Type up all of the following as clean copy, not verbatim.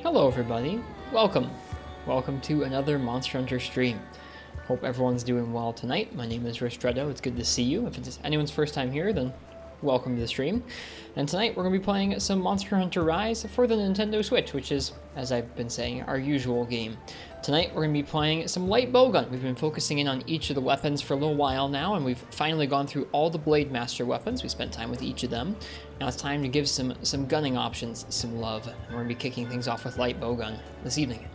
Hello everybody, welcome. Welcome to another Monster Hunter stream. Hope everyone's doing well tonight. My name is Ristretto, it's good to see you. If it's anyone's first time here, then welcome to the stream. And tonight we're going to be playing some Monster Hunter Rise for the Nintendo Switch, which is, as I've been saying, our usual game. Tonight we're going to be playing some light bowgun. We've been focusing in on each of the weapons for a little while now, and we've finally gone through all the Blade Master weapons. We spent time with each of them. Now it's time to give some gunning options some love. And we're going to be kicking things off with light bowgun this evening.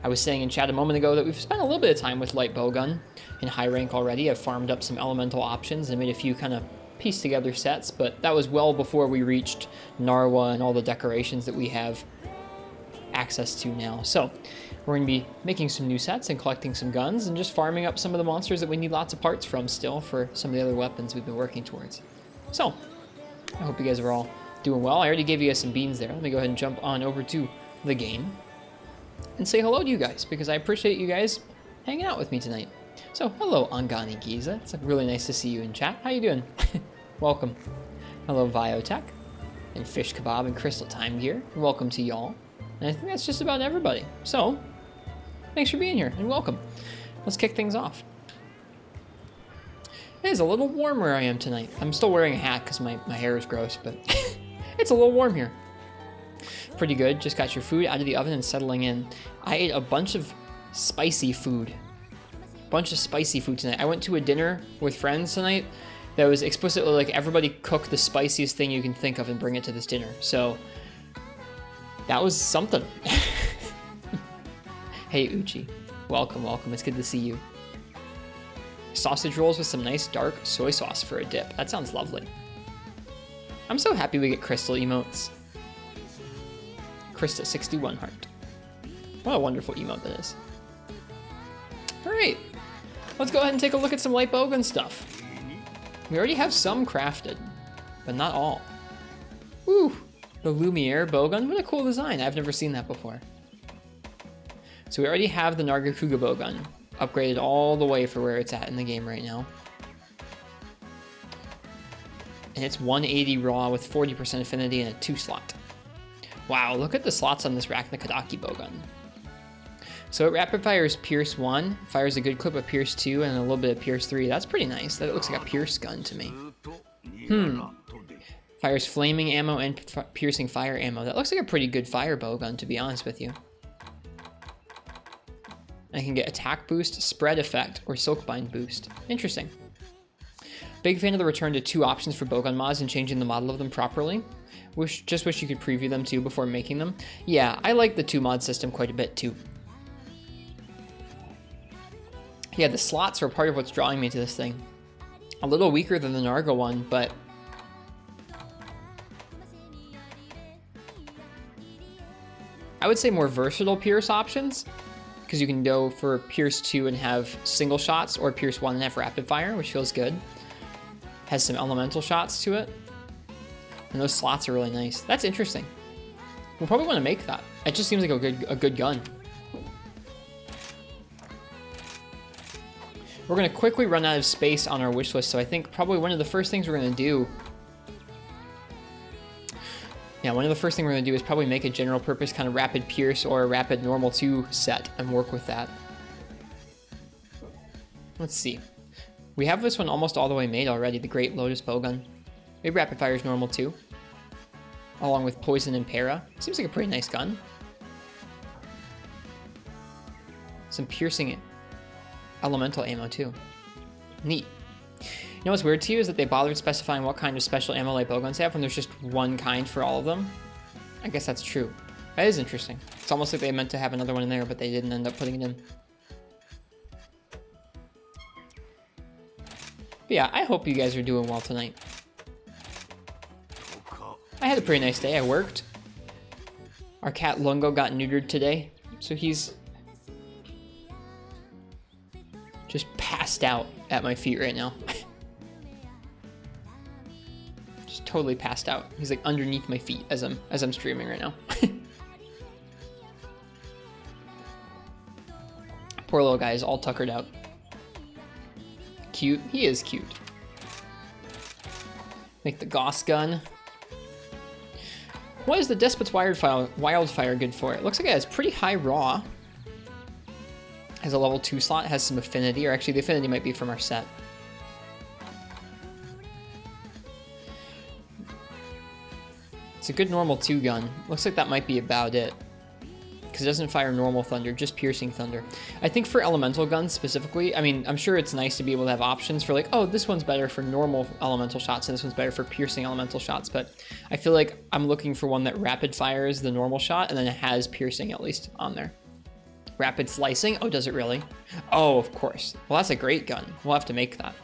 I was saying in chat a moment ago that we've spent a little bit of time with light bowgun in high rank already. I've farmed up some elemental options and made a few kind of pieced together sets, but that was well before we reached Narwa and all the decorations that we have access to now. So we're going to be making some new sets and collecting some guns and just farming up some of the monsters that we need lots of parts from still for some of the other weapons we've been working towards. So I hope you guys are all doing well. I already gave you guys some beans there. Let me go ahead and jump on over to the game and say hello to you guys, because I appreciate you guys hanging out with me tonight. So hello Angani Giza, it's really nice to see you in chat. How you doing? Welcome. Hello Viotech and Fish Kebab and Crystal Time Gear. Welcome to y'all. And I think that's just about everybody. So thanks for being here and welcome. Let's kick things off. It is a little warm where I am tonight. I'm still wearing a hat because my hair is gross, but it's a little warm here. Pretty good. Just got your food out of the oven and settling in. I ate a bunch of spicy food. Tonight. I went to a dinner with friends tonight that was explicitly like everybody cook the spiciest thing you can think of and bring it to this dinner. So that was something. Hey Uchi, welcome. It's good to see you. Sausage rolls with some nice dark soy sauce for a dip. That sounds lovely. I'm so happy we get crystal emotes. Krista 61 heart. What a wonderful emote that is. Alright, let's go ahead and take a look at some light bowgun stuff. We already have some crafted, but not all. Ooh, the Lumiere bowgun. What a cool design. I've never seen that before. So we already have the Nargacuga bowgun, upgraded all the way for where it's at in the game right now. And it's 180 raw with 40% affinity and a 2-slot. Wow, look at the slots on this Raknakadaki bowgun. So it rapid fires Pierce 1, fires a good clip of Pierce 2, and a little bit of Pierce 3. That's pretty nice. That looks like a Pierce gun to me. Fires flaming ammo and piercing fire ammo. That looks like a pretty good fire bowgun, to be honest with you. I can get attack boost, spread effect, or silkbind boost. Interesting. Big fan of the return to 2 options for bowgun mods and changing the model of them properly. Just wish you could preview them too before making them. Yeah, I like the 2 mod system quite a bit too. Yeah, the slots are part of what's drawing me to this thing. A little weaker than the Narga one, but I would say more versatile Pierce options, because you can go for Pierce 2 and have single shots, or Pierce 1 and have rapid fire, which feels good. Has some elemental shots to it. And those slots are really nice. That's interesting. We'll probably want to make that. It just seems like a good gun. We're going to quickly run out of space on our wish list, so I think probably one of the first things we're going to do... Yeah, one of the first things we're going to do is probably make a general purpose kind of rapid pierce or a rapid normal 2 set and work with that. Let's see. We have this one almost all the way made already, the Great Lotus Bowgun. Maybe rapid fires normal 2, along with poison and para. Seems like a pretty nice gun. Some piercing elemental ammo too. Neat. You know what's weird to you is that they bothered specifying what kind of special ammo light bowguns have when there's just one kind for all of them. I guess that's true. That is interesting. It's almost like they meant to have another one in there, but they didn't end up putting it in. But yeah, I hope you guys are doing well tonight. I had a pretty nice day. I worked. Our cat Lungo got neutered today, so he's just passed out at my feet right now. Just totally passed out. He's like underneath my feet as I'm streaming right now. Poor little guy is all tuckered out. Cute. He is cute. Make the Gauss gun. What is the Despot's Wildfire good for? It looks like it has pretty high raw. Has a level 2 slot, has some affinity, or actually the affinity might be from our set. It's a good normal 2 gun. Looks like that might be about it. Because it doesn't fire normal thunder, just piercing thunder. I think for elemental guns specifically, I mean, I'm sure it's nice to be able to have options for like, oh, this one's better for normal elemental shots and this one's better for piercing elemental shots, but I feel like I'm looking for one that rapid fires the normal shot and then it has piercing at least on there. Rapid slicing? Oh, does it really? Oh, of course. Well, that's a great gun. We'll have to make that.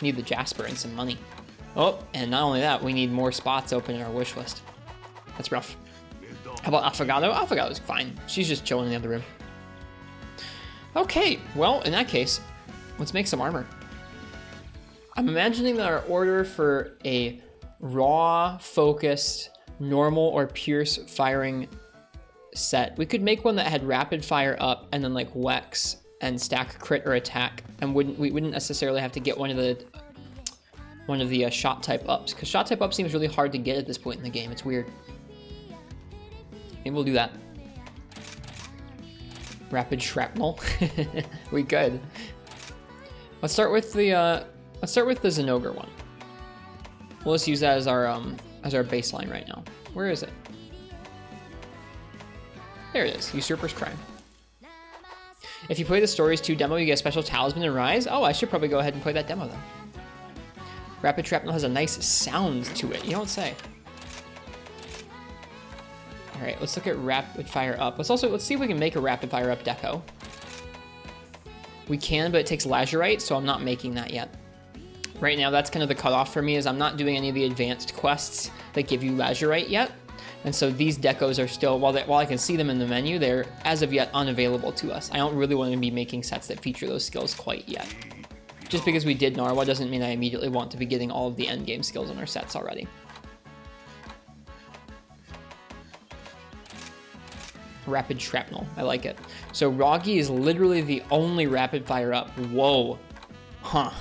Need the Jasper and some money. Oh, and not only that, we need more spots open in our wish list. That's rough. How about Affogato? Affogato's fine. She's just chilling in the other room. Okay, well, in that case, let's make some armor. I'm imagining that our order for a raw, focused, normal, or pierce firing set, we could make one that had rapid fire up and then like Wex and stack crit or attack, and we wouldn't necessarily have to get one of the shot type ups, because shot type up seems really hard to get at this point in the game. It's weird. Maybe we'll do that. Rapid shrapnel. We could. Let's start with the Zinogre one. We'll just use that as our baseline right now. Where is it? There it is. Usurper's Crime. If you play the Stories 2 demo, you get a special talisman and rise. Oh, I should probably go ahead and play that demo then. Rapid shrapnel has a nice sound to it. You don't say. All right, let's look at rapid fire up. Let's see if we can make a rapid fire up deco. We can, but it takes lazurite, so I'm not making that yet. Right now, that's kind of the cutoff for me, is I'm not doing any of the advanced quests that give you lazurite yet. And so these decos are still, while I can see them in the menu, they're as of yet unavailable to us. I don't really want to be making sets that feature those skills quite yet. Just because we did Narwa doesn't mean I immediately want to be getting all of the endgame skills on our sets already. Rapid shrapnel, I like it. So Roggy is literally the only rapid fire up. Whoa. Huh.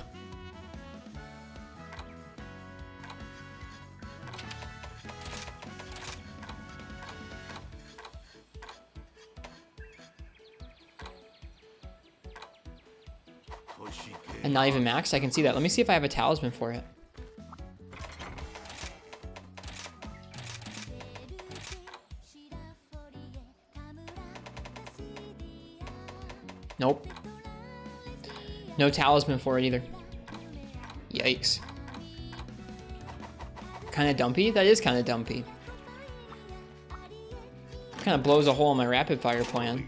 And not even maxed, I can see that. Let me see if I have a talisman for it. Nope. No talisman for it either. Yikes. Kind of dumpy? That is kind of dumpy. Kind of blows a hole in my rapid fire plan.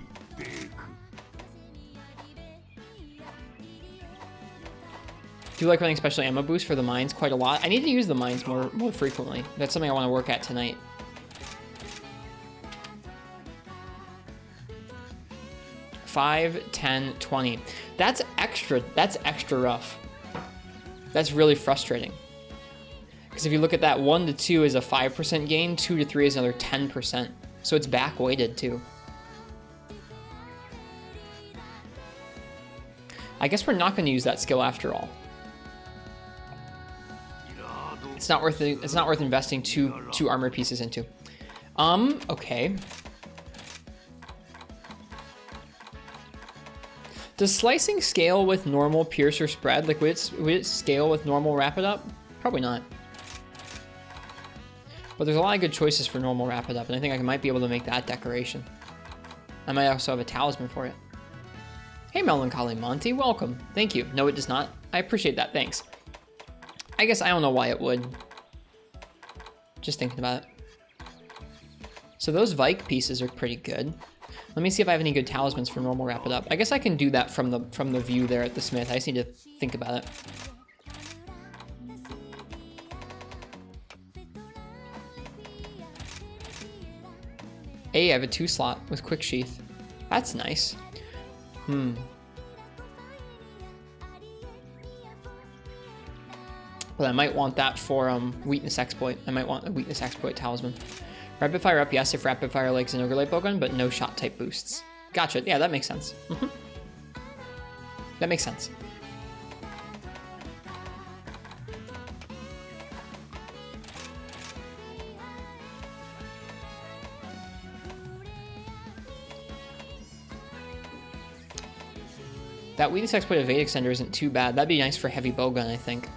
Do you like running special ammo boost for the mines quite a lot? I need to use the mines more frequently. That's something I want to work at tonight. $5, $10, $20. That's extra rough. That's really frustrating. Because if you look at that, 1 to 2 is a 5% gain, 2 to 3 is another 10%. So it's back weighted too. I guess we're not going to use that skill after all. It's not worth it. It's not worth investing two armor pieces into. Okay. Does slicing scale with normal pierce or spread? Like, would it scale with normal rapid up? Probably not. But there's a lot of good choices for normal rapid up, and I think I might be able to make that decoration. I might also have a talisman for it. Hey, Melancholy Monty, welcome. Thank you. No, it does not. I appreciate that. Thanks. I guess I don't know why it would. Just thinking about it. So those Vike pieces are pretty good. Let me see if I have any good talismans for normal rapid up. I guess I can do that from the view there at the smith. I just need to think about it. Hey, I have a 2 slot with quick sheath. That's nice. But I might want that for weakness exploit. I might want a weakness exploit talisman. Rapid fire up, yes, if rapid fire like Zinogre Light Bowgun, but no shot type boosts. Gotcha. Yeah, that makes sense. That makes sense. That weakness exploit evade extender isn't too bad. That'd be nice for heavy bowgun, I think.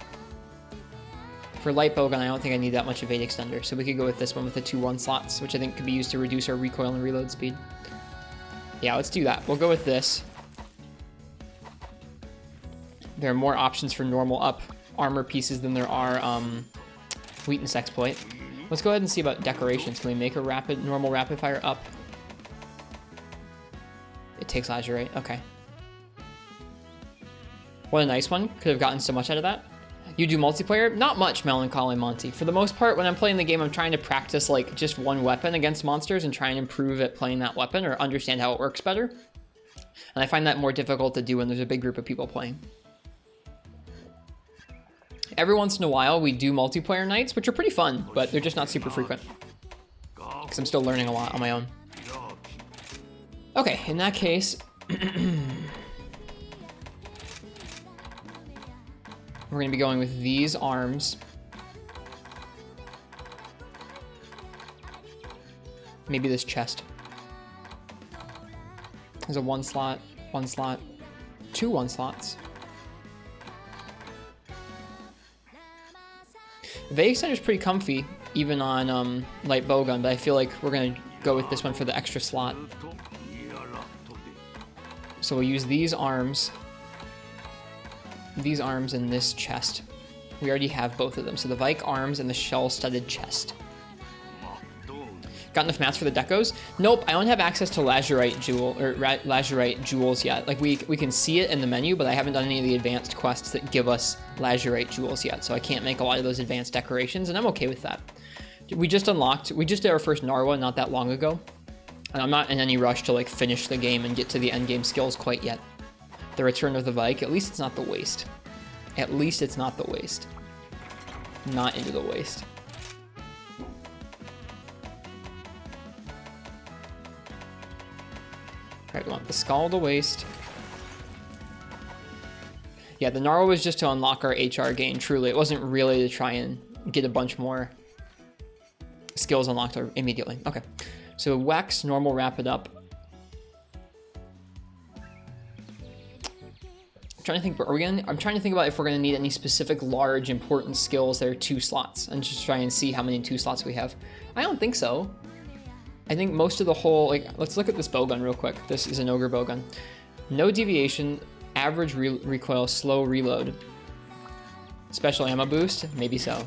For light bowgun, I don't think I need that much evade extender, so we could go with this one with the 2-1 slots, which I think could be used to reduce our recoil and reload speed. Yeah, let's do that. We'll go with this. There are more options for normal up armor pieces than there are weakness exploit. Let's go ahead and see about decorations. Can we make a normal rapid fire up? It takes lazurite. Okay. What a nice one. Could have gotten so much out of that. You do multiplayer? Not much, Melancholy Monty. For the most part, when I'm playing the game, I'm trying to practice like just one weapon against monsters and try and improve at playing that weapon or understand how it works better. And I find that more difficult to do when there's a big group of people playing. Every once in a while, we do multiplayer nights, which are pretty fun, but they're just not super frequent. Because I'm still learning a lot on my own. Okay, in that case... we're going to be going with these arms. Maybe this chest. There's a 1 slot, 2 1 slots. The Evade Extender is pretty comfy, even on light bowgun, but I feel like we're going to go with this one for the extra slot. So we'll use these arms in this chest. We already have both of them. So the Vike arms and the shell-studded chest. Got enough mats for the decos? Nope, I don't have access to lazurite jewels yet. Like we can see it in the menu, but I haven't done any of the advanced quests that give us lazurite jewels yet, so I can't make a lot of those advanced decorations, and I'm okay with that. We just did our first Narwa not that long ago, and I'm not in any rush to like finish the game and get to the end game skills quite yet. The Return of the Vike, at least it's not the waste. At least it's not the waste. Not into the waste. Alright, we want the Skull to waste. Yeah, the Narwa was just to unlock our HR gain, truly. It wasn't really to try and get a bunch more skills unlocked immediately. Okay, so Wax, normal, rapid up. I'm trying to think, I'm trying to think about if we're going to need any specific large important skills that are 2 slots and just try and see how many 2 slots we have. I don't think so. I think most of the whole, like, let's look at this bowgun real quick. This is an ogre bowgun. No deviation, average recoil, slow reload. Special ammo boost? Maybe so.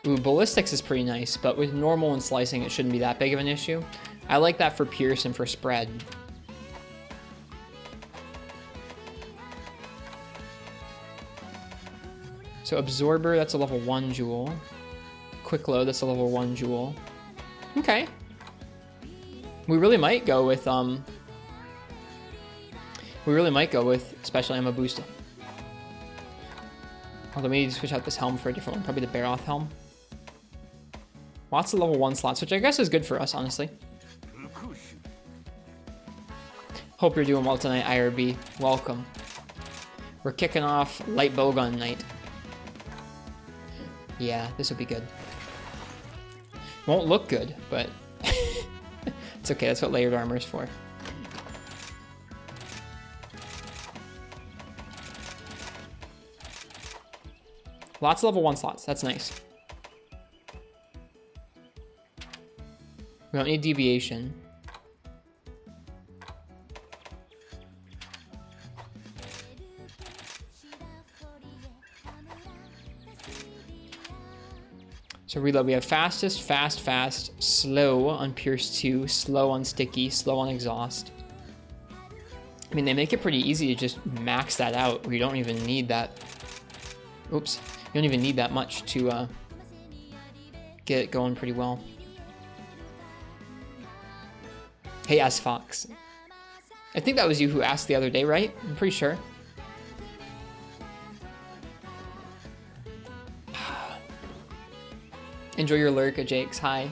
Ooh, ballistics is pretty nice, but with normal and slicing, it shouldn't be that big of an issue. I like that for pierce and for spread. So absorber, that's a level 1 jewel. Quick load, that's a level 1 jewel. Okay. We really might go with special ammo boost. Although we need to switch out this helm for a different one, probably the Baroth helm. Lots of level 1 slots, which I guess is good for us, honestly. Hope you're doing well tonight, IRB. Welcome. We're kicking off light bowgun night. Yeah, this will be good. Won't look good, but it's okay. That's what layered armor is for. Lots of level 1 slots. That's nice. We don't need deviation. So reload, we have fastest, fast, slow on Pierce 2, slow on Sticky, slow on Exhaust. I mean, they make it pretty easy to just max that out where you don't even need that. Oops. You don't even need that much to get it going pretty well. Hey, S Fox. I think that was you who asked the other day, right? I'm pretty sure. Enjoy your lurk, Jakes. Hi.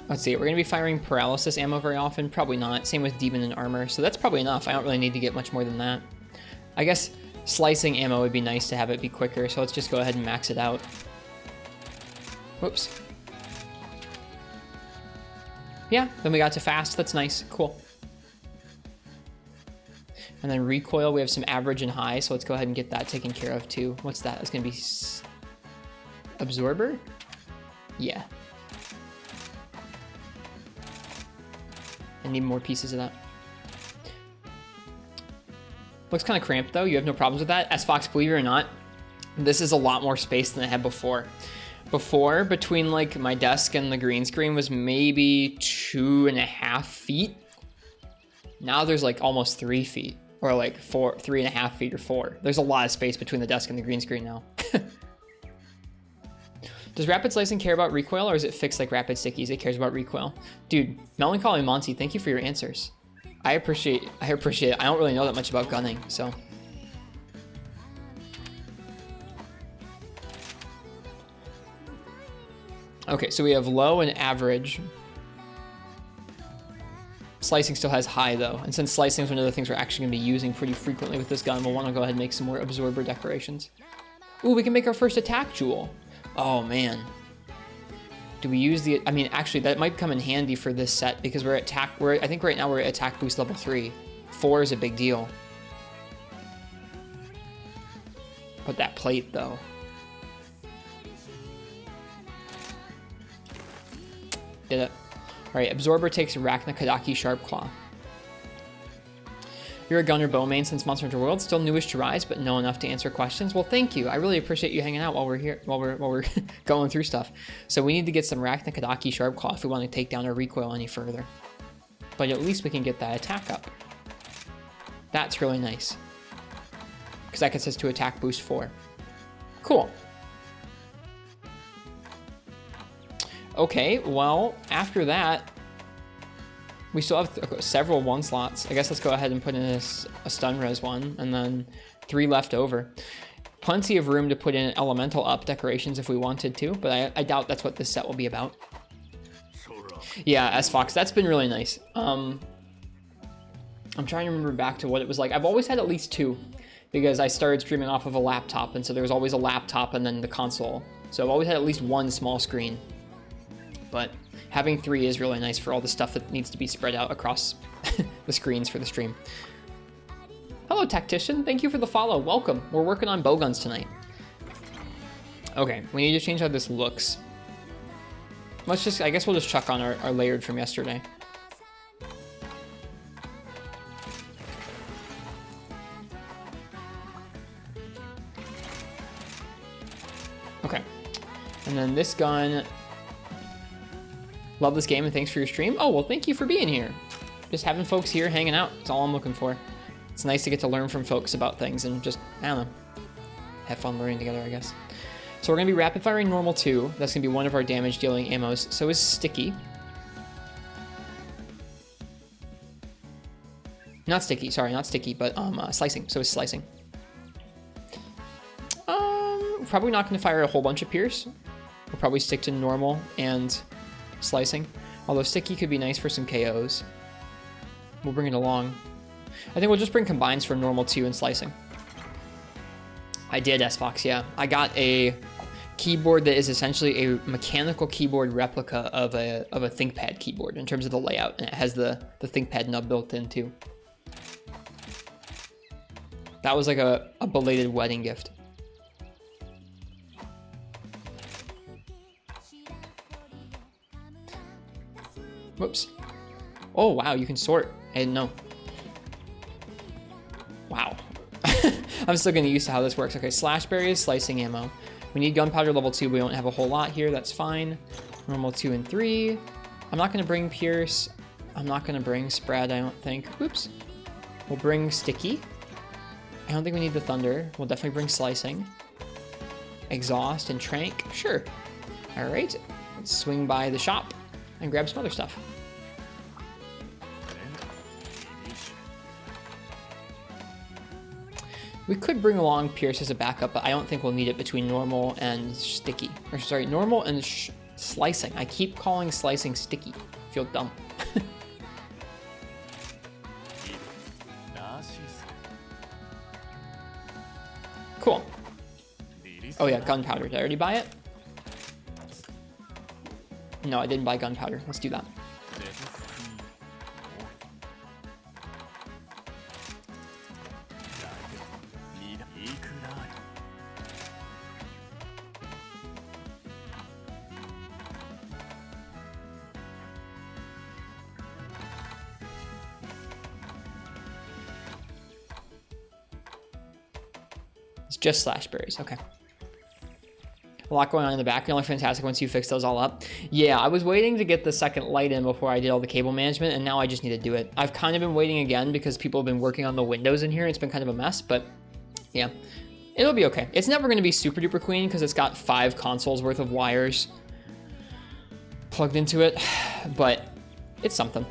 Let's see. We're going to be firing paralysis ammo very often. Probably not. Same with demon and armor. So that's probably enough. I don't really need to get much more than that. I guess slicing ammo would be nice to have it be quicker. So let's just go ahead and max it out. Whoops. Yeah, then we got to fast. That's nice. Cool. And then recoil, we have some average and high, so let's go ahead and get that taken care of too. What's that? It's going to be absorber? Yeah. I need more pieces of that. Looks kind of cramped though. You have no problems with that? S-Fox, believe it or not, this is a lot more space than I had before. Before, between like my desk and the green screen was maybe 2.5 feet. Now there's like almost 3 feet, or like 3.5 feet or 4. There's a lot of space between the desk and the green screen now. Does rapid slicing care about recoil, or is it fixed like rapid stickies? It cares about recoil. Dude, Melancholy Monty, thank you for your answers. I appreciate it. I don't really know that much about gunning, so. Okay, so we have low and average. Slicing still has high though, and since slicing is one of the things we're actually going to be using pretty frequently with this gun, we'll want to go ahead and make some more absorber decorations. Ooh, we can make our first attack jewel. Oh man. Do we use the, I mean, actually that might come in handy for this set because I think right now we're at attack boost level 3. 4 is a big deal. Put that plate though. Did it. All right, absorber takes Arachna Kadaki Sharp Claw. You're a gunner bow main since Monster Hunter World, still newish to Rise, but know enough to answer questions. Well, thank you. I really appreciate you hanging out while we're here, while we're going through stuff. So we need to get some Arachna Kadaki Sharp Claw if we want to take down our recoil any further. But at least we can get that attack up. That's really nice. Because that gets us to attack boost 4. Cool. Okay, well, after that, we still have several 1 slots. I guess let's go ahead and put in a stun res one, and then 3 left over. Plenty of room to put in elemental up decorations if we wanted to, but I doubt that's what this set will be about. Yeah, S-Fox, that's been really nice. I'm trying to remember back to what it was like. I've always had at least 2, because I started streaming off of a laptop, and so there was always a laptop and then the console. So I've always had at least 1 small screen. But having 3 is really nice for all the stuff that needs to be spread out across the screens for the stream. Hello, Tactician. Thank you for the follow. Welcome. We're working on bowguns tonight. Okay, we need to change how this looks. Let's just, I guess we'll just chuck on our layered from yesterday. Okay. And then this gun... Love this game and thanks for your stream. Oh, well, thank you for being here. Just having folks here hanging out. That's all I'm looking for. It's nice to get to learn from folks about things and just, I don't know, have fun learning together, I guess. So we're going to be rapid firing normal 2. That's going to be one of our damage dealing ammos. So is sticky. Not sticky, sorry, not sticky, but slicing. So is slicing. Probably not going to fire a whole bunch of Pierce. We'll probably stick to normal and slicing, although sticky could be nice for some KOs. We'll bring it along. I think we'll just bring combines for normal 2 and slicing. I did, S-Fox, yeah. I got a keyboard that is essentially a mechanical keyboard replica of a ThinkPad keyboard in terms of the layout, and it has the ThinkPad nub built in too. That was like a belated wedding gift. Whoops. Oh, wow, you can sort. I didn't know. Wow. I'm still getting used to how this works. Okay, slash berry is slicing ammo. We need gunpowder level 2. We don't have a whole lot here. That's fine. Normal 2 and 3. I'm not going to bring Pierce. I'm not going to bring spread, I don't think. Oops. We'll bring sticky. I don't think we need the thunder. We'll definitely bring slicing. Exhaust and trank. Sure. All right. Let's swing by the shop and grab some other stuff. We could bring along Pierce as a backup, but I don't think we'll need it between normal and sticky. Or sorry, normal and slicing. I keep calling slicing sticky. I feel dumb. Cool. Oh yeah, gunpowder. Did I already buy it? No, I didn't buy gunpowder. Let's do that. It's just slash berries. Okay. A lot going on in the back. You'll look fantastic once you fix those all up. Yeah, I was waiting to get the second light in before I did all the cable management, and now I just need to do it. I've kind of been waiting again because people have been working on the windows in here. It's been kind of a mess, but yeah, it'll be okay. It's never going to be super duper clean because it's got 5 consoles worth of wires plugged into it, but it's something.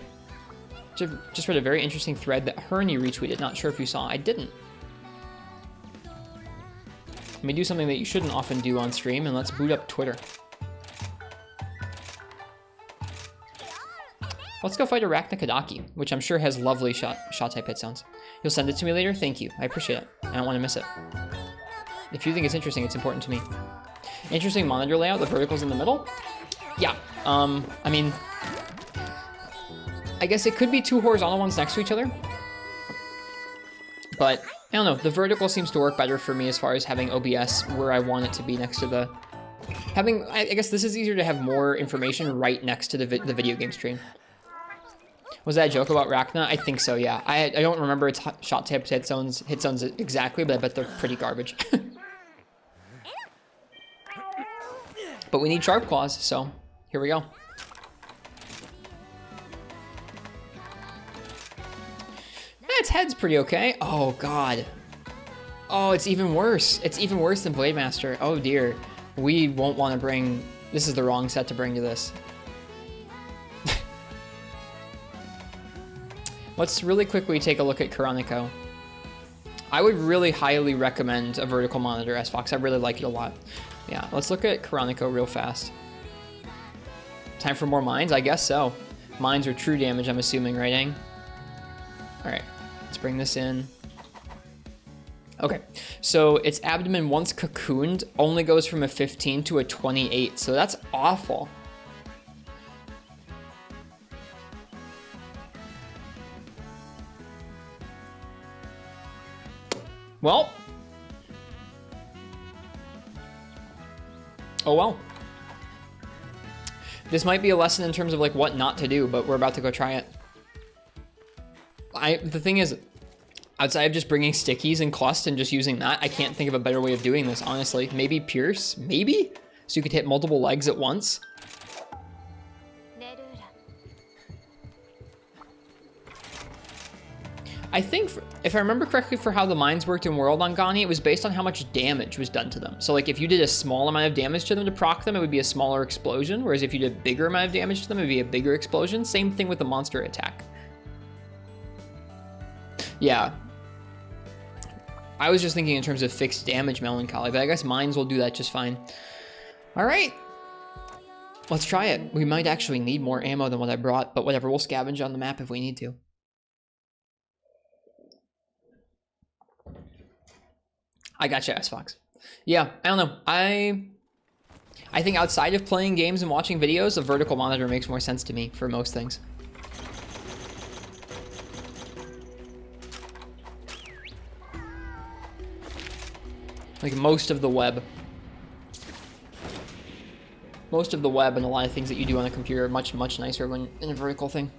Just read a very interesting thread that Herny retweeted. Not sure if you saw. I didn't. Let me do something that you shouldn't often do on stream, and let's boot up Twitter. Let's go fight Arachnakadaki, which I'm sure has lovely shot type hit sounds. You'll send it to me later? Thank you. I appreciate it. I don't want to miss it. If you think it's interesting, it's important to me. Interesting monitor layout, the verticals in the middle? Yeah. I mean, I guess it could be 2 horizontal ones next to each other. But I don't know, the vertical seems to work better for me as far as having OBS where I want it to be next to the... I guess this is easier to have more information right next to the video game stream. Was that a joke about Rachna? I think so, yeah. I don't remember its shot type hit zones exactly, but I bet they're pretty garbage. But we need Sharp Claws, so here we go. Its head's pretty okay. Oh, God. Oh, it's even worse. It's even worse than Blade Master. Oh, dear. We won't want to bring... This is the wrong set to bring to this. Let's really quickly take a look at Karanico. I would really highly recommend a vertical monitor, S-Fox. I really like it a lot. Yeah, let's look at Karanico real fast. Time for more mines? I guess so. Mines are true damage, I'm assuming, right, Ang? All right. Let's bring this in. Okay, so its abdomen once cocooned only goes from a 15 to a 28, so that's awful. Well. Oh well. This might be a lesson in terms of like what not to do, but we're about to go try it. The thing is, outside of just bringing stickies and clust and just using that, I can't think of a better way of doing this, honestly. Maybe Pierce? Maybe? So you could hit multiple legs at once? I think, if I remember correctly for how the mines worked in World on Gani, it was based on how much damage was done to them. So like if you did a small amount of damage to them to proc them, it would be a smaller explosion. Whereas if you did a bigger amount of damage to them, it would be a bigger explosion. Same thing with the monster attack. Yeah. I was just thinking in terms of fixed damage melancholy, but I guess mines will do that just fine. All right. Let's try it. We might actually need more ammo than what I brought, but whatever, we'll scavenge on the map if we need to. I gotcha, S-Fox. Yeah, I don't know. I think outside of playing games and watching videos, a vertical monitor makes more sense to me for most things. Like most of the web. Most of the web and a lot of things that you do on a computer are much, much nicer when in a vertical thing.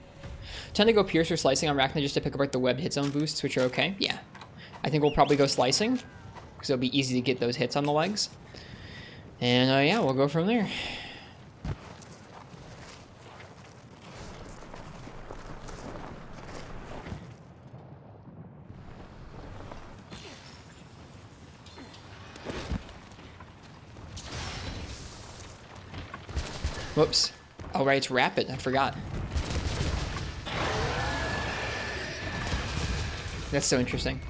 Tend to go pierce or slicing on Rachna just to pick apart the webbed hit zone boosts, which are okay. Yeah. I think we'll probably go slicing, because it'll be easy to get those hits on the legs. And yeah, we'll go from there. Whoops. Oh, right, it's rapid. I forgot. That's so interesting.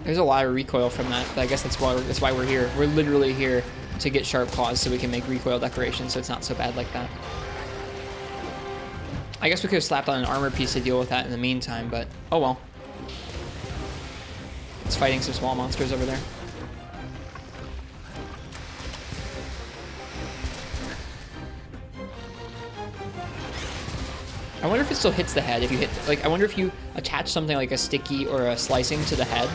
There's a lot of recoil from that, but I guess that's why we're here. We're literally here to get sharp claws so we can make recoil decorations, so it's not so bad like that. I guess we could have slapped on an armor piece to deal with that in the meantime, but oh well. It's fighting some small monsters over there. I wonder if it still hits the head if you hit, like, I wonder if you attach something like a sticky or a slicing to the head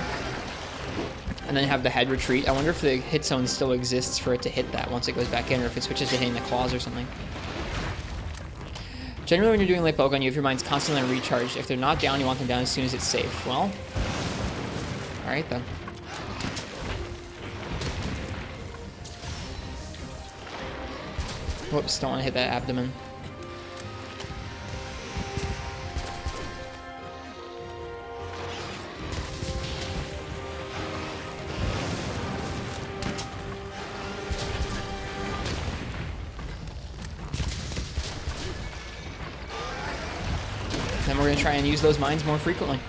and then have the head retreat. I wonder if the hit zone still exists for it to hit that once it goes back in, or if it switches to hitting the claws or something. Generally, when you're doing light bowgun, you have your mines constantly on recharge. If they're not down, you want them down as soon as it's safe. Well, all right then. Whoops, don't want to hit that abdomen. Then we're gonna try and use those mines more frequently.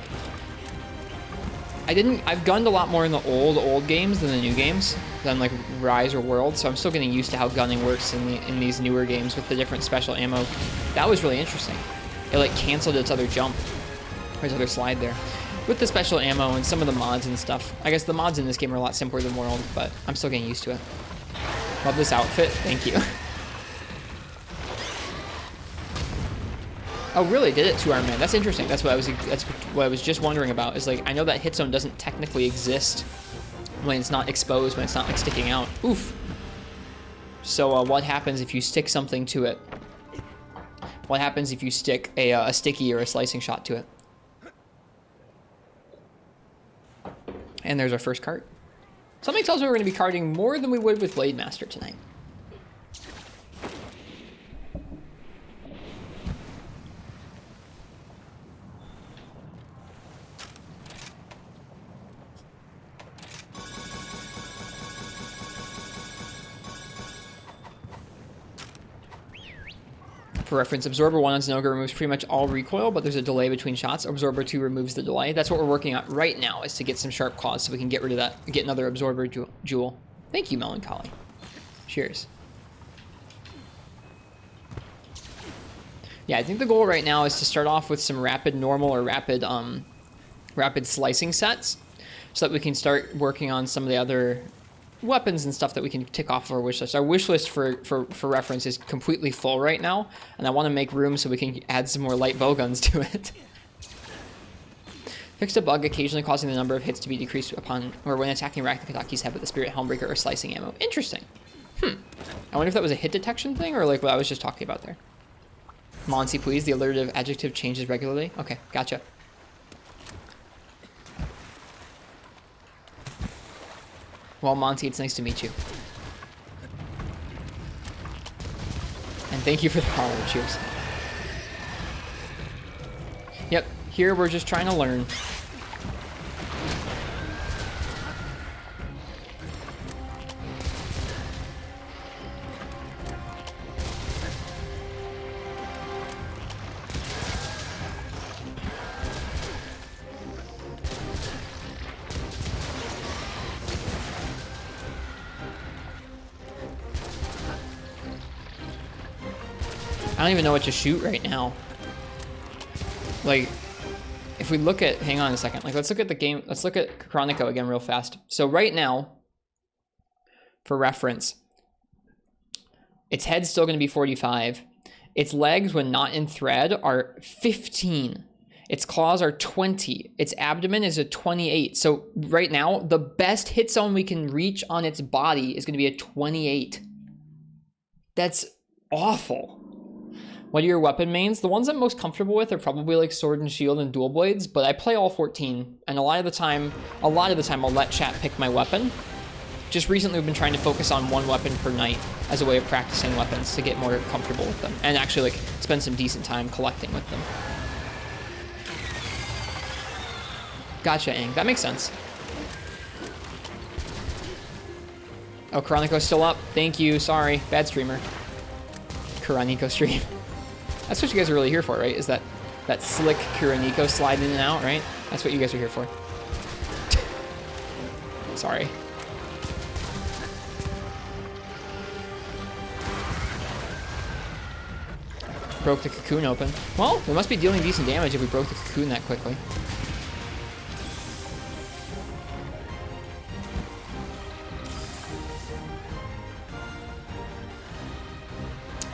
I've gunned a lot more in the old games than the new games, than like Rise or World, so I'm still getting used to how gunning works in these newer games with the different special ammo. That was really interesting. It like canceled its other jump, or its other slide there. With the special ammo and some of the mods and stuff. I guess the mods in this game are a lot simpler than World, but I'm still getting used to it. Love this outfit, thank you. Oh, really? Did it 2-arm man? That's interesting. That's what I was just wondering about. Is like I know that hit zone doesn't technically exist when it's not exposed, when it's not like sticking out. Oof. So what happens if you stick something to it? What happens if you stick a sticky or a slicing shot to it? And there's our first cart. Something tells me we're going to be carting more than we would with Blade Master tonight. For reference, Absorber 1 on Zenoga removes pretty much all recoil, but there's a delay between shots. Absorber 2 removes the delay. That's what we're working on right now, is to get some sharp claws so we can get rid of that, get another Absorber jewel. Thank you, Melancholy. Cheers. Yeah, I think the goal right now is to start off with some rapid normal or rapid slicing sets so that we can start working on some of the other weapons and stuff that we can tick off our wish list. Our wish list for reference is completely full right now, and I want to make room so we can add some more light bowguns to it. Fixed a bug occasionally causing the number of hits to be decreased upon or when attacking Rakatakaki's head with the Spirit Helmbreaker or slicing ammo. Interesting. I wonder if that was a hit detection thing or like what I was just talking about there. Monty, please. The alliterative adjective changes regularly. Okay, gotcha. Well, Monty, it's nice to meet you. And thank you for the follow. Cheers. Yep, here we're just trying to learn. I don't even know what to shoot right now. Like, if we look at, hang on a second. Like, let's look at the game. Let's look at Chronico again real fast. So right now, for reference, its head's still going to be 45. Its legs, when not in thread, are 15. Its claws are 20. Its abdomen is a 28. So right now, the best hit zone we can reach on its body is going to be a 28. That's awful. What are your weapon mains? The ones I'm most comfortable with are probably like sword and shield and dual blades, but I play all 14, and a lot of the time I'll let chat pick my weapon. Just recently we've been trying to focus on one weapon per night as a way of practicing weapons to get more comfortable with them, and actually like spend some decent time collecting with them. Gotcha, Aang. That makes sense. Oh, Chronico's still up. Thank you. Sorry. Bad streamer. Chronico stream. That's what you guys are really here for, right? Is that slick Kuroniko slide in and out, right? That's what you guys are here for. Sorry. Broke the cocoon open. Well, we must be dealing decent damage if we broke the cocoon that quickly.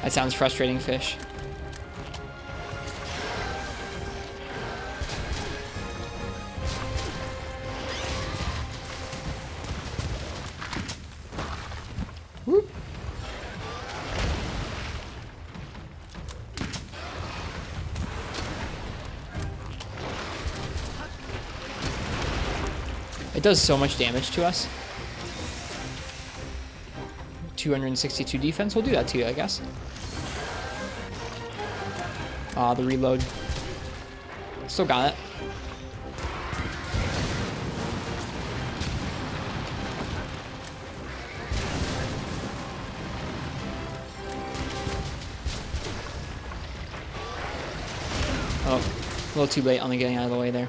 That sounds frustrating, Fish. It does so much damage to us. 262 defense. We'll do that to you, I guess. The reload. Still got it. Oh, a little too late on the getting out of the way there.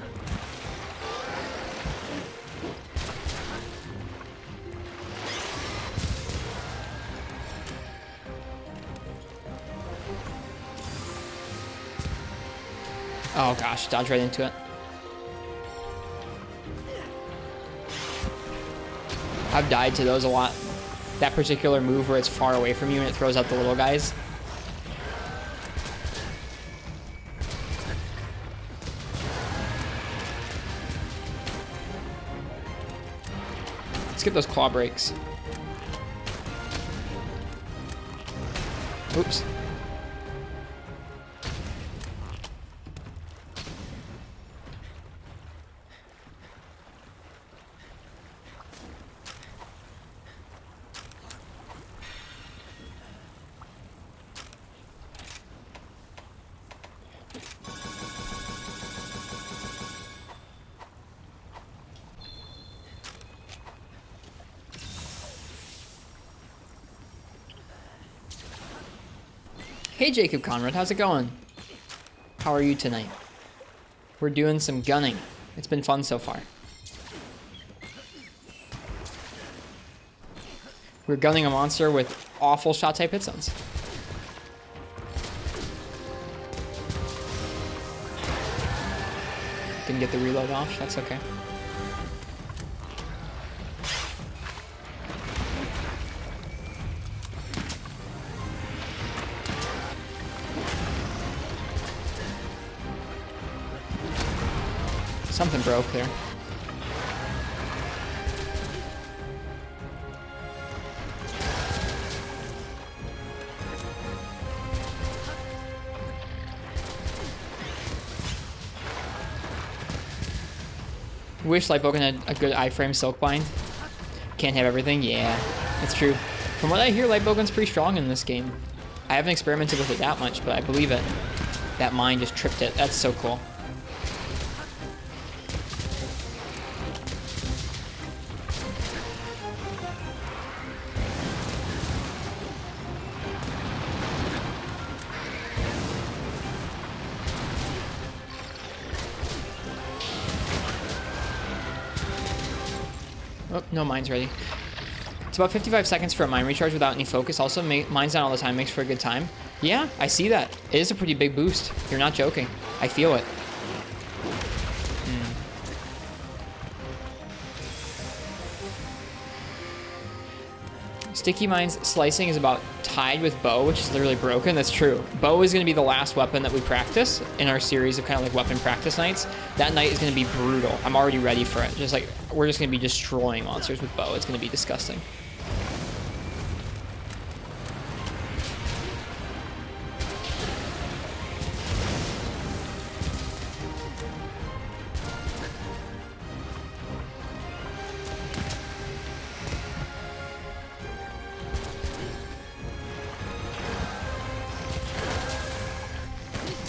Oh gosh, dodge right into it. I've died to those a lot. That particular move where it's far away from you and it throws out the little guys. Let's get those claw breaks. Oops. Hey Jacob Conrad, how's it going? How are you tonight? We're doing some gunning. It's been fun so far. We're gunning a monster with awful shot type hit zones. Didn't get the reload off, that's okay. Something broke there. Wish Lightbogan had a good iframe silk bind. Can't have everything. Yeah, that's true. From what I hear, Lightbogan's pretty strong in this game. I haven't experimented with it that much, but I believe it. That mine just tripped it. That's so cool. Oh, no mine's ready. It's about 55 seconds for a mine recharge without any focus. Also, mine's not all the time, makes for a good time. Yeah, I see that. It is a pretty big boost. You're not joking. I feel it. Sticky Mine's slicing is about tied with bow, which is literally broken. That's true. Bow is going to be the last weapon that we practice in our series of kind of like weapon practice nights. That night is going to be brutal. I'm already ready for it. Just like, we're just going to be destroying monsters with bow. It's going to be disgusting.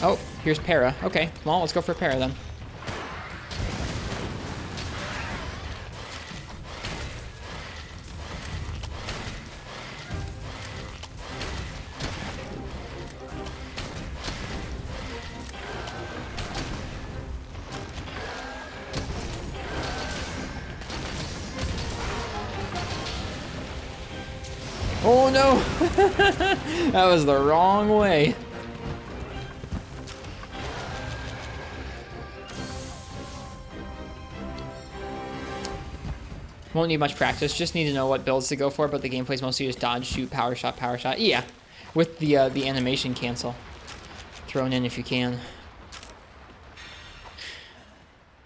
Oh, here's Para. Okay, well, let's go for Para then. Oh no! That was the wrong way. Won't need much practice, just need to know what builds to go for, but the gameplay's mostly just dodge, shoot, power shot, power shot. Yeah, with the animation cancel thrown in if you can.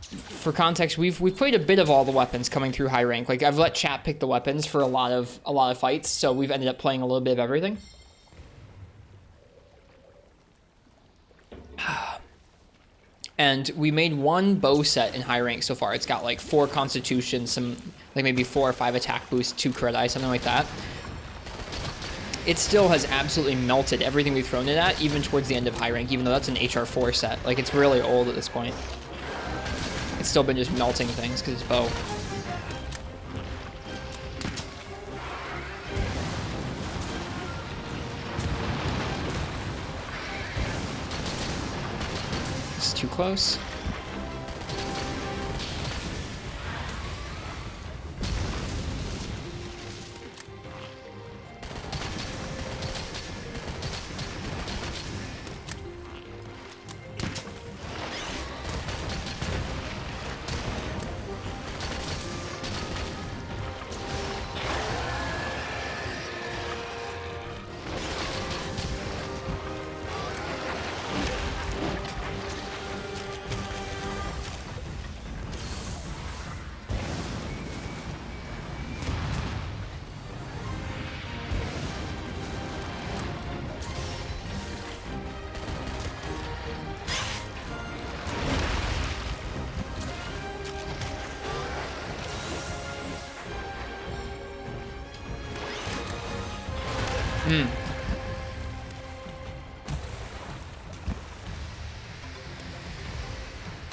For context, we've played a bit of all the weapons coming through high rank. Like, I've let chat pick the weapons for a lot of fights, so we've ended up playing a little bit of everything. And we made one bow set in high rank so far. It's got like 4 constitution, some like maybe 4 or 5 attack boosts, 2 crit eye, something like that. It still has absolutely melted everything we've thrown it at, even towards the end of high rank, even though that's an HR4 set. Like, it's really old at this point. It's still been just melting things because it's bow. It's too close.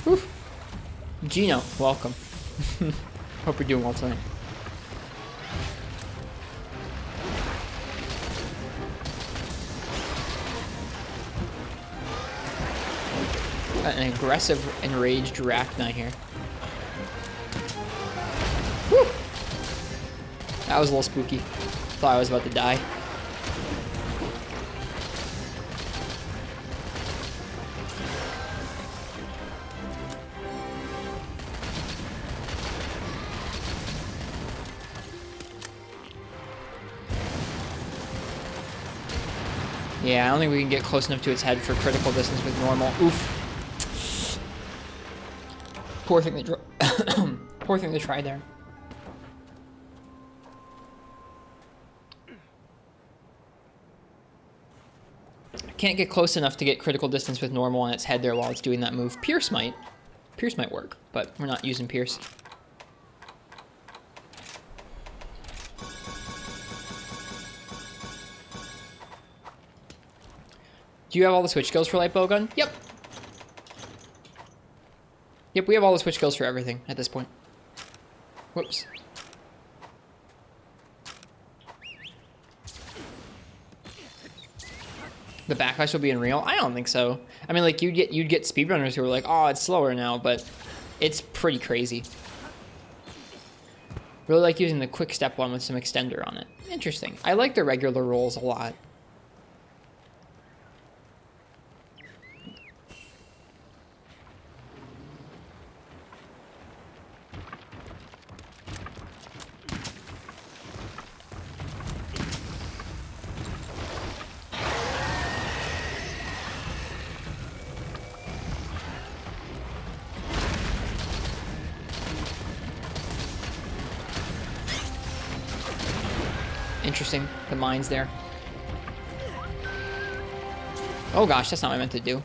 Oof. Gino, welcome. Hope you're doing well tonight. Got an aggressive, enraged Arachna here. Woo! That was a little spooky. Thought I was about to die. Yeah, I don't think we can get close enough to its head for critical distance with normal. Oof. Poor thing that poor thing to try there. Can't get close enough to get critical distance with normal on its head there while it's doing that move. Pierce might work, but we're not using Pierce. Do you have all the switch skills for light bowgun? Yep. Yep, we have all the switch skills for everything at this point. Whoops. The backlash will be unreal? I don't think so. I mean, like, you'd get speedrunners who are like, oh, it's slower now, but it's pretty crazy. Really like using the quick step one with some extender on it. Interesting. I like the regular rolls a lot. Interesting, the mines there. Oh gosh, that's not what I meant to do.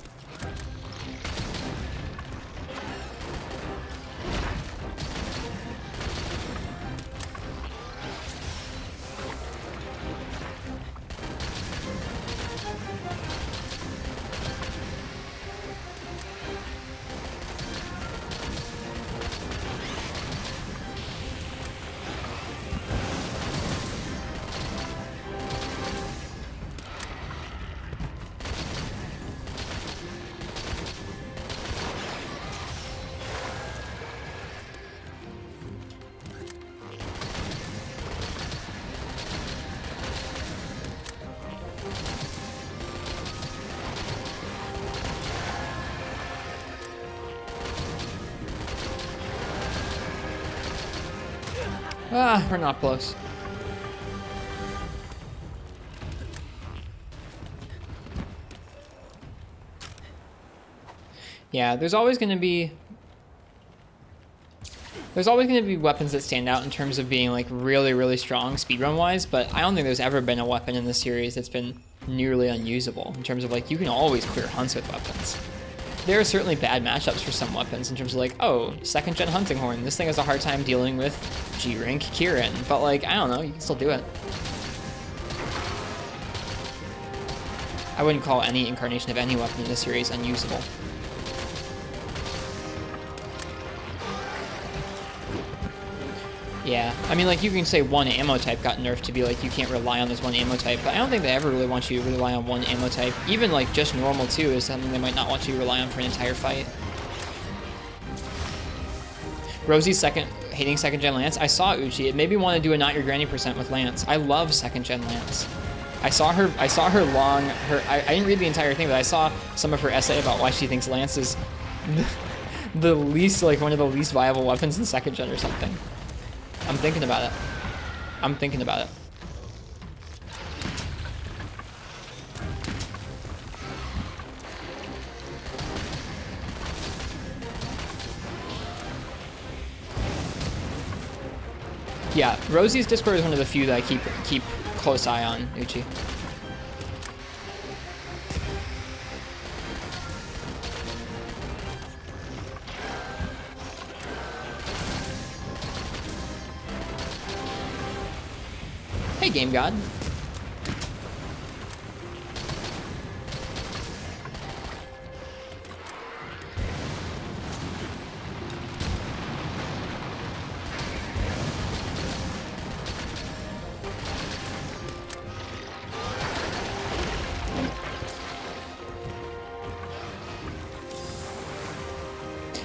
Ah, we're not close. Yeah, there's always going to be weapons that stand out in terms of being like really, really strong speedrun wise, but I don't think there's ever been a weapon in the series that's been nearly unusable in terms of like you can always clear hunts with weapons. there are certainly bad matchups for some weapons in terms of like, oh, 2nd gen Hunting Horn. This thing has a hard time dealing with G-Rank Kieran. But like, I don't know, you can still do it. I wouldn't call any incarnation of any weapon in this series unusable. Yeah, I mean, like, you can say one ammo type got nerfed to be like, you can't rely on this one ammo type, but I don't think they ever really want you to rely on one ammo type. Even, like, just normal, too, is something they might not want you to rely on for an entire fight. Rosie's hating 2nd gen Lance. I saw Uchi. It made me want to do a Not Your Granny % with Lance. I love 2nd gen Lance. I saw her long, I didn't read the entire thing, but I saw some of her essay about why she thinks Lance is the least, like, one of the least viable weapons in 2nd gen or something. I'm thinking about it. I'm thinking about it. Yeah, Rosie's Discord is one of the few that I keep close eye on, Uchi. Hey, Game God.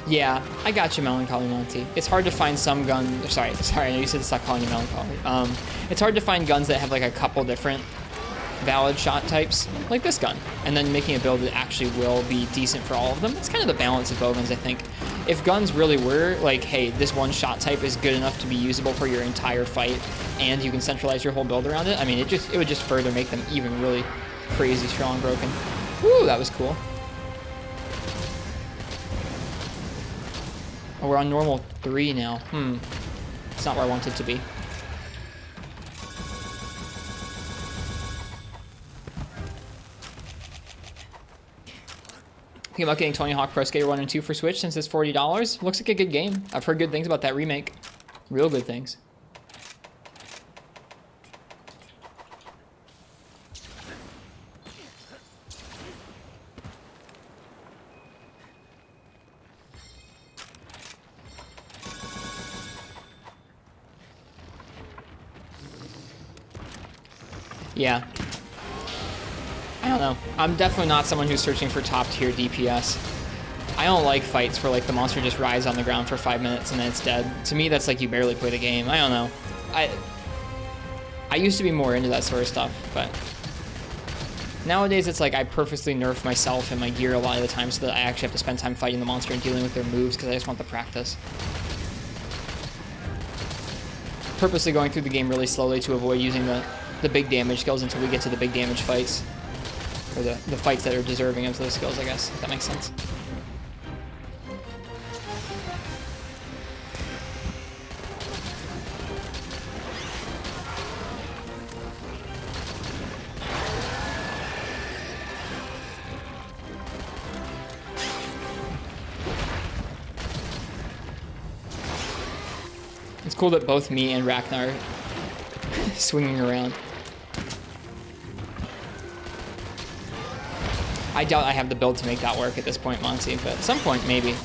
Yeah, I got you, Melancholy Monty. It's hard to find some gun. Sorry, I know you said to stop calling you Melancholy. It's hard to find guns that have like a couple different valid shot types, like this gun, and then making a build that actually will be decent for all of them. It's kind of the balance of bowguns, I think. If guns really were like, hey, this one shot type is good enough to be usable for your entire fight, and you can centralize your whole build around it, I mean, it would just further make them even really crazy strong broken. Woo, that was cool. Oh, we're on normal 3 now. It's not where I want it to be. Thinking about getting Tony Hawk Pro Skater 1 and 2 for Switch since it's $40. Looks like a good game. I've heard good things about that remake. Real good things. Yeah. I don't know. I'm definitely not someone who's searching for top tier DPS. I don't like fights where like the monster just rides on the ground for 5 minutes and then it's dead. To me, that's like you barely play the game. I don't know. I used to be more into that sort of stuff, but nowadays it's like I purposely nerf myself and my gear a lot of the time so that I actually have to spend time fighting the monster and dealing with their moves because I just want the practice. Purposely going through the game really slowly to avoid using the big damage skills until we get to the big damage fights. Or the fights that are deserving of those skills, I guess, if that makes sense. It's cool that both me and Ragnar are swinging around. I doubt I have the build to make that work at this point, Monty, but at some point, maybe.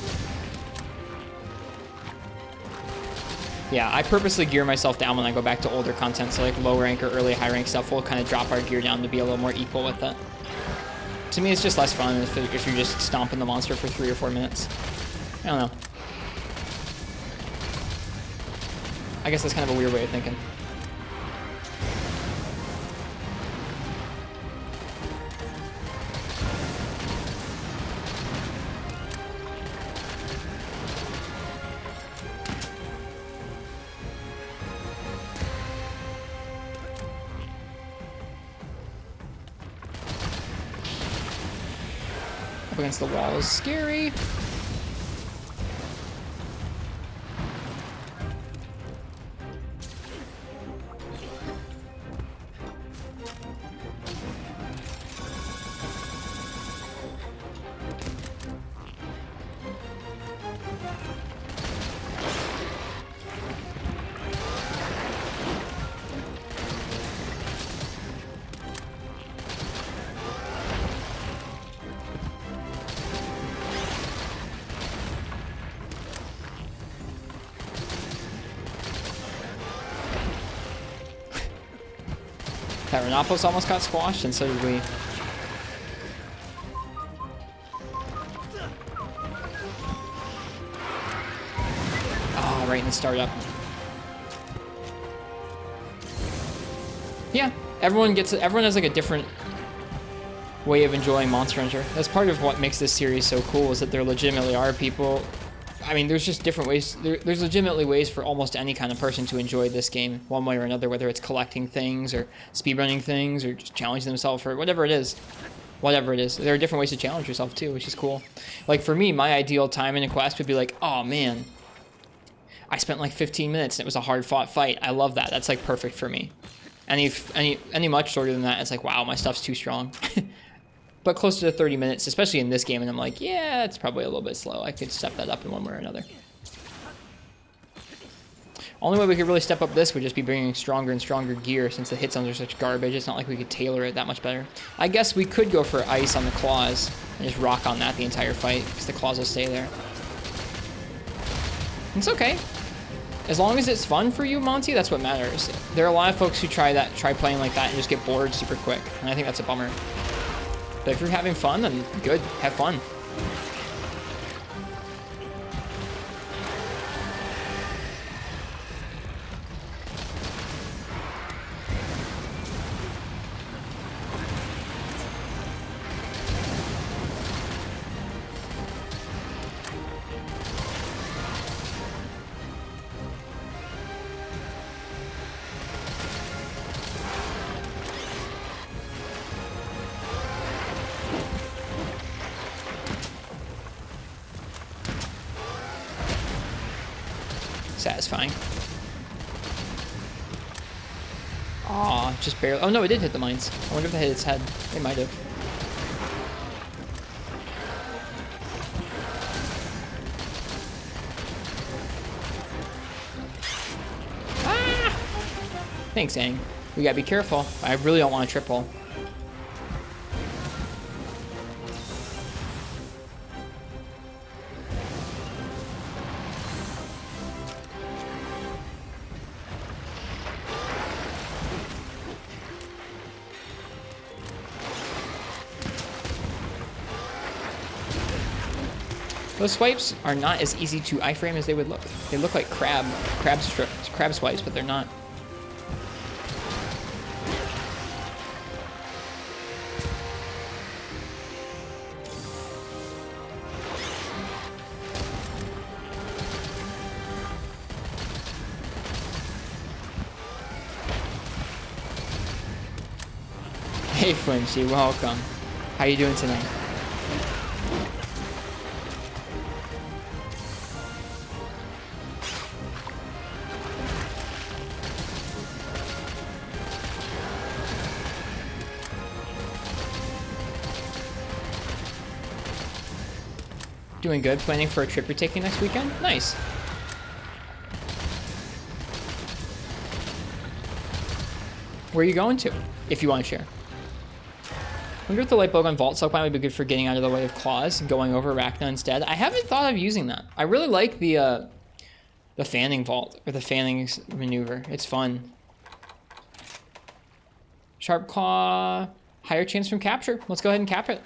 Yeah, I purposely gear myself down when I go back to older content, so like low rank or early high rank stuff, we'll kind of drop our gear down to be a little more equal with it. To me, it's just less fun if you're just stomping the monster for 3 or 4 minutes. I don't know. I guess that's kind of a weird way of thinking. Up against the wall is scary. Renopos almost got squashed, and so did we. Oh, right in the startup. Yeah, everyone has like a different way of enjoying Monster Hunter. That's part of what makes this series so cool, is that there legitimately are people. I mean, there's just different ways. There's legitimately ways for almost any kind of person to enjoy this game one way or another, whether it's collecting things or speedrunning things or just challenging themselves or whatever it is. Whatever it is. There are different ways to challenge yourself too, which is cool. Like for me, my ideal time in a quest would be like, oh man, I spent like 15 minutes and it was a hard fought fight. I love that. That's like perfect for me. Any much shorter than that, it's like, wow, my stuff's too strong. But closer to 30 minutes, especially in this game, and I'm like, yeah, it's probably a little bit slow. I could step that up in one way or another. Only way we could really step up this would just be bringing stronger and stronger gear, since the hit zones are such garbage. It's not like we could tailor it that much better. I guess we could go for ice on the claws and just rock on that the entire fight, because the claws will stay there. It's okay. As long as it's fun for you, Monty, that's what matters. There are a lot of folks who try playing like that and just get bored super quick, and I think that's a bummer. But if you're having fun, then good, have fun. Satisfying. Aw, just barely. Oh no, it did hit the mines. I wonder if it hit its head. It might have. Ah! Thanks, Aang. We gotta be careful. I really don't want to triple. Those swipes are not as easy to iframe as they would look. They look like crab swipes, but they're not. Hey Flinchy, welcome. How you doing tonight? Doing good. Planning for a trip you're taking next weekend? Nice. Where are you going to, if you want to share? I wonder if the light bowgun vault supply would be good for getting out of the way of claws and going over Arachna instead. I haven't thought of using that. I really like the fanning vault, or the fanning maneuver. It's fun. Sharp claw, higher chance from capture. Let's go ahead and cap it.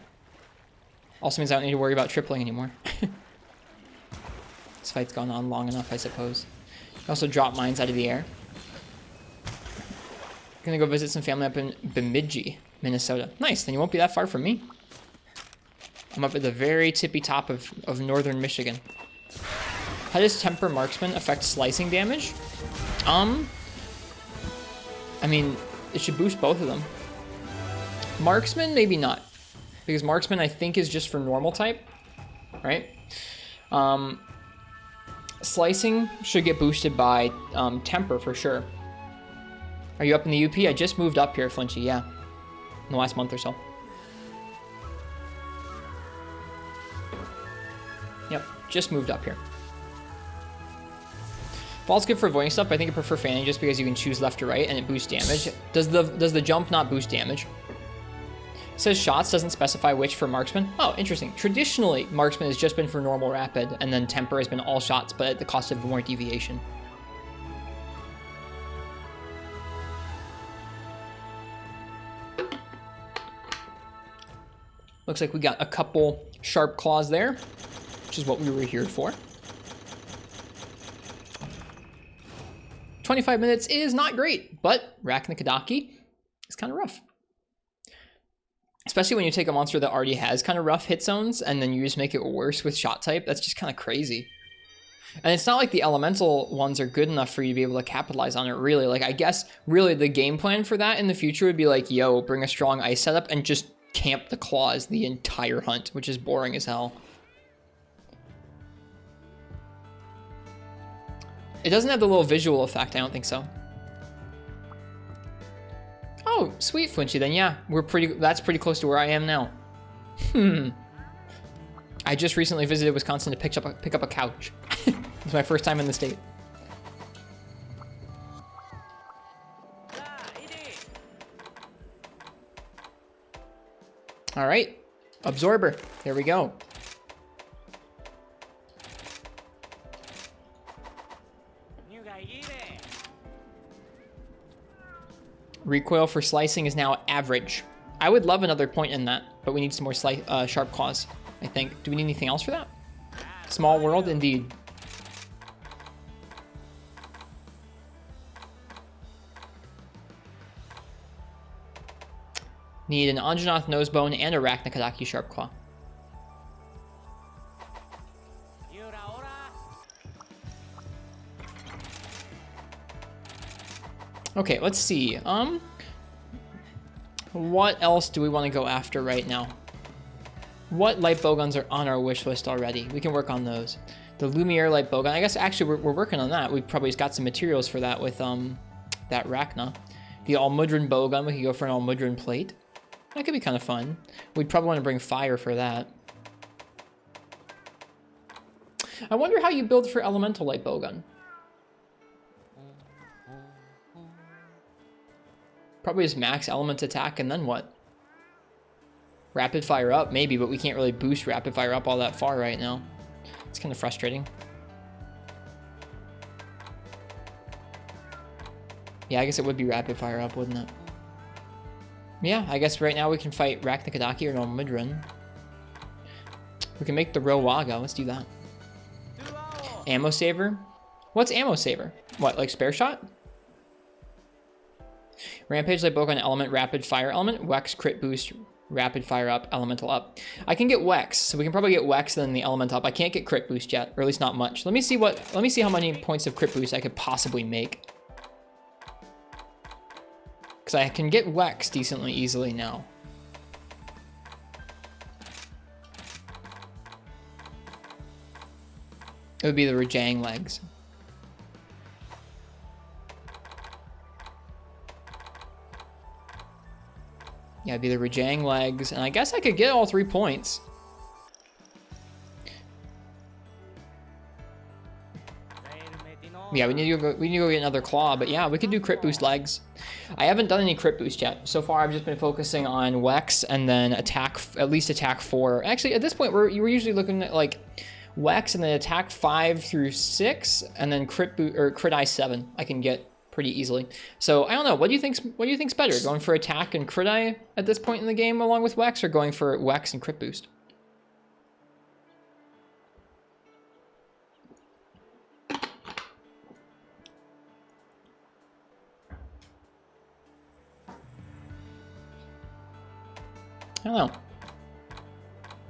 Also means I don't need to worry about tripling anymore. This fight's gone on long enough, I suppose. Also drop mines out of the air. Gonna go visit some family up in Bemidji, Minnesota. Nice, then you won't be that far from me. I'm up at the very tippy top of northern Michigan. How does Temper Marksman affect slicing damage? I mean, it should boost both of them. Marksman, maybe not. Because Marksman, I think, is just for normal type, right? Slicing should get boosted by Temper for sure. Are you up in the UP? I just moved up here, Flinchy, yeah. In the last month or so. Yep, just moved up here. Vault's good for avoiding stuff, but I think I prefer fanning just because you can choose left or right and it boosts damage. Does the jump not boost damage? It says shots, doesn't specify which for Marksman. Oh, interesting. Traditionally, Marksman has just been for normal rapid, and then Temper has been all shots, but at the cost of more deviation. Looks like we got a couple sharp claws there, which is what we were here for. 25 minutes is not great, but Raknakadaki is kind of rough. Especially when you take a monster that already has kind of rough hit zones and then you just make it worse with shot type. That's just kind of crazy. And it's not like the elemental ones are good enough for you to be able to capitalize on it, really. Like, I guess, really, the game plan for that in the future would be like, yo, bring a strong ice setup and just camp the claws the entire hunt, which is boring as hell. It doesn't have the little visual effect, I don't think so. Oh, sweet, Flinchy, then yeah, that's pretty close to where I am now. I just recently visited Wisconsin to pick up a couch. It's my first time in the state. All right, Absorber, there we go. Recoil for slicing is now average. I would love another point in that, but we need some more sharp claws, I think. Do we need anything else for that? Small world, indeed. Need an Anjanath Nosebone and a Raknakadaki Sharp Claw. Okay, let's see. What else do we want to go after right now? What light bowguns are on our wish list already? We can work on those. The Lumiere light bowgun. I guess actually we're working on that. We probably just got some materials for that with that Rachna. The Almudron bowgun. We could go for an Almudron plate. That could be kind of fun. We'd probably want to bring fire for that. I wonder how you build for elemental light bowgun. Probably just max element attack and then what? Rapid fire up, maybe, but we can't really boost rapid fire up all that far right now. It's kind of frustrating. Yeah, I guess it would be rapid fire up, wouldn't it? Yeah, I guess right now we can fight Raknakadaki or Almudron. We can make the Rowaga. Let's do that. Ammo saver? What's ammo saver? What, like spare shot? Rampage light bowgun element, rapid fire element, Wex crit boost, rapid fire up, elemental up. I can get Wex, so we can probably get Wex then the element up. I can't get crit boost yet, or at least not much. Let me see how many points of crit boost I could possibly make. Because I can get Wex decently easily now. It would be the Rajang legs. Yeah, it'd be the Rajang legs, and I guess I could get all 3 points. Yeah, we need to go get another claw, but yeah, we could do crit boost legs. I haven't done any crit boost yet. So far, I've just been focusing on Wex and then at least attack 4. Actually, at this point, we're usually looking at like Wex and then attack 5 through 6, and then crit eye 7. I can get pretty easily. So I don't know. What do you think's better? Going for attack and crit eye at this point in the game along with Wex, or going for Wex and crit boost? I don't know.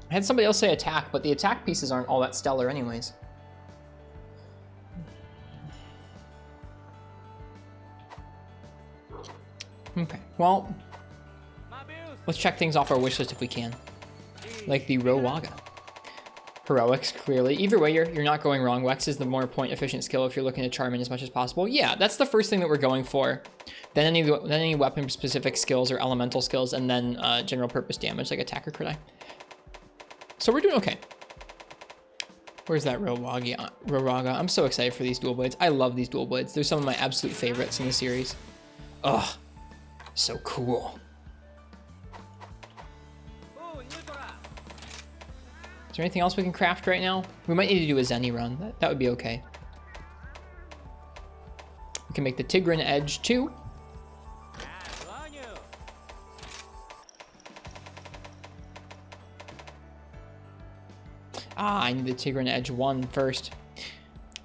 I had somebody else say attack, but the attack pieces aren't all that stellar anyways. Okay, well, let's check things off our wish list if we can. Like the Rowaga. Heroics, clearly. Either way, you're not going wrong. Wex is the more point efficient skill if you're looking to charm in as much as possible. Yeah, that's the first thing that we're going for. Then any weapon specific skills or elemental skills, and then general purpose damage like attack or crit eye. So we're doing okay. Where's that Rowaga? I'm so excited for these dual blades. I love these dual blades. They're some of my absolute favorites in the series. Ugh, so cool. Is there anything else we can craft right now? We might need to do a Zenny run. That would be okay. We can make the Tigran Edge too. Ah, I need the Tigran Edge 1 first.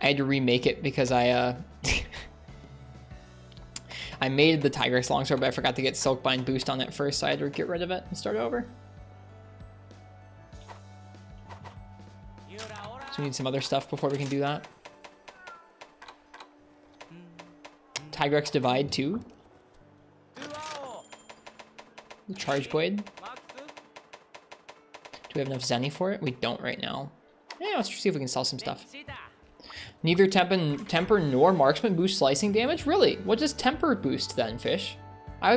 I had to remake it because I I made the Tigrex longsword, but I forgot to get Silkbind boost on it first, so I had to get rid of it and start over. So we need some other stuff before we can do that. Tigrex Divide 2. The Charge Blade. Do we have enough Zenny for it? We don't right now. Yeah, let's see if we can sell some stuff. Neither temper nor marksman boost slicing damage? Really? What does temper boost then, Fish? I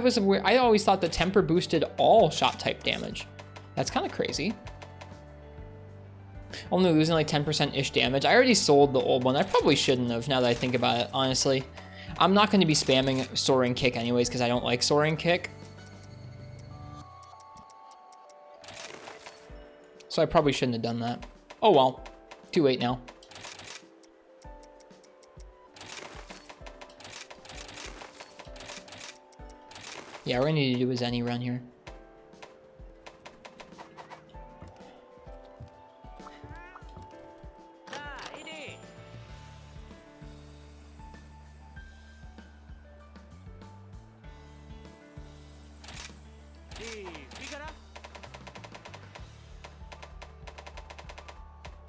always thought that temper boosted all shot type damage. That's kind of crazy. Only losing like 10%-ish damage. I already sold the old one. I probably shouldn't have, now that I think about it, honestly. I'm not going to be spamming Soaring Kick anyways, because I don't like Soaring Kick. So I probably shouldn't have done that. Oh well, too late now. Yeah, we're gonna need to do a Zenny run here.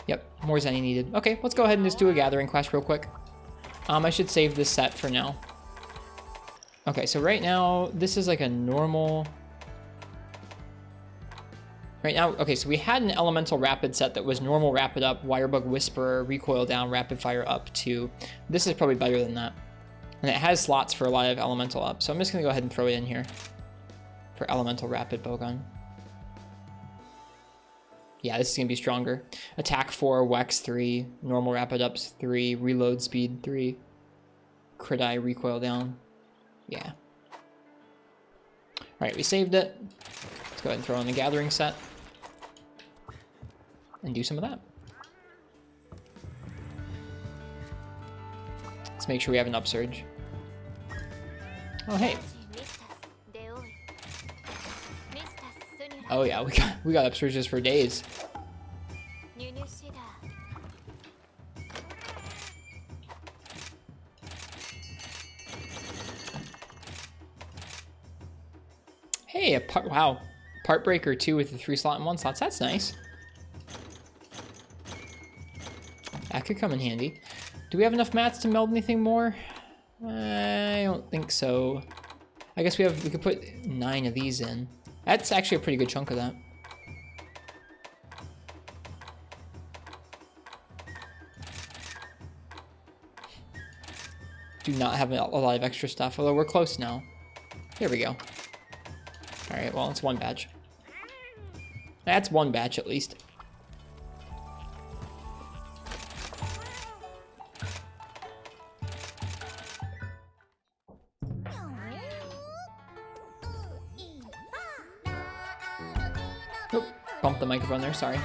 Yep, more Zenny needed. Okay, let's go ahead and just do a gathering quest real quick. I should save this set for now. Okay, so right now, this is like a normal... Right now, okay, so we had an elemental rapid set that was normal rapid up, wirebug whisperer, recoil down, rapid fire up 2. This is probably better than that. And it has slots for a lot of elemental up, so I'm just gonna go ahead and throw it in here for elemental rapid bowgun. Yeah, this is gonna be stronger. Attack 4, Wex 3, normal rapid ups 3, reload speed 3, crit eye, recoil down. Yeah. All right, we saved it. Let's go ahead and throw in the gathering set and do some of that. Let's make sure we have an upsurge. Oh, hey. Oh yeah, we got upsurges for days. Hey, wow. Part Breaker 2 with the 3 slot and 1 slots. That's nice. That could come in handy. Do we have enough mats to meld anything more? I don't think so. I guess we could put 9 of these in. That's actually a pretty good chunk of that. Do not have a lot of extra stuff, although we're close now. Here we go. All right, well, it's 1 batch. That's 1 batch at least. Oop, bumped the microphone there, sorry.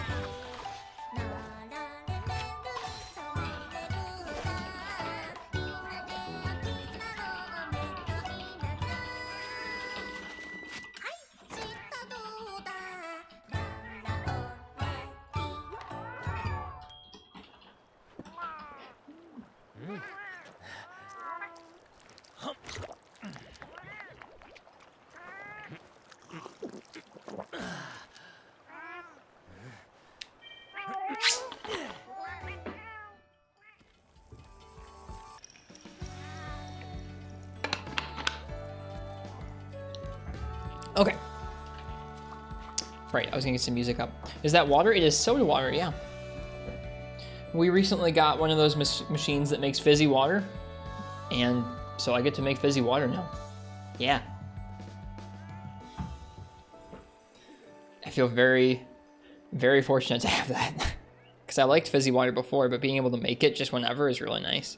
Okay. Right, I was gonna get some music up. Is that water? It is soda water, yeah. We recently got one of those machines that makes fizzy water, and so I get to make fizzy water now. Yeah. I feel very, very fortunate to have that. Because I liked fizzy water before, but being able to make it just whenever is really nice.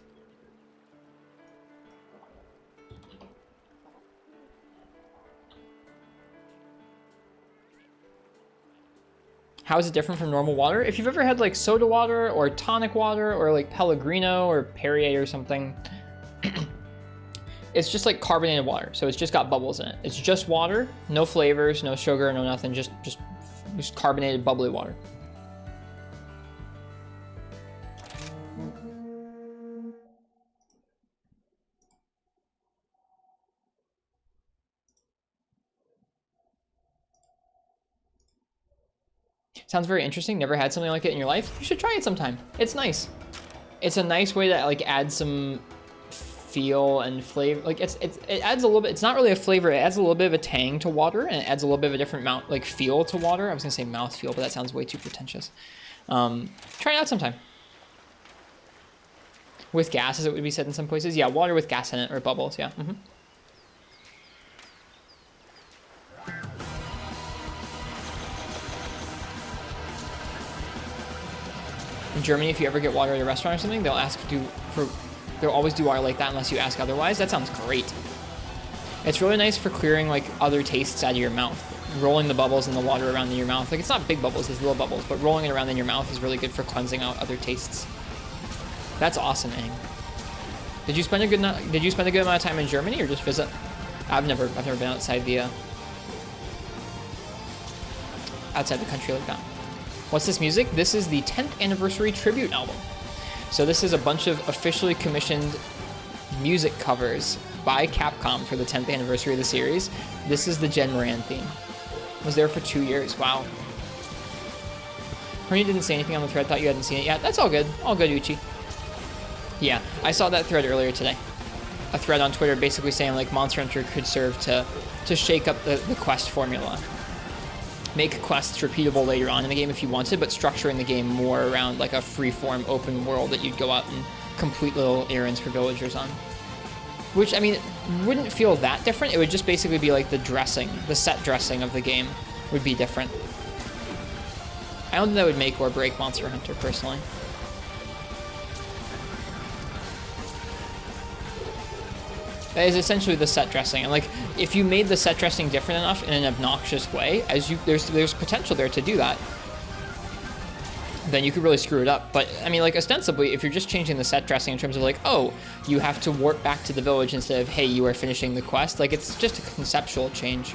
How is it different from normal water? If you've ever had like soda water or tonic water or like Pellegrino or Perrier or something, it's just like carbonated water. So it's just got bubbles in it. It's just water, no flavors, no sugar, no nothing, just carbonated bubbly water. Sounds very interesting. Never had something like it in your life? You should try it sometime. It's nice. It's a nice way to like add some feel and flavor. Like it adds a little bit. It's not really a flavor. It adds a little bit of a tang to water, and it adds a little bit of a different feel to water. I was gonna say mouth feel, but that sounds way too pretentious. Try it out sometime. With gas, as it would be said in some places. Yeah, water with gas in it or bubbles. Yeah. Mm-hmm. In Germany, if you ever get water at a restaurant or something, they'll always do water like that unless you ask otherwise. That sounds great. It's really nice for clearing like other tastes out of your mouth. Rolling the bubbles in the water around in your mouth. Like it's not big bubbles, it's little bubbles, but rolling it around in your mouth is really good for cleansing out other tastes. That's awesome, Aang. Did you spend a good amount of time in Germany or just visit? I've never been outside the country like that. What's this music? This is the 10th anniversary tribute album. So this is a bunch of officially commissioned music covers by Capcom for the 10th anniversary of the series. This is the Gen Moran theme. Was there for 2 years. Wow. Hernie didn't say anything on the thread. Thought you hadn't seen it yet. That's all good. All good, Uchi. Yeah, I saw that thread earlier today. A thread on Twitter basically saying like Monster Hunter could serve to shake up the quest formula. Make quests repeatable later on in the game if you wanted, but structuring the game more around like a free-form open world that you'd go out and complete little errands for villagers on. Which, I mean, wouldn't feel that different. It would just basically be like the set dressing of the game would be different. I don't think that would make or break Monster Hunter, personally. That is essentially the set dressing, and like if you made the set dressing different enough in an obnoxious way, there's potential there to do that, then you could really screw it up. But I mean, like ostensibly, if you're just changing the set dressing in terms of like, oh, you have to warp back to the village instead of hey, you are finishing the quest, like it's just a conceptual change.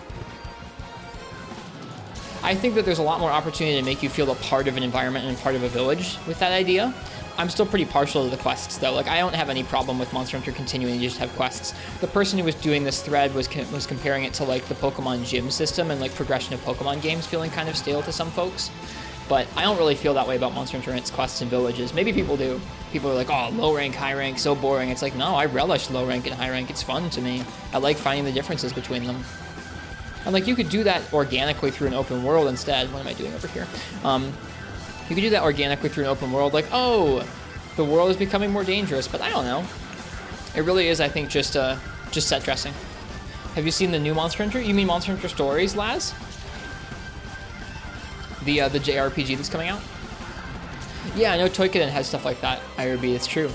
I think that there's a lot more opportunity to make you feel a part of an environment and part of a village with that idea. I'm still pretty partial to the quests, though. Like, I don't have any problem with Monster Hunter continuing to just have quests. The person who was doing this thread was comparing it to, like, the Pokemon gym system and, like, progression of Pokemon games feeling kind of stale to some folks. But I don't really feel that way about Monster Hunter and its quests and villages. Maybe people do. People are like, oh, low rank, high rank, so boring. It's like, no, I relish low rank and high rank. It's fun to me. I like finding the differences between them. And, like, you could do that organically through an open world instead. What am I doing over here? You could do that organically through an open world, like, oh, the world is becoming more dangerous, but I don't know. It really is, I think, just set dressing. Have you seen the new Monster Hunter? You mean Monster Hunter Stories, Laz? The JRPG that's coming out? Yeah, I know Toykiden has stuff like that, IRB, it's true.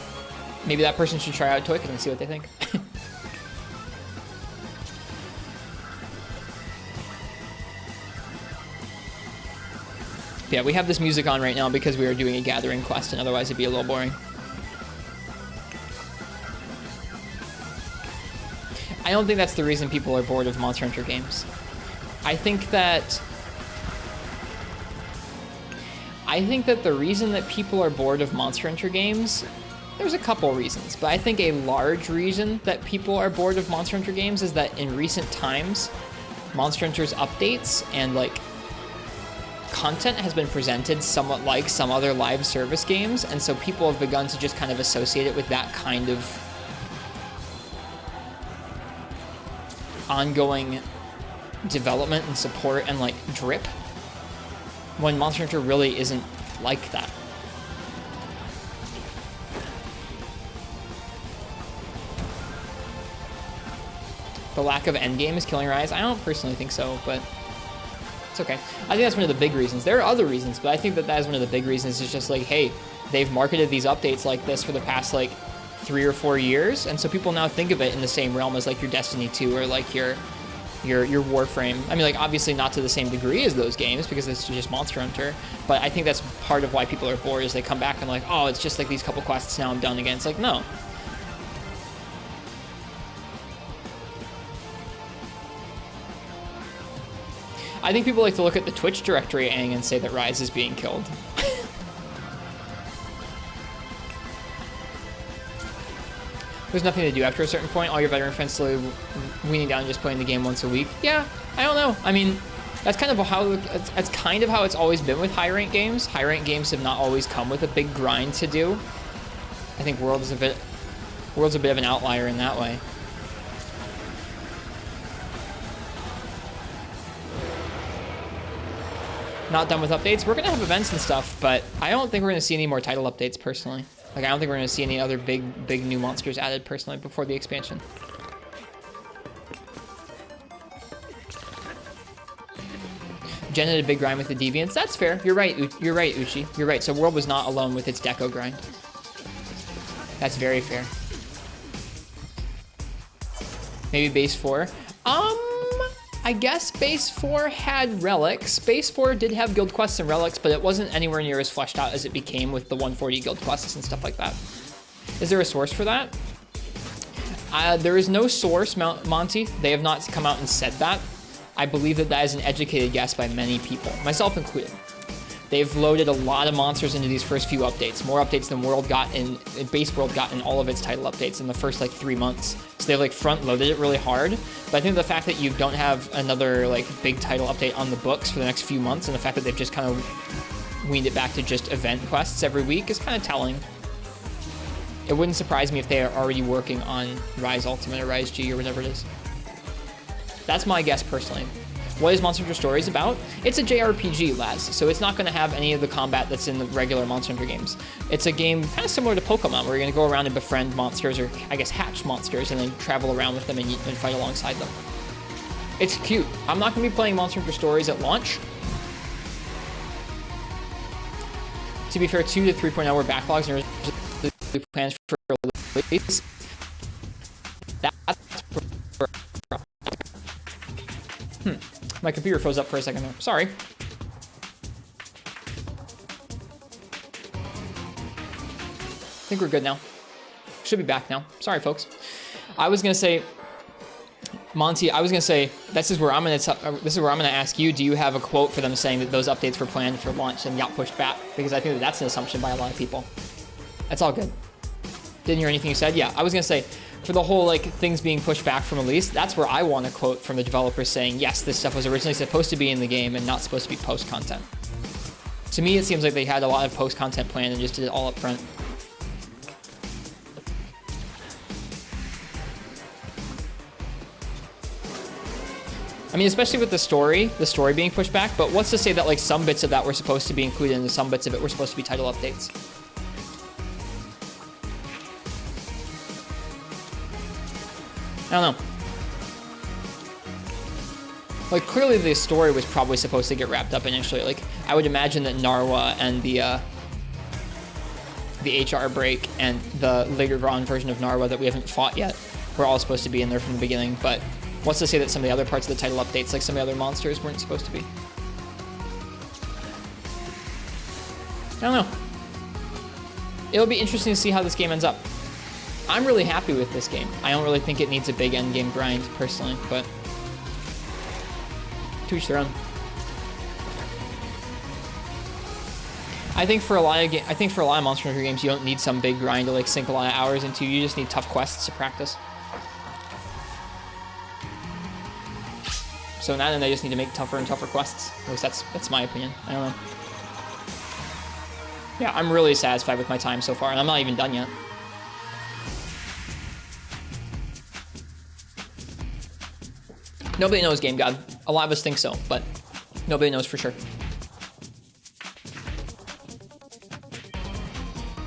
Maybe that person should try out Toykiden and see what they think. Yeah, we have this music on right now because we are doing a gathering quest, and otherwise it'd be a little boring. I don't think that's the reason people are bored of Monster Hunter games. I think that the reason that people are bored of Monster Hunter games, there's a couple reasons, but I think a large reason that people are bored of Monster Hunter games is that in recent times, Monster Hunter's updates and like content has been presented somewhat like some other live service games, and so people have begun to just kind of associate it with that kind of ongoing development and support and like drip, when Monster Hunter really isn't like that. The lack of endgame is killing your eyes? I don't personally think so, but it's okay. I think that's one of the big reasons. There are other reasons, but I think that is one of the big reasons. It's just like, hey, they've marketed these updates like this for the past like 3 or 4 years, and so people now think of it in the same realm as like your Destiny 2 or like your Warframe. I mean, like obviously not to the same degree as those games because it's just Monster Hunter, but I think that's part of why people are bored is they come back and like, oh, it's just like these couple quests, now I'm done again. It's like, no. I think people like to look at the Twitch directory, Aang, and say that Rise is being killed. There's nothing to do after a certain point. All your veteran friends slowly weaning down and just playing the game once a week. Yeah, I don't know. I mean, That's kind of how it's always been with high rank games. High rank games have not always come with a big grind to do. I think World's a bit of an outlier in that way. Not done with updates. We're gonna have events and stuff, but I don't think we're gonna see any more title updates personally. Like, I don't think we're gonna see any other big new monsters added personally before the expansion. Jen had a big grind with the Deviants. That's fair. You're right. You're right, Uchi. You're right. So World was not alone with its Deco grind. That's very fair. Maybe base 4. I guess base 4 had relics. Base 4 did have guild quests and relics, but it wasn't anywhere near as fleshed out as it became with the 140 guild quests and stuff like that. Is there a source for that? There is no source, Monty. They have not come out and said that. I believe that that is an educated guess by many people, myself included. They've loaded a lot of monsters into these first few updates, more updates than World got in Base World got in all of its title updates in the first like 3 months. So they've like front loaded it really hard. But I think the fact that you don't have another like big title update on the books for the next few months, and the fact that they've just kind of weaned it back to just event quests every week is kind of telling. It wouldn't surprise me if they are already working on Rise Ultimate or Rise G or whatever it is. That's my guess personally. What is Monster Hunter Stories about? It's a JRPG, Laz, so it's not going to have any of the combat that's in the regular Monster Hunter games. It's a game kind of similar to Pokemon, where you're going to go around and befriend monsters, or I guess hatch monsters, and then travel around with them and fight alongside them. It's cute. I'm not going to be playing Monster Hunter Stories at launch. To be fair, 2 to 3.0 were backlogs and plans for release. My computer froze up for a second there. Sorry. I think we're good now. Should be back now. Sorry, folks. I was gonna say, Monty. This is where I'm gonna ask you. Do you have a quote for them saying that those updates were planned for launch and got pushed back? Because I think that that's an assumption by a lot of people. That's all good. Didn't hear anything you said. Yeah, I was gonna say, for the whole like things being pushed back from release, that's where I want a quote from the developers saying, yes, this stuff was originally supposed to be in the game and not supposed to be post content. To me, it seems like they had a lot of post content planned and just did it all up front. I mean, especially with the story being pushed back, but what's to say that like some bits of that were supposed to be included and some bits of it were supposed to be title updates? I don't know. Like, clearly the story was probably supposed to get wrapped up initially. Like, I would imagine that Narwa and the HR break and the later on version of Narwa that we haven't fought yet were all supposed to be in there from the beginning, but what's to say that some of the other parts of the title updates, like some of the other monsters, weren't supposed to be? I don't know. It'll be interesting to see how this game ends up. I'm really happy with this game. I don't really think it needs a big end game grind personally, but to each their own. I think for a lot of Monster Hunter games, you don't need some big grind to like sink a lot of hours into. You just need tough quests to practice. So now then, they just need to make tougher and tougher quests. At least that's my opinion. I don't know. Yeah, I'm really satisfied with my time so far, and I'm not even done yet. Nobody knows, Game God. A lot of us think so, but nobody knows for sure.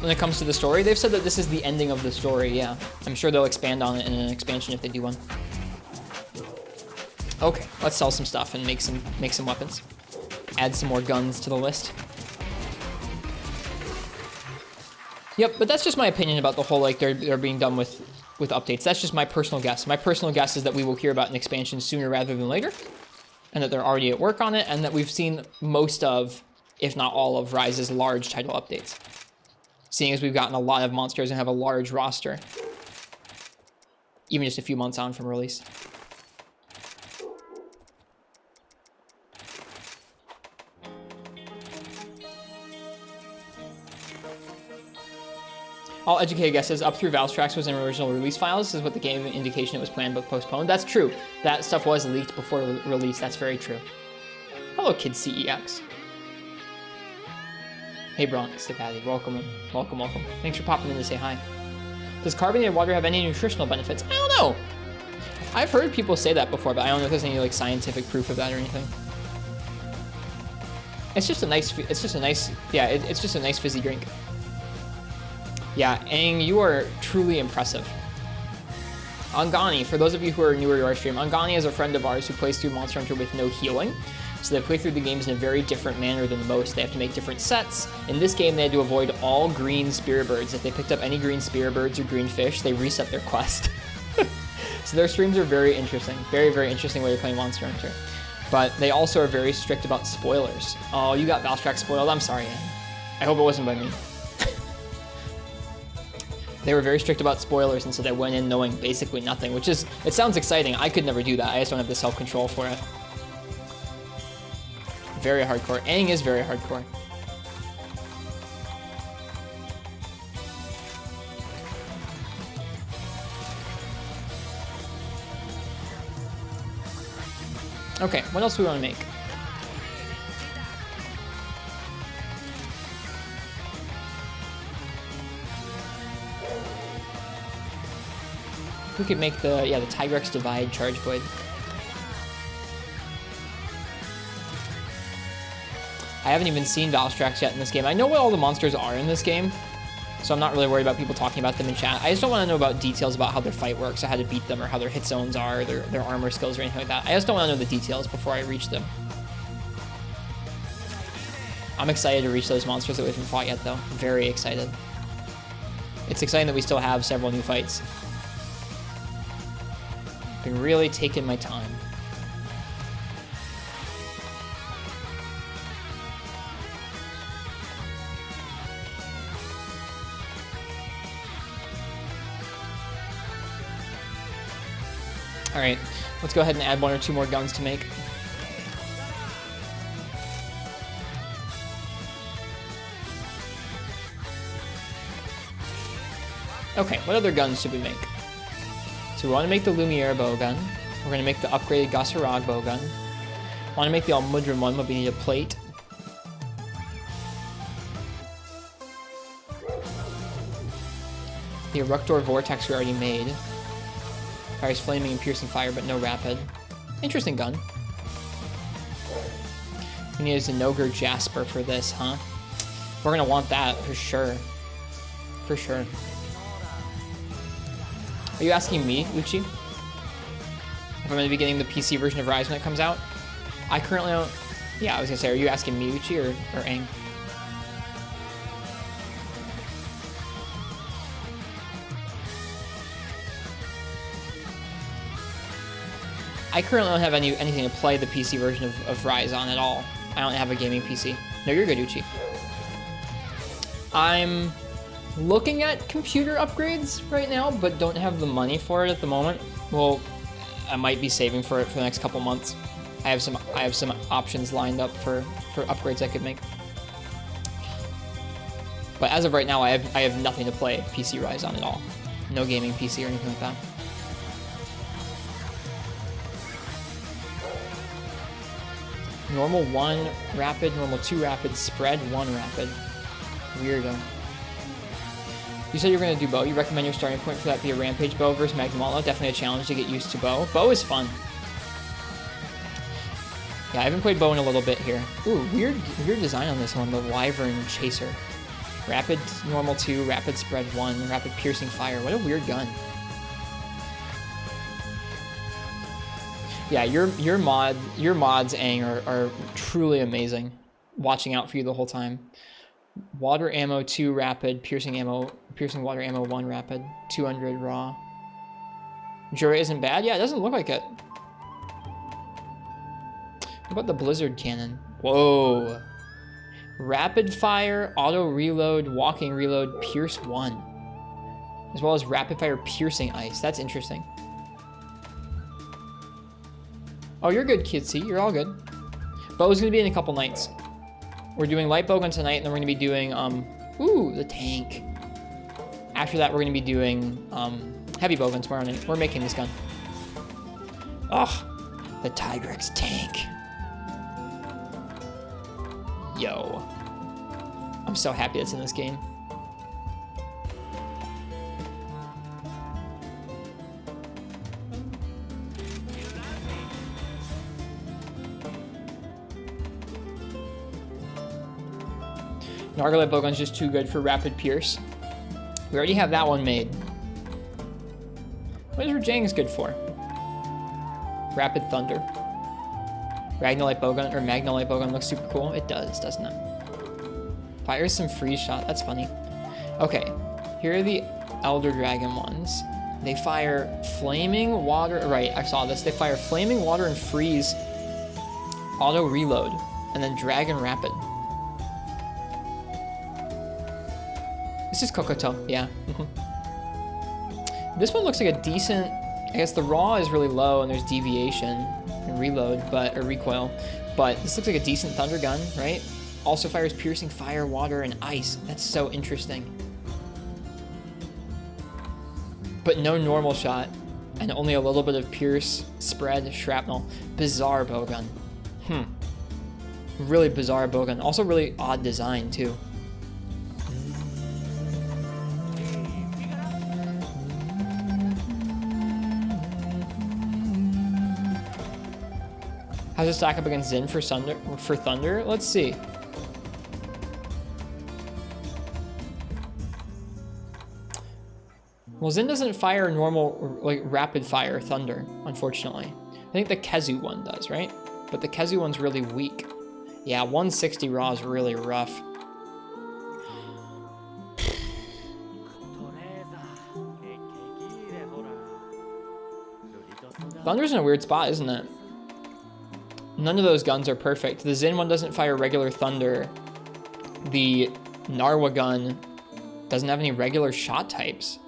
When it comes to the story, they've said that this is the ending of the story, yeah. I'm sure they'll expand on it in an expansion if they do one. Okay, let's sell some stuff and make some weapons. Add some more guns to the list. Yep, but that's just my opinion about the whole, like, they're being done with updates. That's just my personal guess. My personal guess is that we will hear about an expansion sooner rather than later, and that they're already at work on it, and that we've seen most of, if not all of, Rise's large title updates. Seeing as we've gotten a lot of monsters and have a large roster, even just a few months on from release. All educated guesses up through Valstrax was in original release files. This is what the game indication it was planned but postponed. That's true. That stuff was leaked before release. That's very true. Hello, Kid CEX. Hey, Bronx, the Patty. Welcome, welcome, welcome. Thanks for popping in to say hi. Does carbonated water have any nutritional benefits? I don't know. I've heard people say that before, but I don't know if there's any like scientific proof of that or anything. It's just a nice fizzy drink. Yeah, Aang, you are truly impressive. Angani, for those of you who are newer to our stream, Angani is a friend of ours who plays through Monster Hunter with no healing. So they play through the games in a very different manner than most. They have to make different sets. In this game, they had to avoid all green spirit birds. If they picked up any green spirit birds or green fish, they reset their quest. So their streams are very interesting. Very, very interesting way of playing Monster Hunter. But they also are very strict about spoilers. Oh, you got Valstrax spoiled. I'm sorry, Anne. I hope it wasn't by me. They were very strict about spoilers, and so they went in knowing basically nothing, which is, it sounds exciting. I could never do that. I just don't have the self-control for it. Very hardcore. Aang is very hardcore. Okay, what else do we want to make? We could make the Tigrex Divide Charge Blade. I haven't even seen Valstrax yet in this game. I know what all the monsters are in this game, so I'm not really worried about people talking about them in chat. I just don't want to know about details about how their fight works, or how to beat them, or how their hit zones are, or their armor skills, or anything like that. I just don't want to know the details before I reach them. I'm excited to reach those monsters that we haven't fought yet, though. Very excited. It's exciting that we still have several new fights. Been really taking my time. All right, let's go ahead and add 1 or 2 more guns to make. Okay, what other guns should we make? So we want to make the Lumiere bowgun. We're going to make the upgraded Gasarag bowgun. Want to make the Almudron one, but we need a plate. The Eructor Vortex we already made. Fires flaming and piercing fire, but no rapid. Interesting gun. We need a Zenogre Jasper for this, huh? We're going to want that for sure. For sure. Are you asking me, Uchi? If I'm going to be getting the PC version of Rise when it comes out? I currently don't... Yeah, I was going to say, are you asking me, Uchi, or Aang? I currently don't have anything to play the PC version of Rise on at all. I don't have a gaming PC. No, you're good, Uchi. I'm looking at computer upgrades right now, but don't have the money for it at the moment. Well, I might be saving for it for the next couple months. I have some options lined up for upgrades I could make. But as of right now, I have nothing to play PC Rise on at all. No gaming PC or anything like that. Normal 1 rapid, normal 2 rapid, spread 1 rapid. Weirdo. You said you're going to do bow. You recommend your starting point for that be a Rampage bow versus Magnamalo? Definitely a challenge to get used to bow. Bow is fun. Yeah, I haven't played bow in a little bit here. Ooh, weird design on this one, the Wyvern Chaser. Rapid normal 2, rapid spread 1, rapid piercing fire. What a weird gun. Yeah, your mods, Aang, are truly amazing. Watching out for you the whole time. Water ammo 2 rapid, piercing water ammo 1 rapid, 200 raw. Jura isn't bad? Yeah, it doesn't look like it. What about the Blizzard Cannon? Whoa. Rapid fire, auto reload, walking reload, pierce 1. As well as rapid fire piercing ice. That's interesting. Oh, you're good, Kidsy. You're all good. Bow's gonna be in a couple nights. We're doing light bowgun tonight, and then we're gonna be doing, ooh, the tank. After that, we're gonna be doing, heavy bowgun tomorrow night. We're making this gun. Ugh, the Tigrex tank. Yo. I'm so happy it's in this game. Nargile Bowgun's just too good for Rapid Pierce. We already have that one made. What is Rajang's good for? Rapid Thunder. Ragnolite Bowgun, or Magnolite Bowgun looks super cool. It does, doesn't it? Fires some freeze shot. That's funny. Okay, here are the Elder Dragon ones. They fire flaming water. Right, I saw this. They fire flaming water and freeze, auto reload, and then Dragon Rapid. This is Kokoto, yeah. This one looks like a decent, I guess the raw is really low and there's deviation and reload, or recoil, but this looks like a decent thunder gun, right? Also fires piercing fire, water, and ice. That's so interesting. But no normal shot, and only a little bit of pierce, spread, shrapnel. Bizarre bowgun. Really bizarre bowgun. Also really odd design too. How's it stack up against Zin for Thunder? Let's see. Well, Zin doesn't fire normal, like, rapid fire Thunder, unfortunately. I think the Kezu one does, right? But the Kezu one's really weak. Yeah, 160 raw is really rough. Thunder's in a weird spot, isn't it? None of those guns are perfect. The Zin one doesn't fire regular thunder. The Narwa gun doesn't have any regular shot types.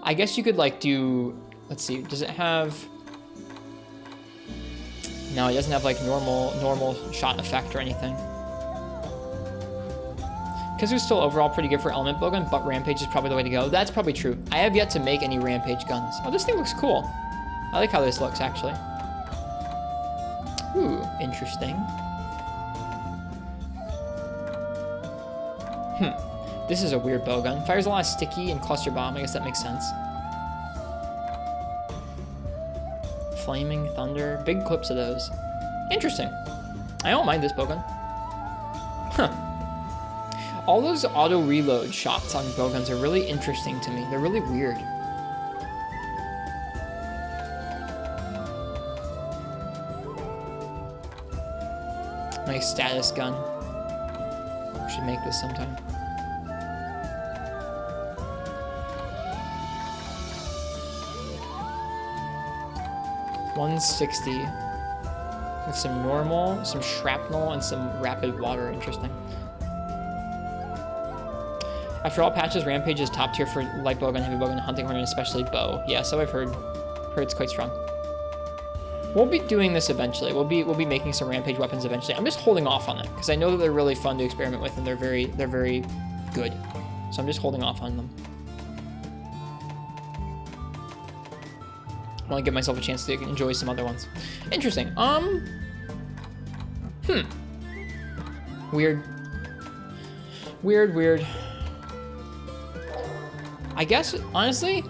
I guess you could like do, let's see, does it have, no, it doesn't have like normal shot effect or anything. Kazu's still overall pretty good for element bowgun, but Rampage is probably the way to go. That's probably true. I have yet to make any Rampage guns. Oh, this thing looks cool. I like how this looks actually. Ooh, interesting. This is a weird bowgun. Fires a lot of sticky and cluster bomb. I guess that makes sense. Flaming thunder. Big clips of those. Interesting. I don't mind this bowgun. All those auto reload shots on bowguns are really interesting to me. They're really weird. Nice status gun. We should make this sometime. $160 with some normal, some shrapnel, and some rapid water. Interesting. After all patches, Rampage is top tier for light bowgun, heavy bowgun, hunting horn, and especially bow. Yeah, so I've heard. Heard it's quite strong. We'll be doing this eventually. We'll be making some Rampage weapons eventually. I'm just holding off on it because I know that they're really fun to experiment with and they're very good. So I'm just holding off on them. I want to give myself a chance to enjoy some other ones. Interesting. Weird. I guess, honestly,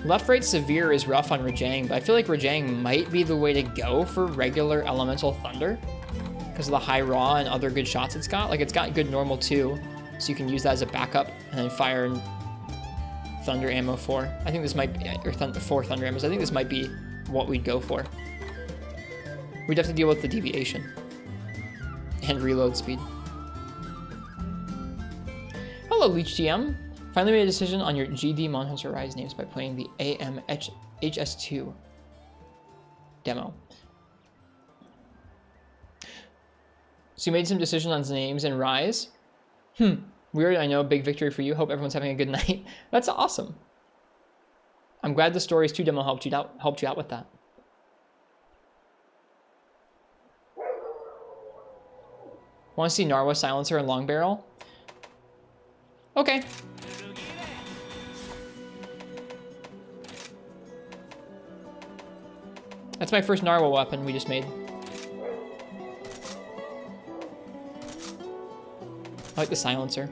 left-right severe is rough on Rajang, but I feel like Rajang might be the way to go for regular elemental thunder because of the high raw and other good shots it's got. Like, it's got good normal too, so you can use that as a backup and then fire thunder ammo for. I think this might be, or four thunder ammos. I think this might be what we'd go for. We'd have to deal with the deviation and reload speed. Hello, Leech TM. Finally made a decision on your GD Monhunter Rise names by playing the AMHS2 demo. So you made some decision on names in Rise? Weird, I know. Big victory for you. Hope everyone's having a good night. That's awesome. I'm glad the Stories 2 demo helped you out with that. Want to see Narwa Silencer and Long Barrel? Okay. That's my first Narwa weapon we just made. I like the silencer.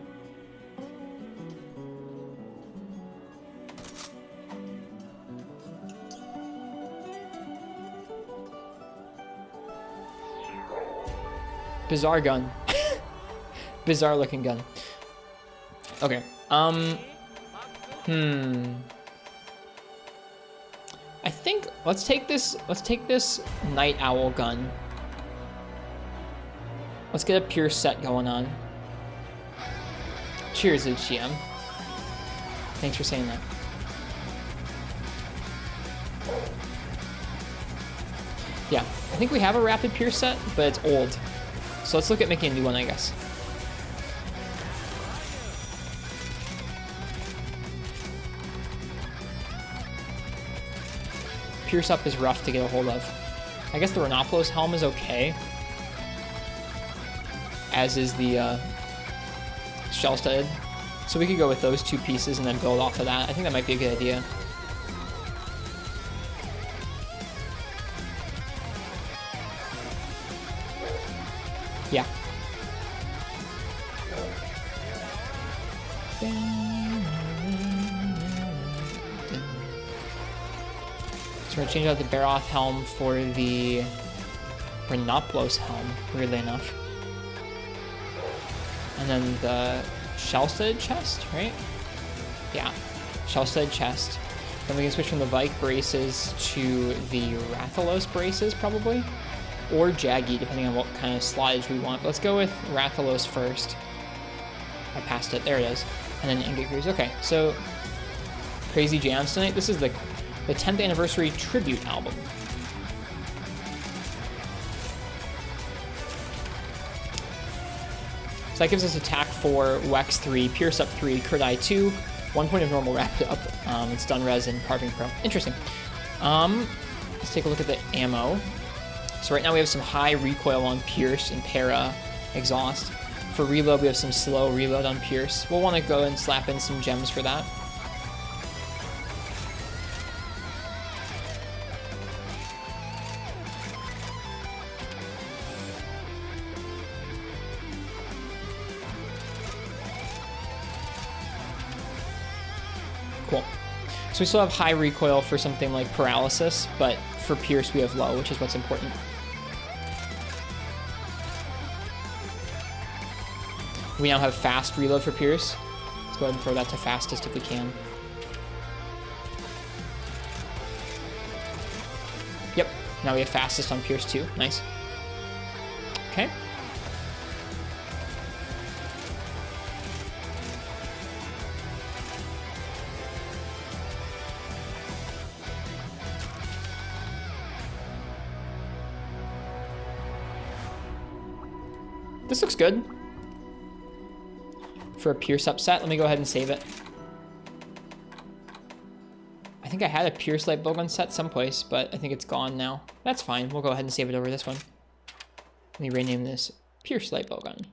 Bizarre gun. Bizarre looking gun. Okay. I think let's take this night owl gun. Let's get a pure set going on. Cheers, HGM. Thanks for saying that. Yeah, I think we have a rapid pure set, but it's old. So let's look at making a new one, I guess. Pierce up is rough to get a hold of. I guess the Renoplos helm is okay. As is the shell-studded. So we could go with those two pieces and then build off of that. I think that might be a good idea. Yeah. So we're gonna change out the Baroth helm for the Renoplos helm, weirdly enough. And then the shell-studded chest, right? Yeah, shell-studded chest. Then we can switch from the Vike braces to the Rathalos braces, probably. Or Jaggy, depending on what kind of slottage we want. But let's go with Rathalos first. I passed it, there it is. And then Ingot Cruise. Okay, so crazy jams tonight. This is the 10th anniversary tribute album. So that gives us attack 4, Wex 3, Pierce up 3, Crit Eye 2, 1 point of normal rapid up, and stun res and carving pro. Interesting. Let's take a look at the ammo. So right now we have some high recoil on Pierce and Para exhaust. For reload, we have some slow reload on Pierce. We'll want to go and slap in some gems for that. Cool. So we still have high recoil for something like Paralysis, but for Pierce we have low, which is what's important. We now have fast reload for Pierce. Let's go ahead and throw that to fastest if we can. Yep, now we have fastest on Pierce too. Nice. Okay. This looks good. For a Pierce upset, let me go ahead and save it. I think I had a Pierce light bowgun set someplace, but I think it's gone now. That's fine. We'll go ahead and save it over this one. Let me rename this Pierce light bowgun.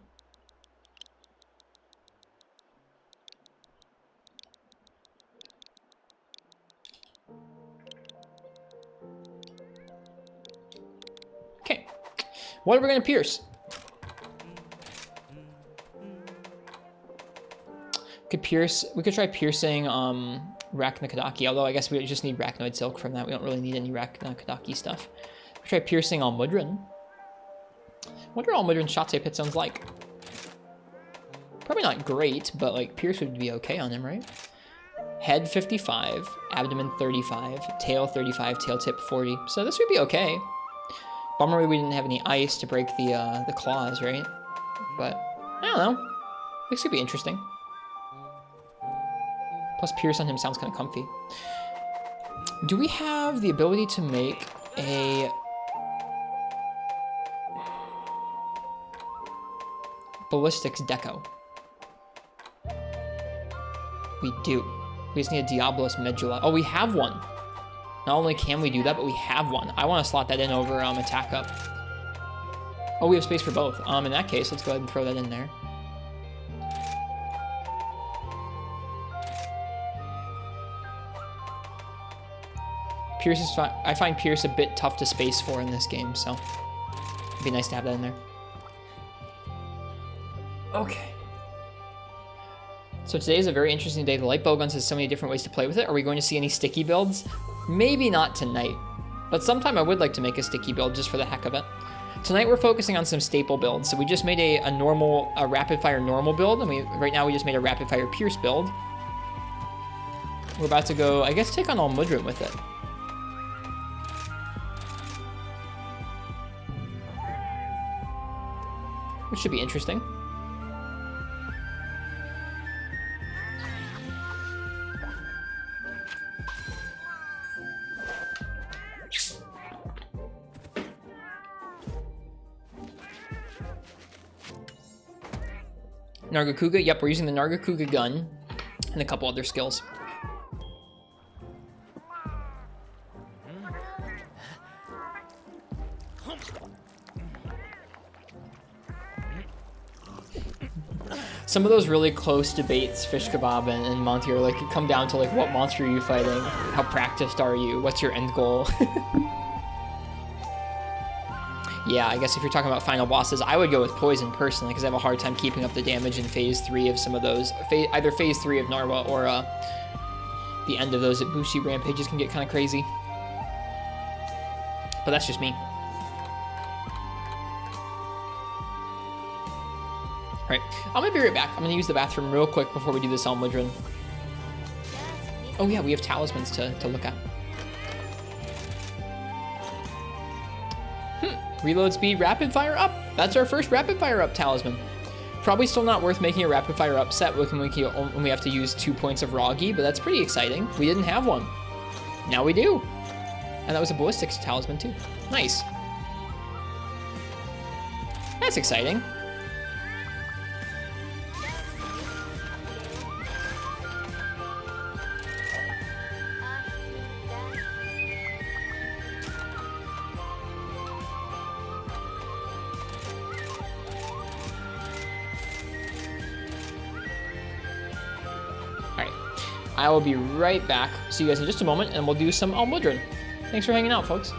Okay. What are we going to pierce? We could try piercing Raknakadaki, although I guess we just need Rachnoid Silk from that. We don't really need any Raknakadaki stuff. We try piercing Almudron. Wonder what Almudron's shot tape hit sounds like. Probably not great, but like Pierce would be okay on him, right? Head 55, abdomen 35, tail 35, tail tip 40. So this would be okay. Bummer we didn't have any ice to break the claws, right? But I don't know. This could be interesting. Plus Pierce on him sounds kind of comfy. Do we have the ability to make a ballistics deco? We do. We just need a Diablos Medulla. Oh, we have one. Not only can we do that, but we have one. I want to slot that in over attack up. Oh, we have space for both. In that case, let's go ahead and throw that in there. Pierce is fine. I find Pierce a bit tough to space for in this game, so it'd be nice to have that in there. Okay. So today is a very interesting day. The light bowguns has so many different ways to play with it. Are we going to see any sticky builds? Maybe not tonight, but sometime I would like to make a sticky build just for the heck of it. Tonight we're focusing on some staple builds. So we just made a rapid fire normal build, and right now we just made a rapid fire pierce build. We're about to go, I guess, take on Almudron with it. Which should be interesting. Nargacuga, yep, we're using the Nargacuga gun and a couple other skills. Some of those really close debates, Fish Kebab and Monty, are like, come down to like, what monster are you fighting? How practiced are you? What's your end goal? Yeah, I guess if you're talking about final bosses, I would go with Poison personally, because I have a hard time keeping up the damage in Phase 3 of some of those. Either Phase 3 of Narwa or the end of those Ibushi rampages can get kind of crazy. But that's just me. Alright, I'm gonna be right back. I'm gonna use the bathroom real quick before we do this Almudron. Oh yeah, we have talismans to look at. Reload speed, rapid fire up. That's our first rapid fire up talisman. Probably still not worth making a rapid fire up set when we have to use 2 points of Roggy, but that's pretty exciting. We didn't have one. Now we do. And that was a ballistics talisman too. Nice. That's exciting. I will be right back. See you guys in just a moment, and we'll do some Almudron. Thanks for hanging out, folks.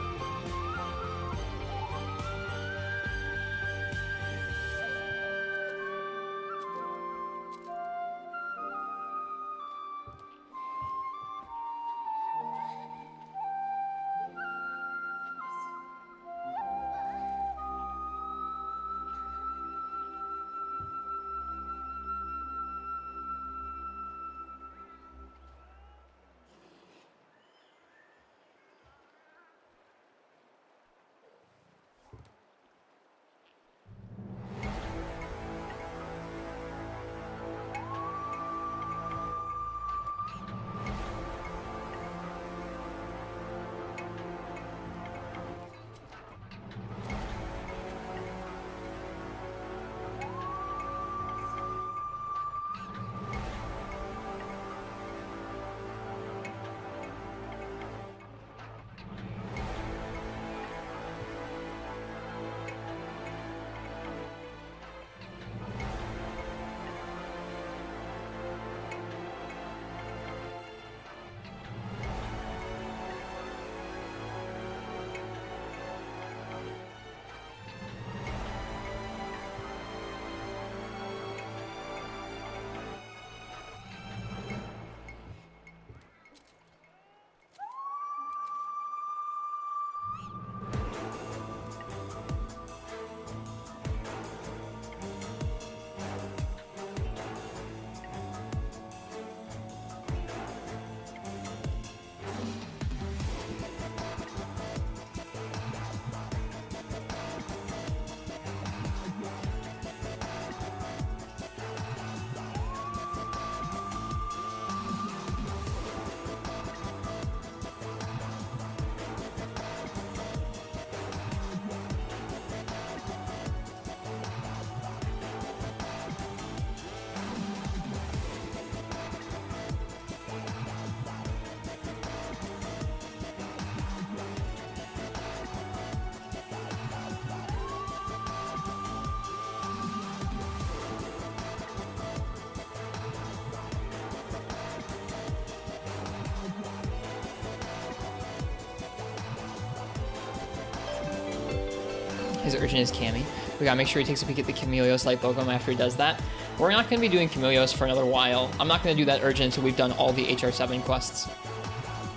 His urgent is Cammy. We gotta make sure he takes a peek at the Camelios light bowgun after he does that. We're not going to be doing Camelios for another while. I'm not going to do that urgent until we've done all the HR7 quests.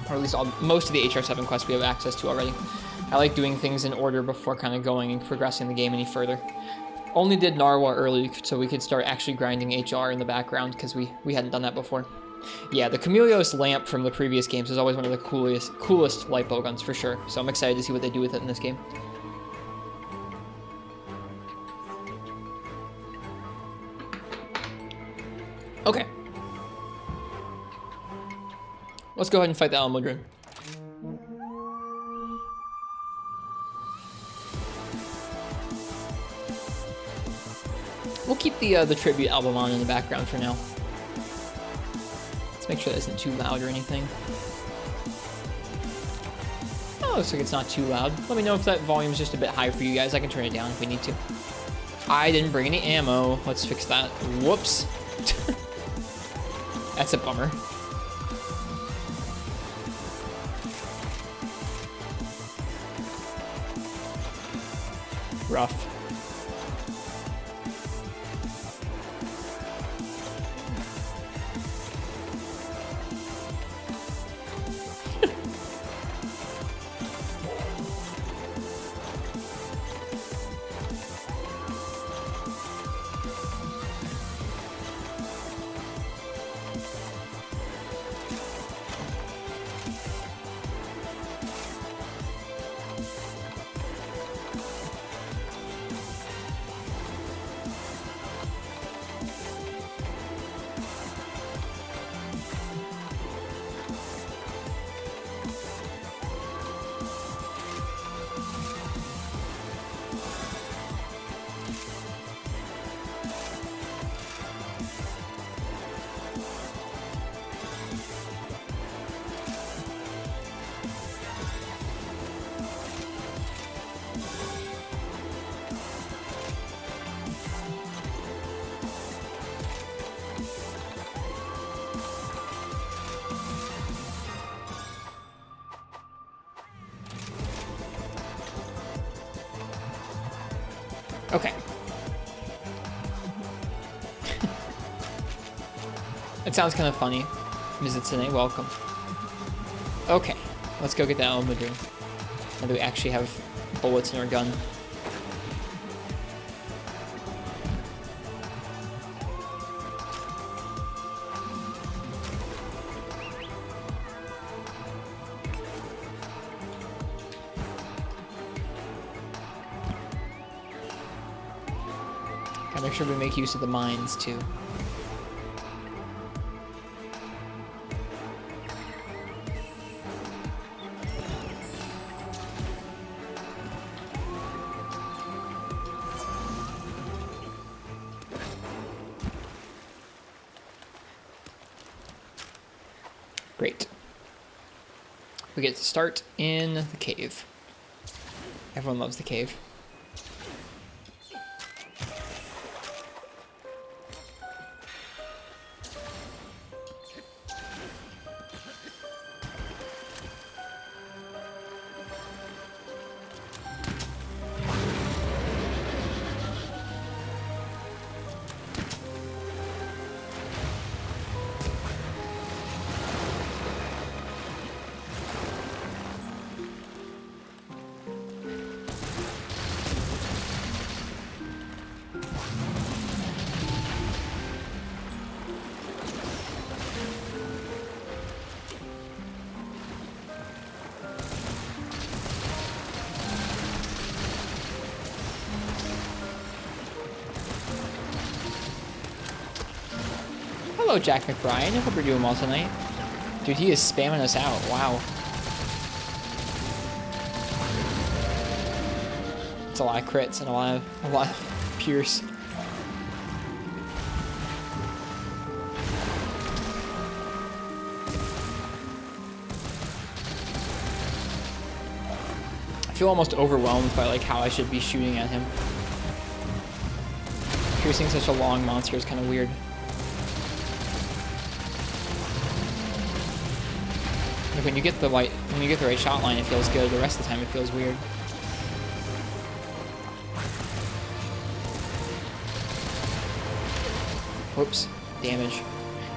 Or at least most of the HR7 quests we have access to already. I like doing things in order before kind of going and progressing the game any further. Only did Narwa early so we could start actually grinding HR in the background because we hadn't done that before. Yeah, the Camelios lamp from the previous games is always one of the coolest light bow guns for sure. So I'm excited to see what they do with it in this game. Okay. Let's go ahead and fight the Almudron. We'll keep the tribute album on in the background for now. Let's make sure that isn't too loud or anything. Oh, looks like it's not too loud. Let me know if that volume is just a bit high for you guys. I can turn it down if we need to. I didn't bring any ammo. Let's fix that. Whoops. That's a bummer. Rough. Okay. It sounds kind of funny. Mizitsune, welcome. Okay, let's go get that Almudron. Now that we actually have bullets in our gun. Gotta make sure we make use of the mines too. Great. We get to start in the cave. Everyone loves the cave. Hello, Jack McBride. I hope you're doing well tonight. Dude, he is spamming us out. Wow. It's a lot of crits and a lot of pierce. I feel almost overwhelmed by like how I should be shooting at him. Piercing such a long monster is kind of weird. Like when you get the right shot line, it feels good. The rest of the time, it feels weird. Whoops. Damage.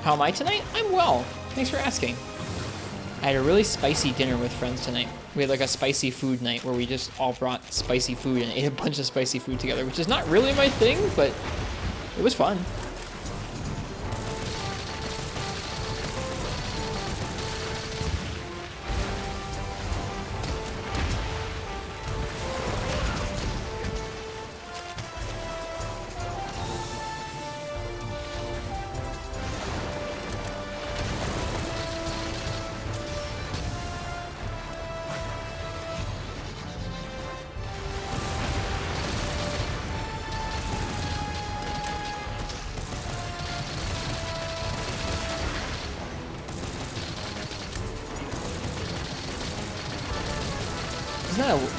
How am I tonight? I'm well. Thanks for asking. I had a really spicy dinner with friends tonight. We had like a spicy food night where we just all brought spicy food and ate a bunch of spicy food together, which is not really my thing, but it was fun.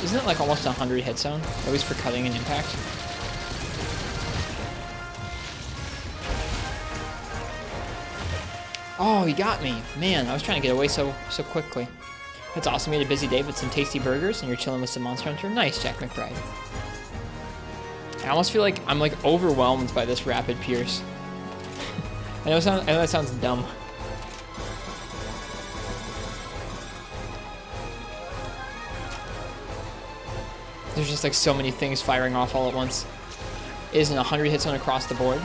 Isn't it like almost 100 hit zone? At least for cutting and impact. Oh, he got me. Man, I was trying to get away so quickly. That's awesome. You had a busy day with some tasty burgers and you're chilling with some Monster Hunter. Nice, Jack McBride. I almost feel like I'm like overwhelmed by this rapid pierce. I know that sounds dumb. There's just like so many things firing off all at once. Isn't 100 hits on across the board?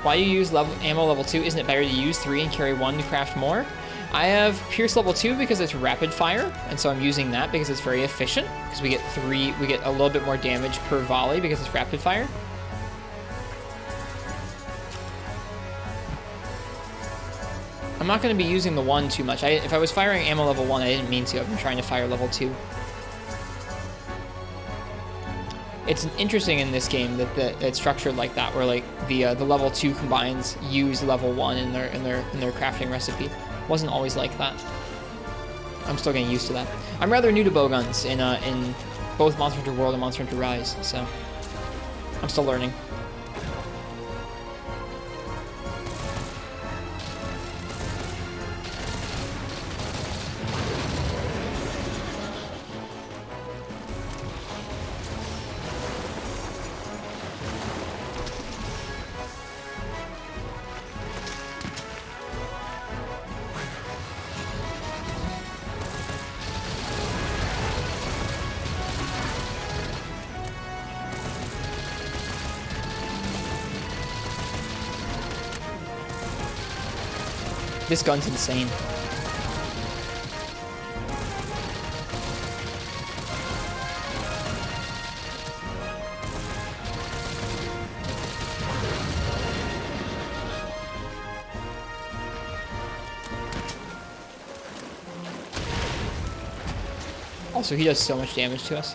Why do you use ammo level 2? Isn't it better to use 3 and carry 1 to craft more? I have Pierce level 2 because it's rapid fire, and so I'm using that because it's very efficient, because we get a little bit more damage per volley because it's rapid fire. I'm not going to be using the 1 too much. If I was firing ammo level 1, I didn't mean to. I've been trying to fire level 2. It's interesting in this game that it's structured like that, where like the level 2 combines use level 1 in their crafting recipe. Wasn't always like that. I'm still getting used to that. I'm rather new to bowguns in both Monster Hunter World and Monster Hunter Rise, so I'm still learning. This gun's insane. Also, he does so much damage to us.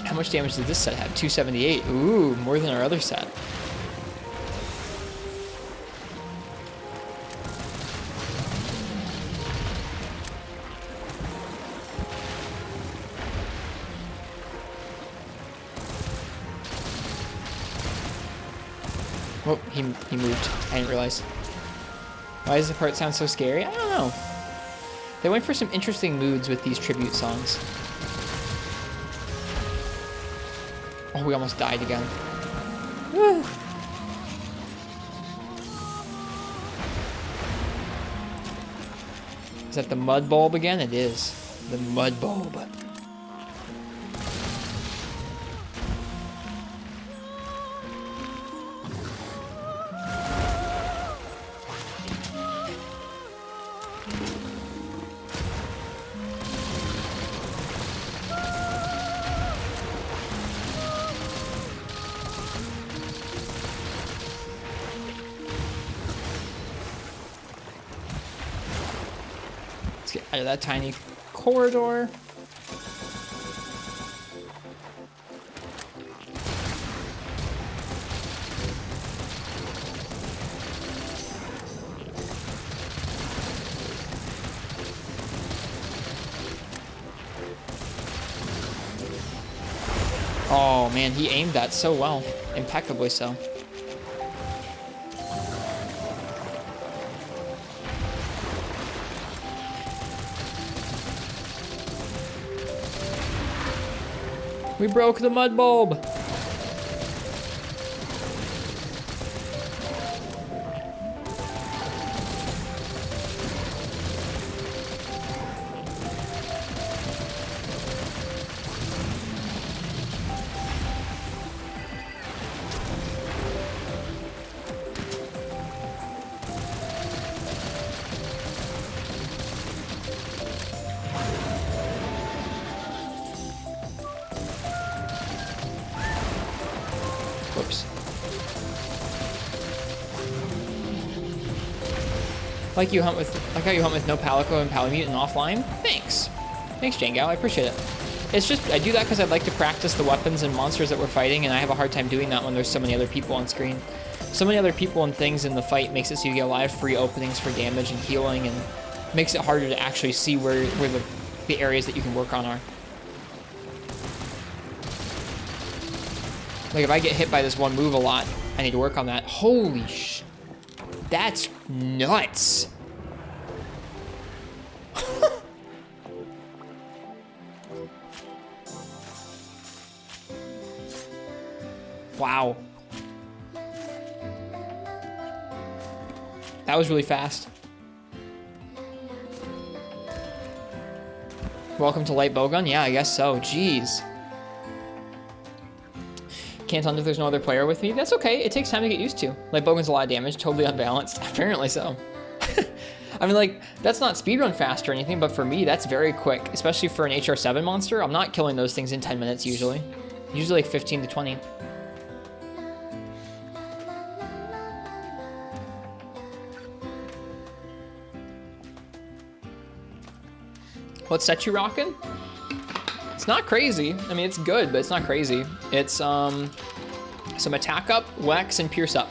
How much damage did this set have? 278. Ooh, more than our other set. Oh, he moved. I didn't realize. Why does the part sound so scary? I don't know. They went for some interesting moods with these tribute songs. Oh, we almost died again. Is that the mud bulb again? It is. The mud bulb. Get out of that tiny corridor. Oh man, he aimed that so well. Impeccably so. We broke the mud bulb. Like how you hunt with no Palico and Palamute and offline. Thanks. Thanks, Jango. I appreciate it. It's just, I do that because I'd like to practice the weapons and monsters that we're fighting, and I have a hard time doing that when there's so many other people on screen. So many other people and things in the fight makes it so you get a lot of free openings for damage and healing, and makes it harder to actually see where the areas that you can work on are. Like if I get hit by this one move a lot, I need to work on that. Holy sh... That's nuts. Wow. That was really fast. Welcome to Light Bowgun? Yeah, I guess so. Jeez. Can't hunt if there's no other player with me. That's okay. It takes time to get used to. Light Bowgun's a lot of damage. Totally unbalanced. Apparently so. I mean, like, that's not speedrun fast or anything, but for me, that's very quick. Especially for an HR7 monster. I'm not killing those things in 10 minutes usually. Usually like 15 to 20. What set you rocking? It's not crazy. I mean, it's good, but it's not crazy. It's some attack up, Wex, and pierce up.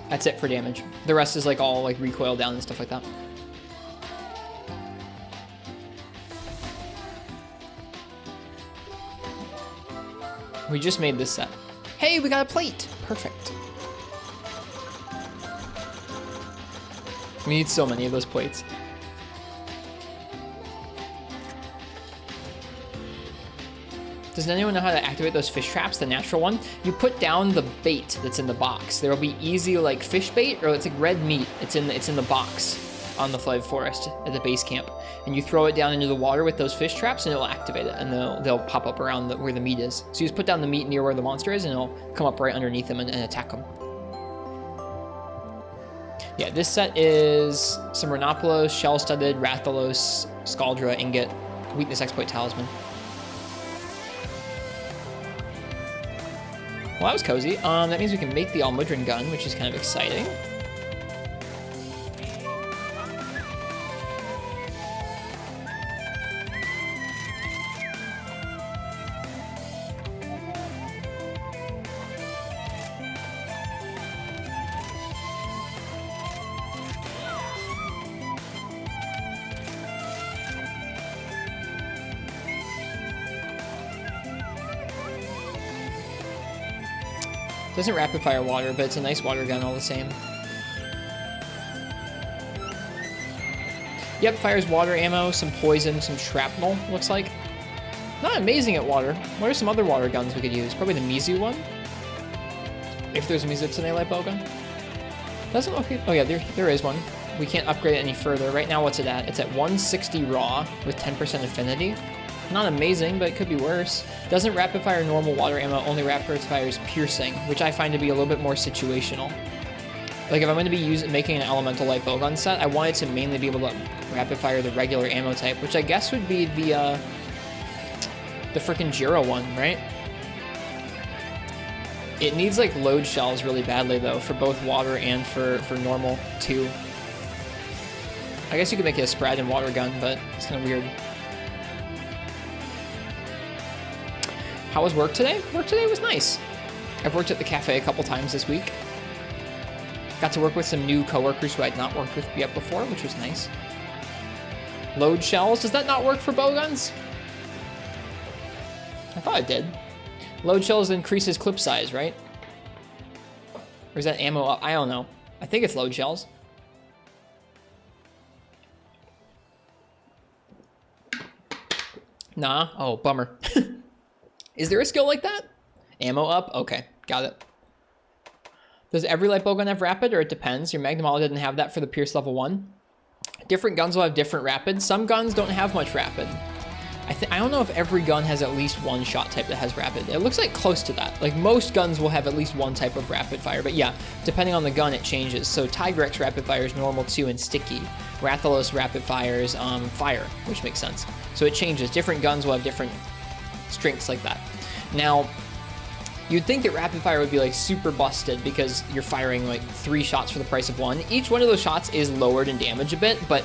That's it for damage. The rest is like all like recoil down and stuff like that. We just made this set. Hey, we got a plate. Perfect. We need so many of those plates. Does anyone know how to activate those fish traps, the natural one? You put down the bait that's in the box. There will be easy like fish bait, or it's like red meat. It's in the box on the Flooded Forest at the base camp. And you throw it down into the water with those fish traps and it'll activate it, and they'll pop up around where the meat is. So you just put down the meat near where the monster is and it'll come up right underneath them and attack them. Yeah, this set is some Rhinopolos, Shell-Studded, Rathalos, Scaldra, Ingot, Weakness Exploit Talisman. Well, that was cozy. That means we can make the Almudron gun, which is kind of exciting. Doesn't rapid fire water, but it's a nice water gun all the same. Yep, fires water ammo, some poison, some shrapnel, looks like. Not amazing at water. What are some other water guns we could use? Probably the Mizu one? If there's a Mizutsune light bow gun. Doesn't look... Oh yeah, there is one. We can't upgrade it any further. Right now, what's it at? It's at 160 raw with 10% affinity. Not amazing, but it could be worse. Doesn't rapid fire normal water ammo, only rapid fires piercing, which I find to be a little bit more situational. Like if I'm going to be making an elemental light bowgun set, I want it to mainly be able to rapid fire the regular ammo type, which I guess would be the frickin' Jiro one, right? It needs like load shells really badly though, for both water and for normal too. I guess you could make it a spread and water gun, but it's kind of weird. How was work today? Work today was nice. I've worked at the cafe a couple times this week. Got to work with some new coworkers who I'd not worked with yet before, which was nice. Load shells. Does that not work for bowguns? I thought it did. Load shells increases clip size, right? Or is that ammo up? I don't know. I think it's load shells. Nah. Oh, bummer. Is there a skill like that? Ammo up? Okay, got it. Does every light bowgun have rapid, or it depends? Your Magnum didn't have that for the Pierce level 1. Different guns will have different rapid. Some guns don't have much rapid. I don't know if every gun has at least one shot type that has rapid. It looks like close to that. Like most guns will have at least one type of rapid fire, but yeah, depending on the gun, it changes. So Tigrex rapid fire is normal 2 and sticky. Rathalos rapid fires fire, which makes sense. So it changes. Different guns will have different strengths like that. Now, You'd think that rapid fire would be like super busted because you're firing like 3 shots for the price of 1. Each one of those shots is lowered in damage a bit, but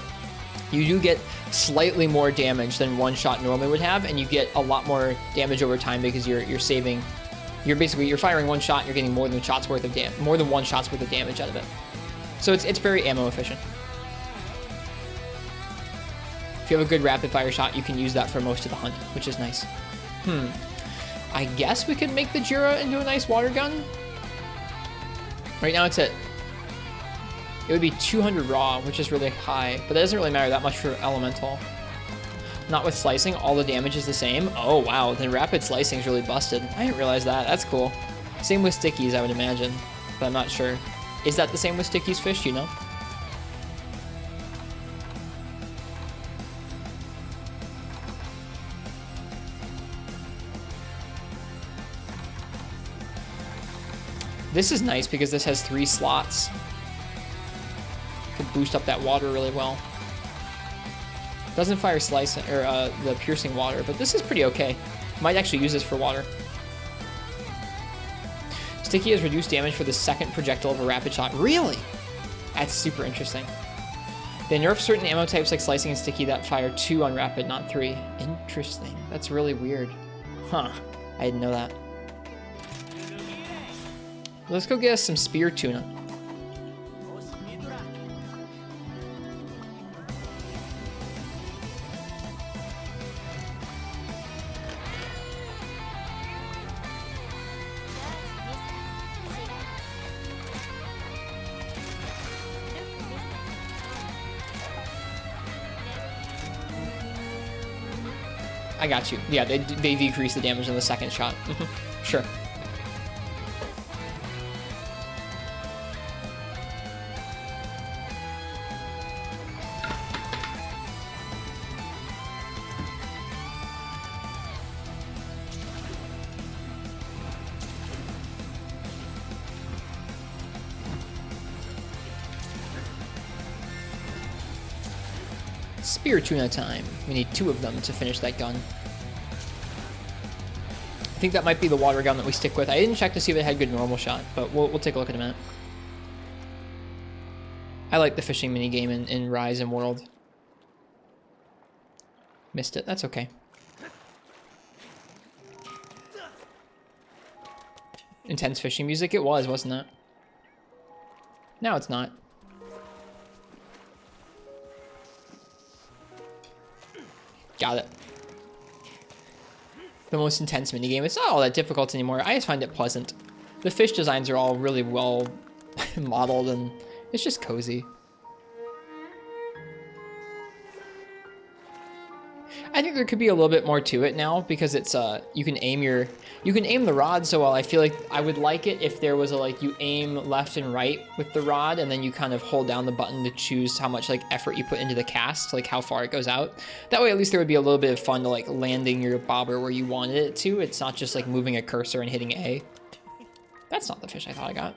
you do get slightly more damage than 1 shot normally would have, and you get a lot more damage over time because you're saving. You're firing 1 shot, and you're getting more than 1 shot's worth of damage out of it. So it's very ammo efficient. If you have a good rapid fire shot, you can use that for most of the hunt, which is nice. I guess we could make the Jira into a nice water gun. Right now it would be 200 raw, which is really high, but that doesn't really matter that much for elemental. Not with slicing, all the damage is the same. Oh wow, then rapid slicing is really busted. I didn't realize that, that's cool. Same with stickies, I would imagine, but I'm not sure. Is that the same with stickies, Fish, you know? This is nice because this has 3 slots. Could boost up that water really well. Doesn't fire slicing or the piercing water, but this is pretty okay. Might actually use this for water. Sticky has reduced damage for the 2nd projectile of a rapid shot. Really? That's super interesting. They nerf certain ammo types like slicing and sticky that fire 2 on rapid, not 3. Interesting. That's really weird. Huh. I didn't know that. Let's go get us some spear tuna. I got you. Yeah, they decrease the damage in the 2nd shot. Sure. Spear tuna time. We need 2 of them to finish that gun. I think that might be the water gun that we stick with. I didn't check to see if it had good normal shot, but we'll take a look in a minute. I like the fishing minigame in Rise and World. Missed it. That's okay. Intense fishing music? It was, wasn't it? No, it's not. Got it. The most intense minigame. It's not all that difficult anymore. I just find it pleasant. The fish designs are all really well modeled and it's just cozy. I think there could be a little bit more to it now because it's you can aim the rod so well. I feel like I would like it if there was a you aim left and right with the rod and then you kind of hold down the button to choose how much effort you put into the cast, how far it goes out. That way at least there would be a little bit of fun to landing your bobber where you wanted it to. It's not just moving a cursor and hitting A. That's not the fish I thought I got.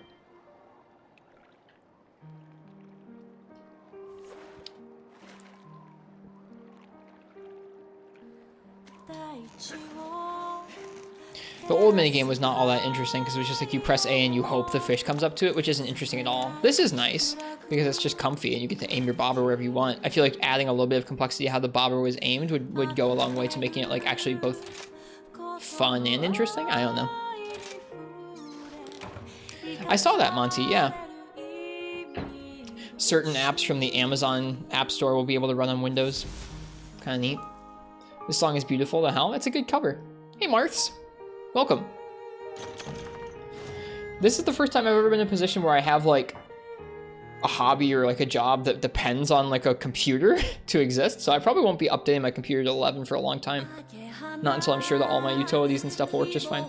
The old minigame was not all that interesting because it was just you press A and you hope the fish comes up to it, which isn't interesting at all. This is nice because it's just comfy and you get to aim your bobber wherever you want. I feel like adding a little bit of complexity to how the bobber was aimed would go a long way to making it actually both fun and interesting. I don't know. I saw that, Monty, yeah. Certain apps from the Amazon App Store will be able to run on Windows. Kind of neat. This song is beautiful. The hell? It's a good cover. Hey, Marths. Welcome. This is the first time I've ever been in a position where I have a hobby or a job that depends on a computer to exist. So I probably won't be updating my computer to 11 for a long time. Not until I'm sure that all my utilities and stuff will work just fine.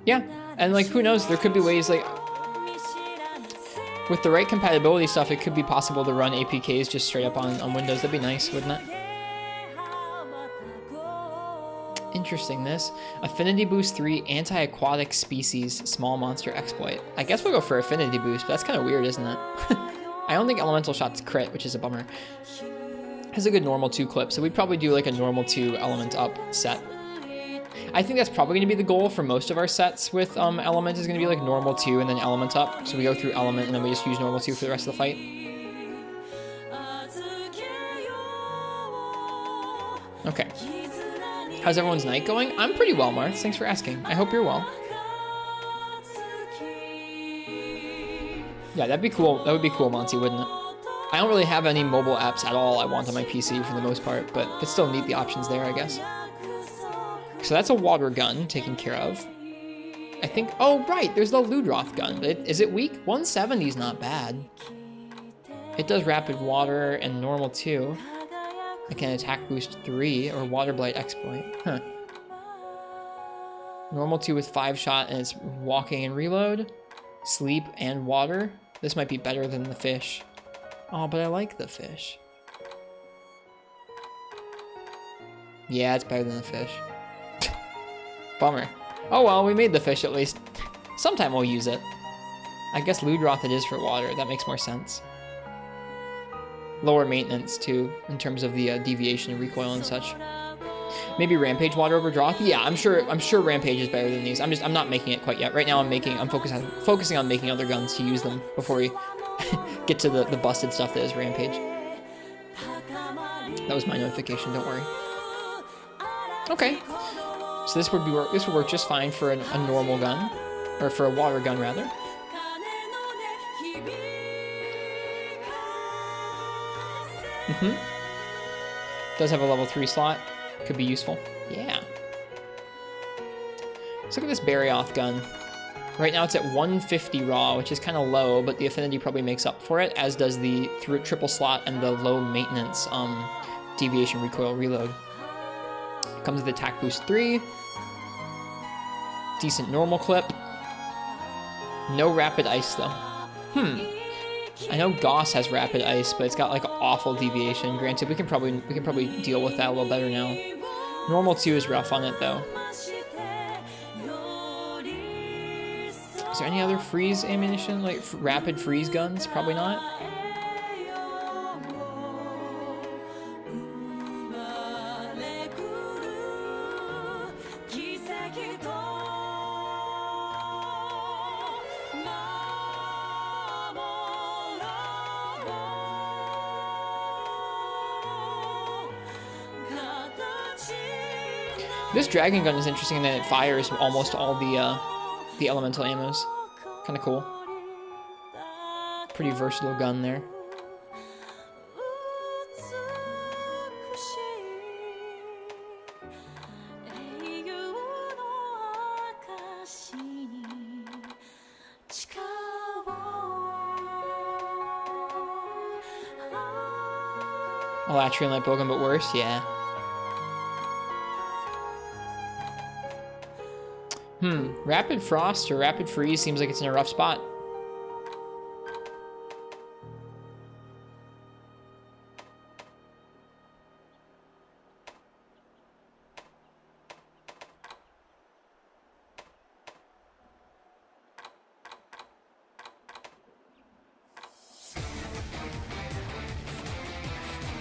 Yeah, and who knows, there could be ways with the right compatibility stuff, it could be possible to run APKs just straight up on Windows. That'd be nice, wouldn't it? Interesting, this. Affinity Boost 3, Anti-Aquatic Species, Small Monster Exploit. I guess we'll go for Affinity Boost, but that's kind of weird, isn't it? I don't think elemental shots crit, which is a bummer. Has a good normal 2 clip, so we'd probably do like a normal 2 element up set. I think that's probably going to be the goal for most of our sets with element is going to be like normal 2 and then element up. So we go through element and then we just use normal 2 for the rest of the fight. Okay. How's everyone's night going? I'm pretty well, Marth. Thanks for asking. I hope you're well. Yeah, that'd be cool. That would be cool, Monty, wouldn't it? I don't really have any mobile apps at all I want on my PC for the most part, but it's still neat the options there, I guess. So that's a water gun taken care of. I think, oh right, there's the Ludroth gun. Is it weak? 170 is not bad. It does rapid water and normal 2. It can attack boost 3 or water blight exploit. Huh. Normal 2 with 5 shot and it's walking and reload. Sleep and water. This might be better than the fish. Oh, but I like the fish. Yeah, it's better than the fish. Bummer. Oh well, we made the fish at least. Sometime we'll use it. I guess Ludroth it is for water. That makes more sense. Lower maintenance too, in terms of the deviation and recoil and such. Maybe Rampage water over Droth. Yeah, I'm sure Rampage is better than these. I'm not making it quite yet. Right now I'm focusing on making other guns to use them before we get to the busted stuff that is Rampage. That was my notification. Don't worry. Okay. So this would work just fine for a normal gun, or for a water gun rather. Does have a level 3 slot. Could be useful. Yeah. Let's look at this Barioth gun. Right now it's at 150 raw, which is kind of low, but the affinity probably makes up for it, as does the triple slot and the low maintenance deviation recoil reload. Comes with attack boost 3. Decent normal clip. No rapid ice though. I know Goss has rapid ice, but it's got like awful deviation. Granted, we can probably deal with that a little better now. Normal 2 is rough on it though. Is there any other freeze ammunition, like rapid freeze guns? Probably not. This dragon gun is interesting in that it fires almost all the elemental ammos. Kind of cool. Pretty versatile gun there. A Latrian light bowgun, but worse, yeah. Rapid Frost or Rapid Freeze seems like it's in a rough spot.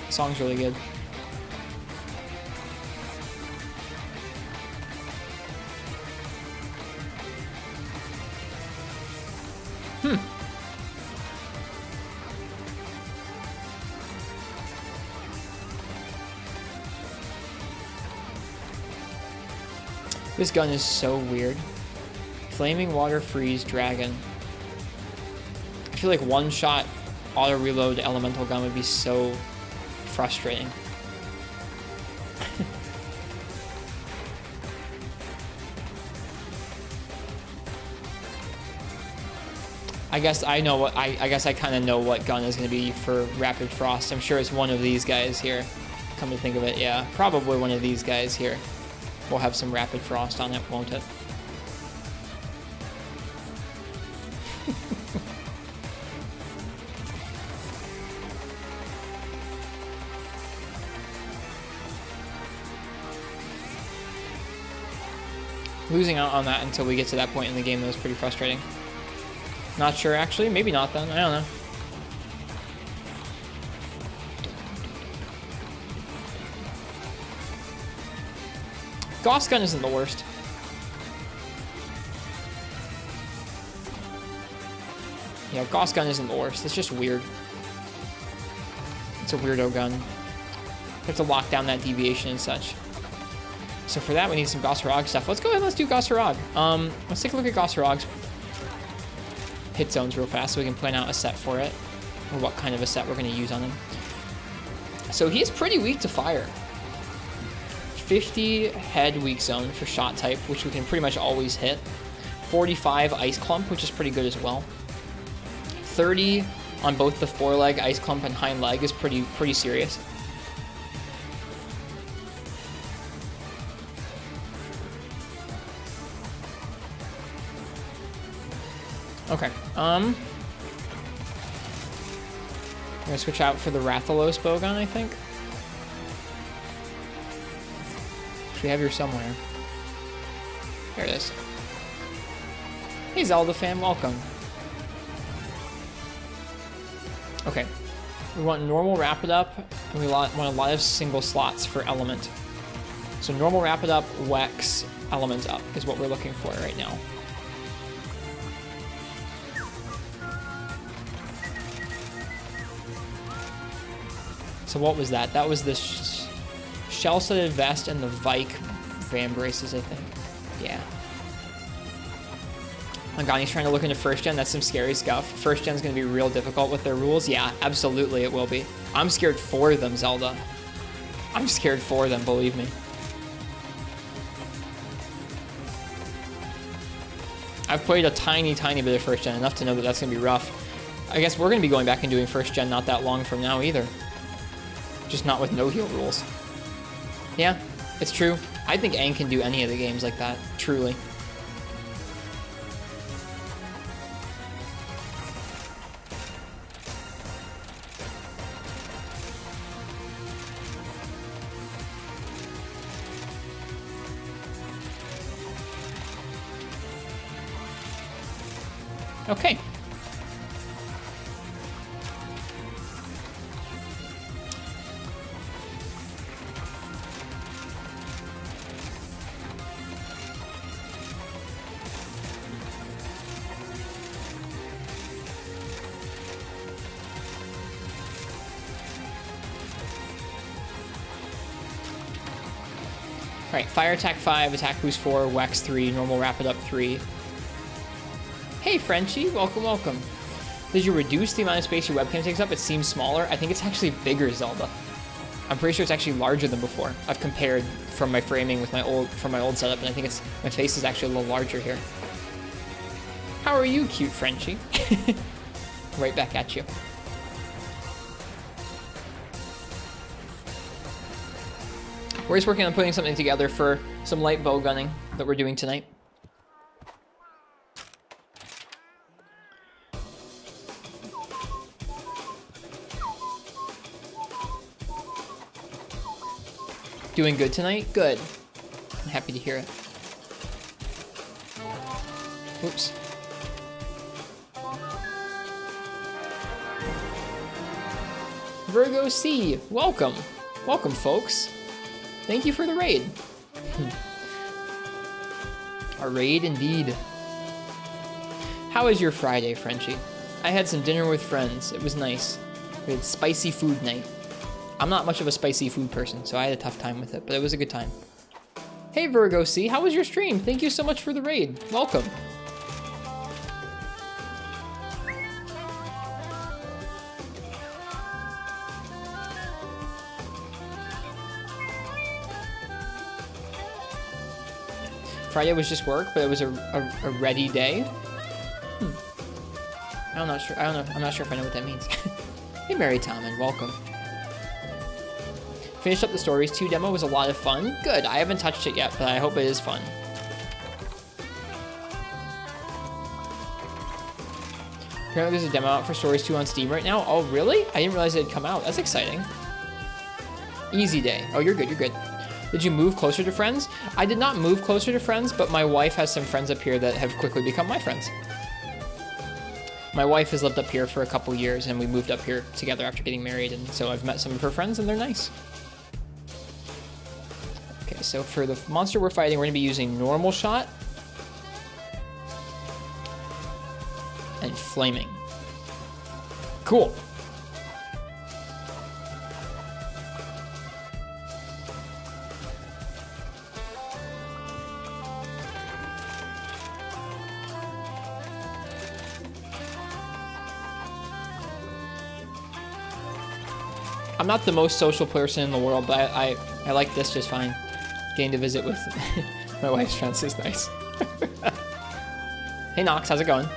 The song's really good. This gun is so weird. Flaming Water Freeze Dragon. I feel like one-shot auto-reload elemental gun would be so frustrating. I guess I know what I guess I kind of know what gun is going to be for Rapid Frost. I'm sure it's one of these guys here. Come to think of it, yeah, probably one of these guys here. We'll have some Rapid Frost on it, won't it? Losing out on that until we get to that point in the game, that was pretty frustrating. Not sure, actually. Maybe not, then. I don't know. Gauss gun isn't the worst. Yeah, Gauss gun isn't the worst. It's just weird. It's a weirdo gun. You have to lock down that deviation and such. So for that, we need some Gauss-Harag stuff. Let's go ahead and let's do Gauss-Harag. Let's take a look at Gauss-Harag's hit zones real fast so we can plan out a set for it, or what kind of a set we're going to use on him. So he's pretty weak to fire. 50 head weak zone for shot type, which we can pretty much always hit. 45 ice clump, which is pretty good as well. 30 on both the foreleg, ice clump, and hind leg is pretty serious. Okay, I'm gonna switch out for the Rathalos bowgun, I think. Should we have here somewhere? There it is. Hey Zelda fan, welcome. Okay, we want normal Rapid Up, and we want a lot of single slots for Element. So normal Rapid Up, Wex, Element Up is what we're looking for right now. So what was that? That was the shell-studded vest and the Vike Van braces, I think. Yeah. Angani's trying to look into first gen. That's some scary stuff. First gen's gonna be real difficult with their rules. Yeah, absolutely it will be. I'm scared for them, Zelda. I'm scared for them, believe me. I've played a tiny bit of first gen, enough to know that that's gonna be rough. I guess we're gonna be going back and doing first gen not that long from now either. Just not with no heal rules. Yeah, it's true. I think Aang can do any of the games like that, truly. Okay. Alright, Fire Attack 5, Attack Boost 4, Wax 3, Normal Rapid Up 3. Hey Frenchie, welcome, welcome. Did you reduce the amount of space your webcam takes up? It seems smaller. I think it's actually bigger, Zelda. I'm pretty sure it's actually larger than before. I've compared from my framing with my old setup, and I think it's my face is actually a little larger here. How are you, cute Frenchie? Right back at you. We're just working on putting something together for some light bow gunning that we're doing tonight. Doing good tonight? Good. I'm happy to hear it. Oops. Virgo C, welcome. Welcome, folks. Thank you for the raid. A raid indeed. How was your Friday, Frenchie? I had some dinner with friends. It was nice. We had spicy food night. I'm not much of a spicy food person, so I had a tough time with it, but it was a good time. Hey Virgo C, how was your stream? Thank you so much for the raid. Welcome. Friday was just work, but it was a ready day. I'm not sure if I know what that means. Hey Mary Tommen, welcome. Finished up the Stories 2 demo, was a lot of fun. Good, I haven't touched it yet, but I hope it is fun. Apparently there's a demo out for Stories 2 on Steam right now. Oh really? I didn't realize it had come out. That's exciting. Easy day. Oh, you're good, you're good. Did you move closer to friends? I did not move closer to friends, but my wife has some friends up here that have quickly become my friends. My wife has lived up here for a couple years, and we moved up here together after getting married, and so I've met some of her friends, and they're nice. Okay, so for the monster we're fighting, we're going to be using normal shot and flaming. Cool. I'm not the most social person in the world, but I like this just fine. Getting to visit with my wife's friends is nice. Hey Nox, how's it going?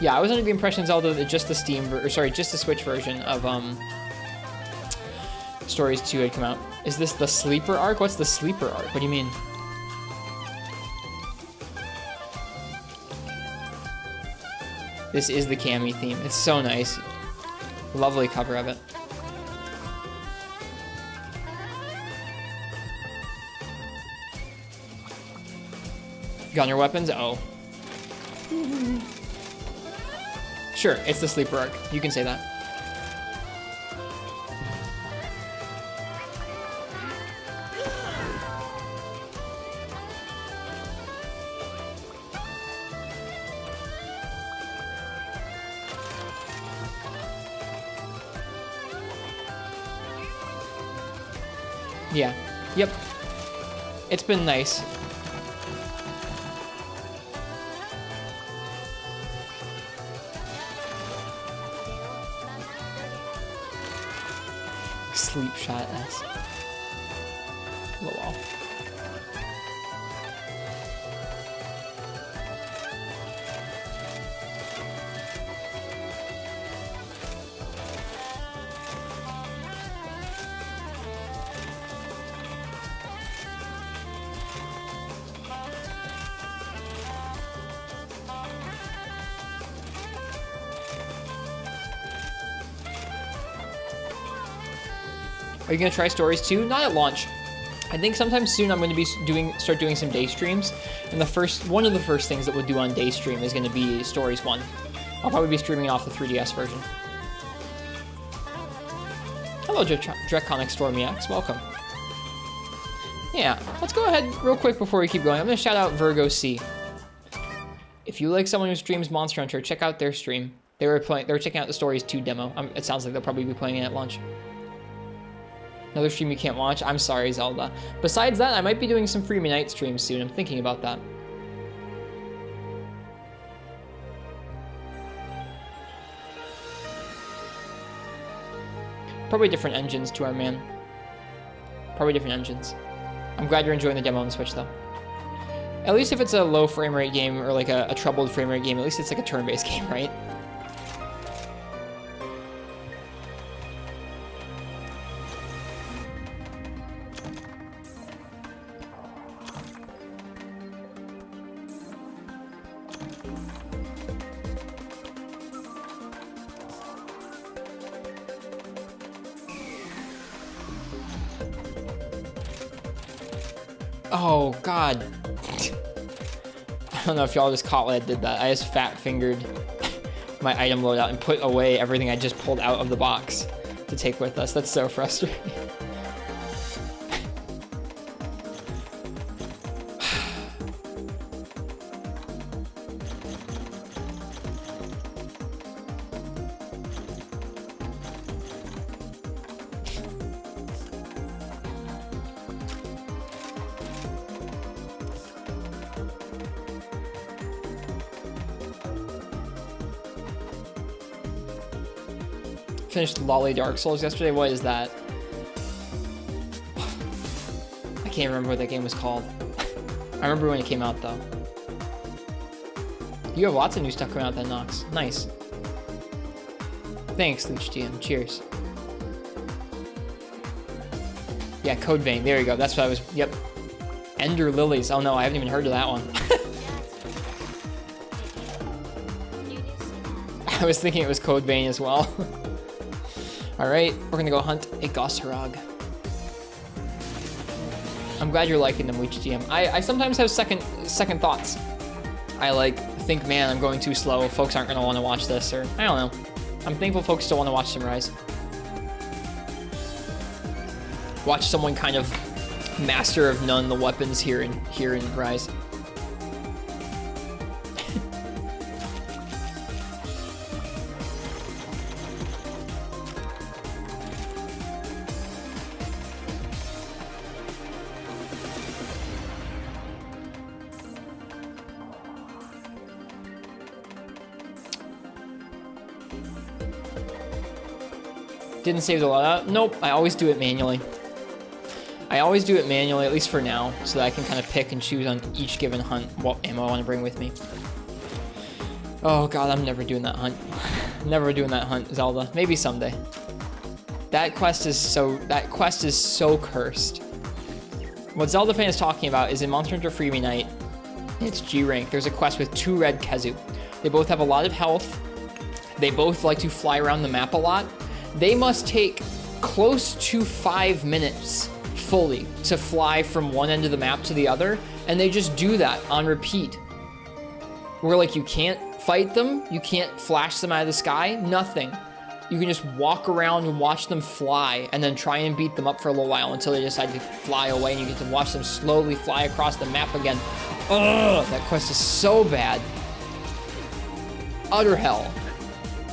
Yeah, I was under the impression, Zelda, that just the just the Switch version of Stories 2 had come out. Is this the sleeper arc? What's the sleeper arc? What do you mean? This is the Cammy theme. It's so nice. Lovely cover of it. Got your weapons? Oh. Sure, it's the sleeper arc. You can say that. Yeah. Yep. It's been nice. Sleep shot S. Lol. Are you gonna try Stories 2? Not at launch. I think sometime soon I'm gonna be start doing some day streams, and one of the first things that we'll do on day stream is gonna be Stories 1. I'll probably be streaming off the 3DS version. Hello, Draconic Stormy X. Welcome. Yeah, let's go ahead real quick before we keep going. I'm gonna shout out Virgo C. If you like someone who streams Monster Hunter, check out their stream. They were checking out the Stories 2 demo. It sounds like they'll probably be playing it at launch. Another stream you can't watch? I'm sorry, Zelda. Besides that, I might be doing some Free Night streams soon. I'm thinking about that. Probably different engines to our man. Probably different engines. I'm glad you're enjoying the demo on the Switch, though. At least if it's a low frame rate game or like a troubled frame rate game, at least it's like a turn-based game, right? Oh, God. I don't know if y'all just caught what I did that. I just fat-fingered my item loadout and put away everything I just pulled out of the box to take with us. That's so frustrating. Finished Lolly Dark Souls yesterday. What is that? I can't remember what that game was called. I remember when it came out, though. You have lots of new stuff coming out then, Nox. Nice. Thanks, Leech GM. Cheers. Yeah, Code Vein. There you go. That's what I was... Yep. Ender Lilies. Oh, no. I haven't even heard of that one. I was thinking it was Code Vein as well. Alright, we're gonna go hunt a Gossarog. I'm glad you're liking them, Leech GM. I sometimes have second thoughts. I think, man, I'm going too slow. Folks aren't gonna want to watch this, or I don't know. I'm thankful folks still want to watch some Rise. Watch someone kind of master of none the weapons here in Rise. Didn't save the loadout. Nope, I always do it manually. I always do it manually, at least for now, so that I can kind of pick and choose on each given hunt what ammo I want to bring with me. Oh god, I'm never doing that hunt. Never doing that hunt, Zelda. Maybe someday. That quest is so cursed. What Zelda fan is talking about is in Monster Hunter Freebie Night, it's G rank. There's a quest with 2 red Kezu. They both have a lot of health. They both like to fly around the map a lot. They must take close to 5 minutes fully to fly from one end of the map to the other, and they just do that on repeat. Where like you can't fight them, you can't flash them out of the sky, nothing. You can just walk around and watch them fly and then try and beat them up for a little while until they decide to fly away, and you get to watch them slowly fly across the map again. Ugh, that quest is so bad. Utter hell.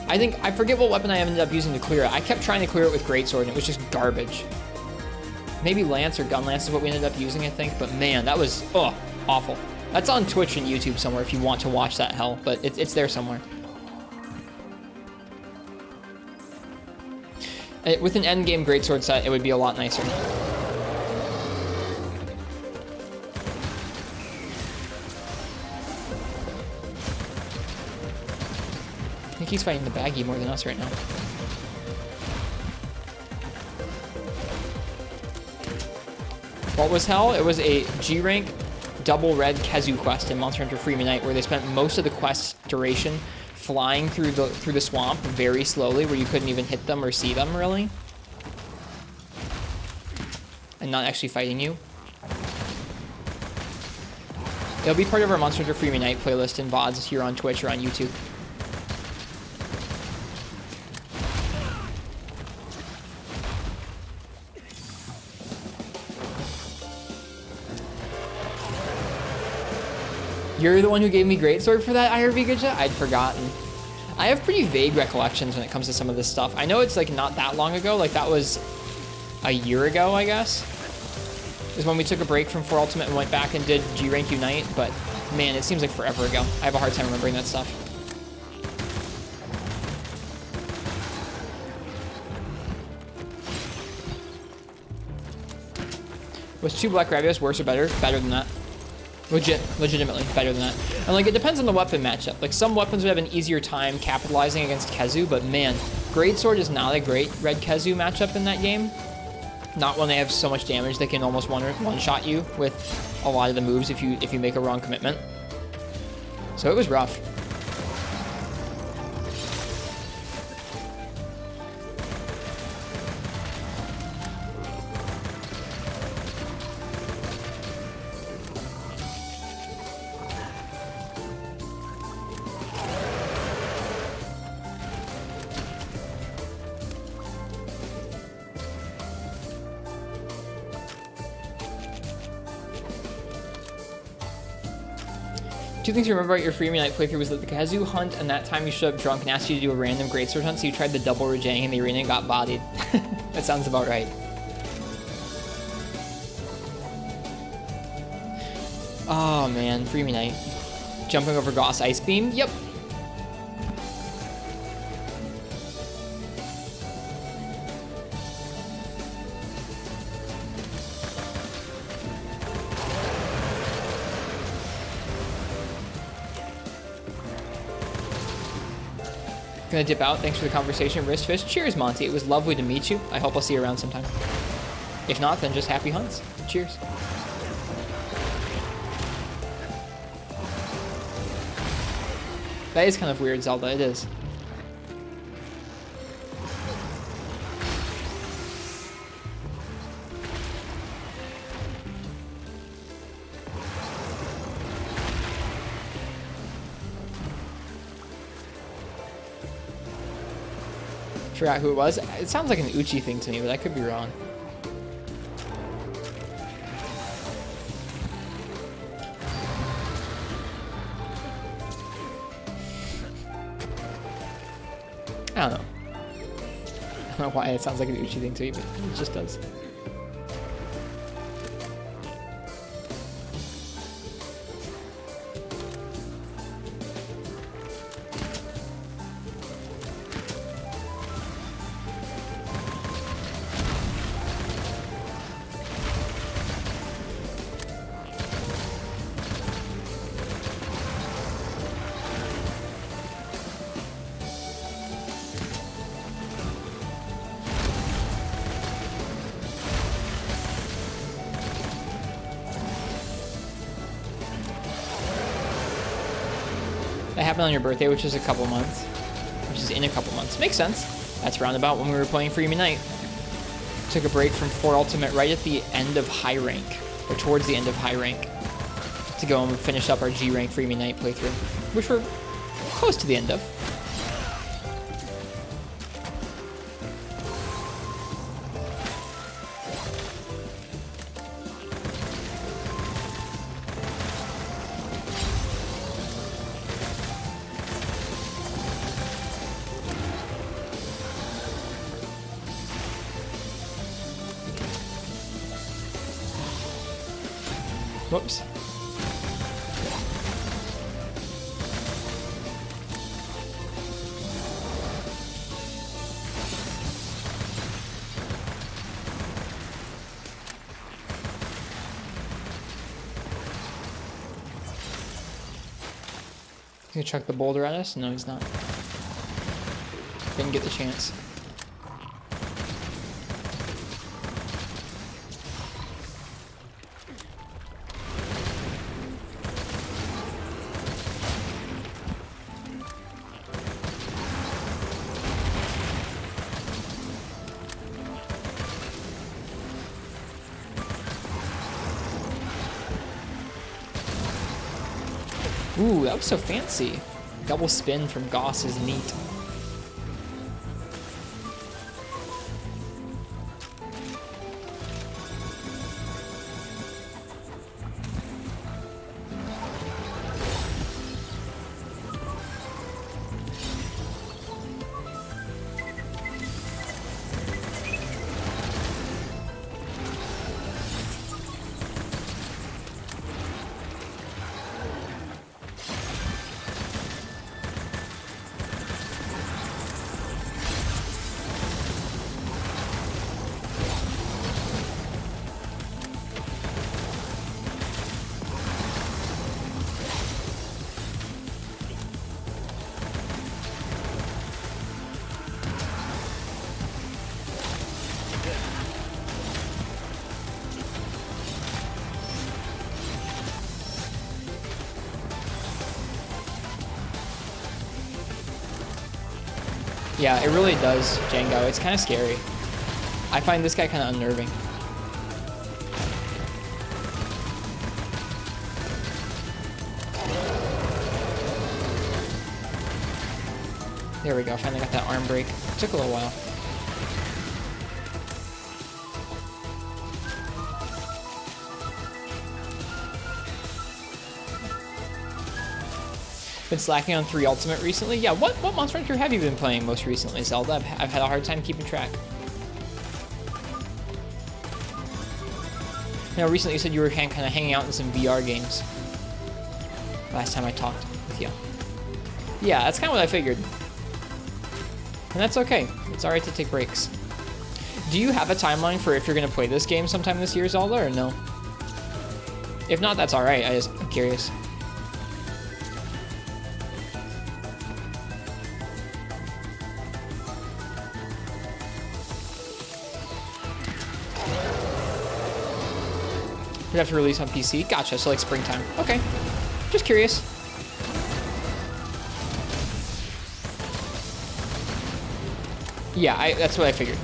I forget what weapon I ended up using to clear it. I kept trying to clear it with Greatsword and it was just garbage. Maybe Lance or Gun Lance is what we ended up using, I think, but man, that was, awful. That's on Twitch and YouTube somewhere if you want to watch that hell, but it's there somewhere. With an endgame Greatsword set, it would be a lot nicer. I think he's fighting the baggie more than us right now. What was hell? It was a G rank double red Kezu quest in Monster Hunter Freebie Night where they spent most of the quest duration flying through the swamp very slowly, where you couldn't even hit them or see them really, and not actually fighting you. It'll be part of our Monster Hunter Freebie Night playlist and VODs here on Twitch or on YouTube. You're the one who gave me Greatsword for that IRV good shot? I'd forgotten. I have pretty vague recollections when it comes to some of this stuff. I know it's like not that long ago, like that was a year ago, I guess. Is when we took a break from 4 Ultimate and went back and did G Rank Unite, but man, it seems like forever ago. I have a hard time remembering that stuff. Was 2 Black Rabios worse or better? Better than that. Legitimately better than that. And like, it depends on the weapon matchup. Like, some weapons would have an easier time capitalizing against Kezu, but man, Greatsword is not a great red Kezu matchup in that game. Not when they have so much damage they can almost one-shot you with a lot of the moves if you make a wrong commitment. So it was rough. Two things to remember about your Freebie Night playthrough was that the Kezu hunt and that time you showed up drunk and asked you to do a random Greatsword hunt, so you tried the double Rajang in the arena and got bodied. That sounds about right. Oh man, Freebie Night. Jumping over Goss Ice Beam? Yep. Gonna dip out. Thanks for the conversation, Wristfish. Cheers, Monty. It was lovely to meet you. I hope I'll see you around sometime. If not, then just happy hunts. Cheers. That is kind of weird, Zelda. It is. Forgot who it was. It sounds like an Uchi thing to me, but I could be wrong. I don't know. I don't know why it sounds like an Uchi thing to me, but it just does. That happened on your birthday, which is in a couple months. Makes sense. That's roundabout when we were playing Freemi Night. Took a break from 4 Ultimate right at the end of high rank, or towards the end of high rank, to go and finish up our G rank Freemi Night playthrough, which we're close to the end of. Whoops. He's gonna chuck the boulder at us? No, he's not. Didn't get the chance. Ooh, that was so fancy. Double spin from Goss is neat. Yeah, it really does, Django. It's kind of scary. I find this guy kind of unnerving. There we go, finally got that arm break. Took a little while. Been slacking on 3 Ultimate recently? Yeah, what Monster Hunter have you been playing most recently, Zelda? I've had a hard time keeping track. You know, recently you said you were kind of hanging out in some VR games. Last time I talked with you. Yeah, that's kind of what I figured. And that's okay. It's alright to take breaks. Do you have a timeline for if you're going to play this game sometime this year, Zelda, or no? If not, that's alright. I'm curious. You have to release on PC? Gotcha, so like springtime. Okay. Just curious. Yeah, that's what I figured.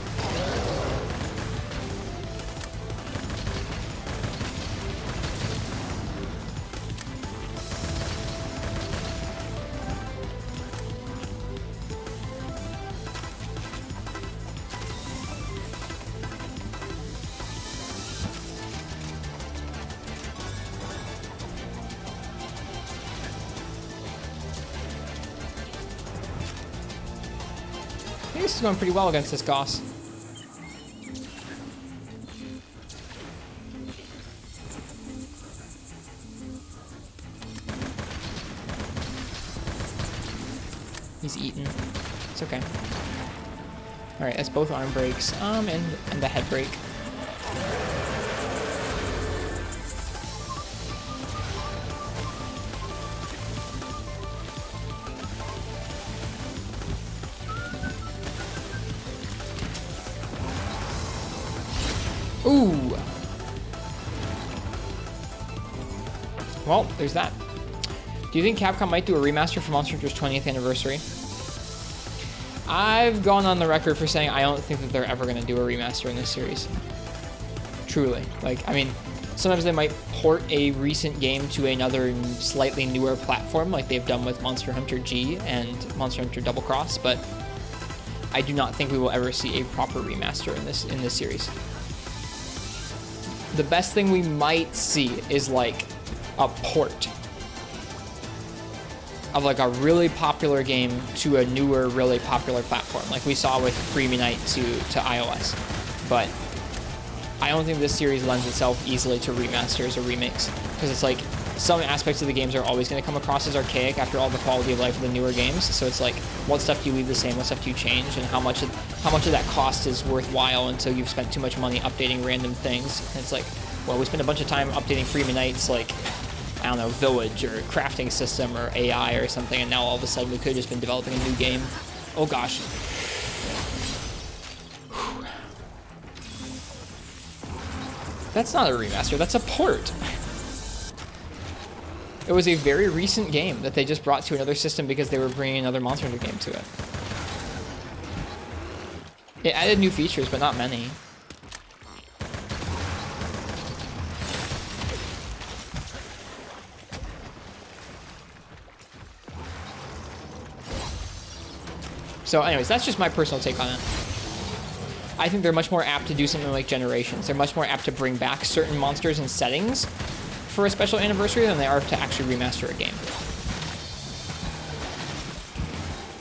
think this is going pretty well against this Goss. He's eaten. It's okay. Alright, that's both arm breaks. And the head break. Ooh! Well, there's that. Do you think Capcom might do a remaster for Monster Hunter's 20th anniversary? I've gone on the record for saying I don't think that they're ever going to do a remaster in this series. Truly. Like, I mean, sometimes they might port a recent game to another slightly newer platform, like they've done with Monster Hunter G and Monster Hunter Double Cross, but I do not think we will ever see a proper remaster in this series. The best thing we might see is like a port of like a really popular game to a newer, really popular platform, like we saw with Freemy Night to iOS. But I don't think this series lends itself easily to remasters or remakes, because it's like some aspects of the games are always going to come across as archaic after all the quality of life of the newer games. So it's like, what stuff do you leave the same, what stuff do you change, and how much of that cost is worthwhile until you've spent too much money updating random things. And it's like, well, we spent a bunch of time updating Freemy Night's, like, I don't know, village or crafting system or AI or something, and now all of a sudden we could have just been developing a new game. Oh gosh. That's not a remaster, that's a port. It was a very recent game that they just brought to another system because they were bringing another Monster Hunter game to it. It added new features, but not many. So anyways, that's just my personal take on it. I think they're much more apt to do something like Generations. They're much more apt to bring back certain monsters and settings for a special anniversary than they are to actually remaster a game.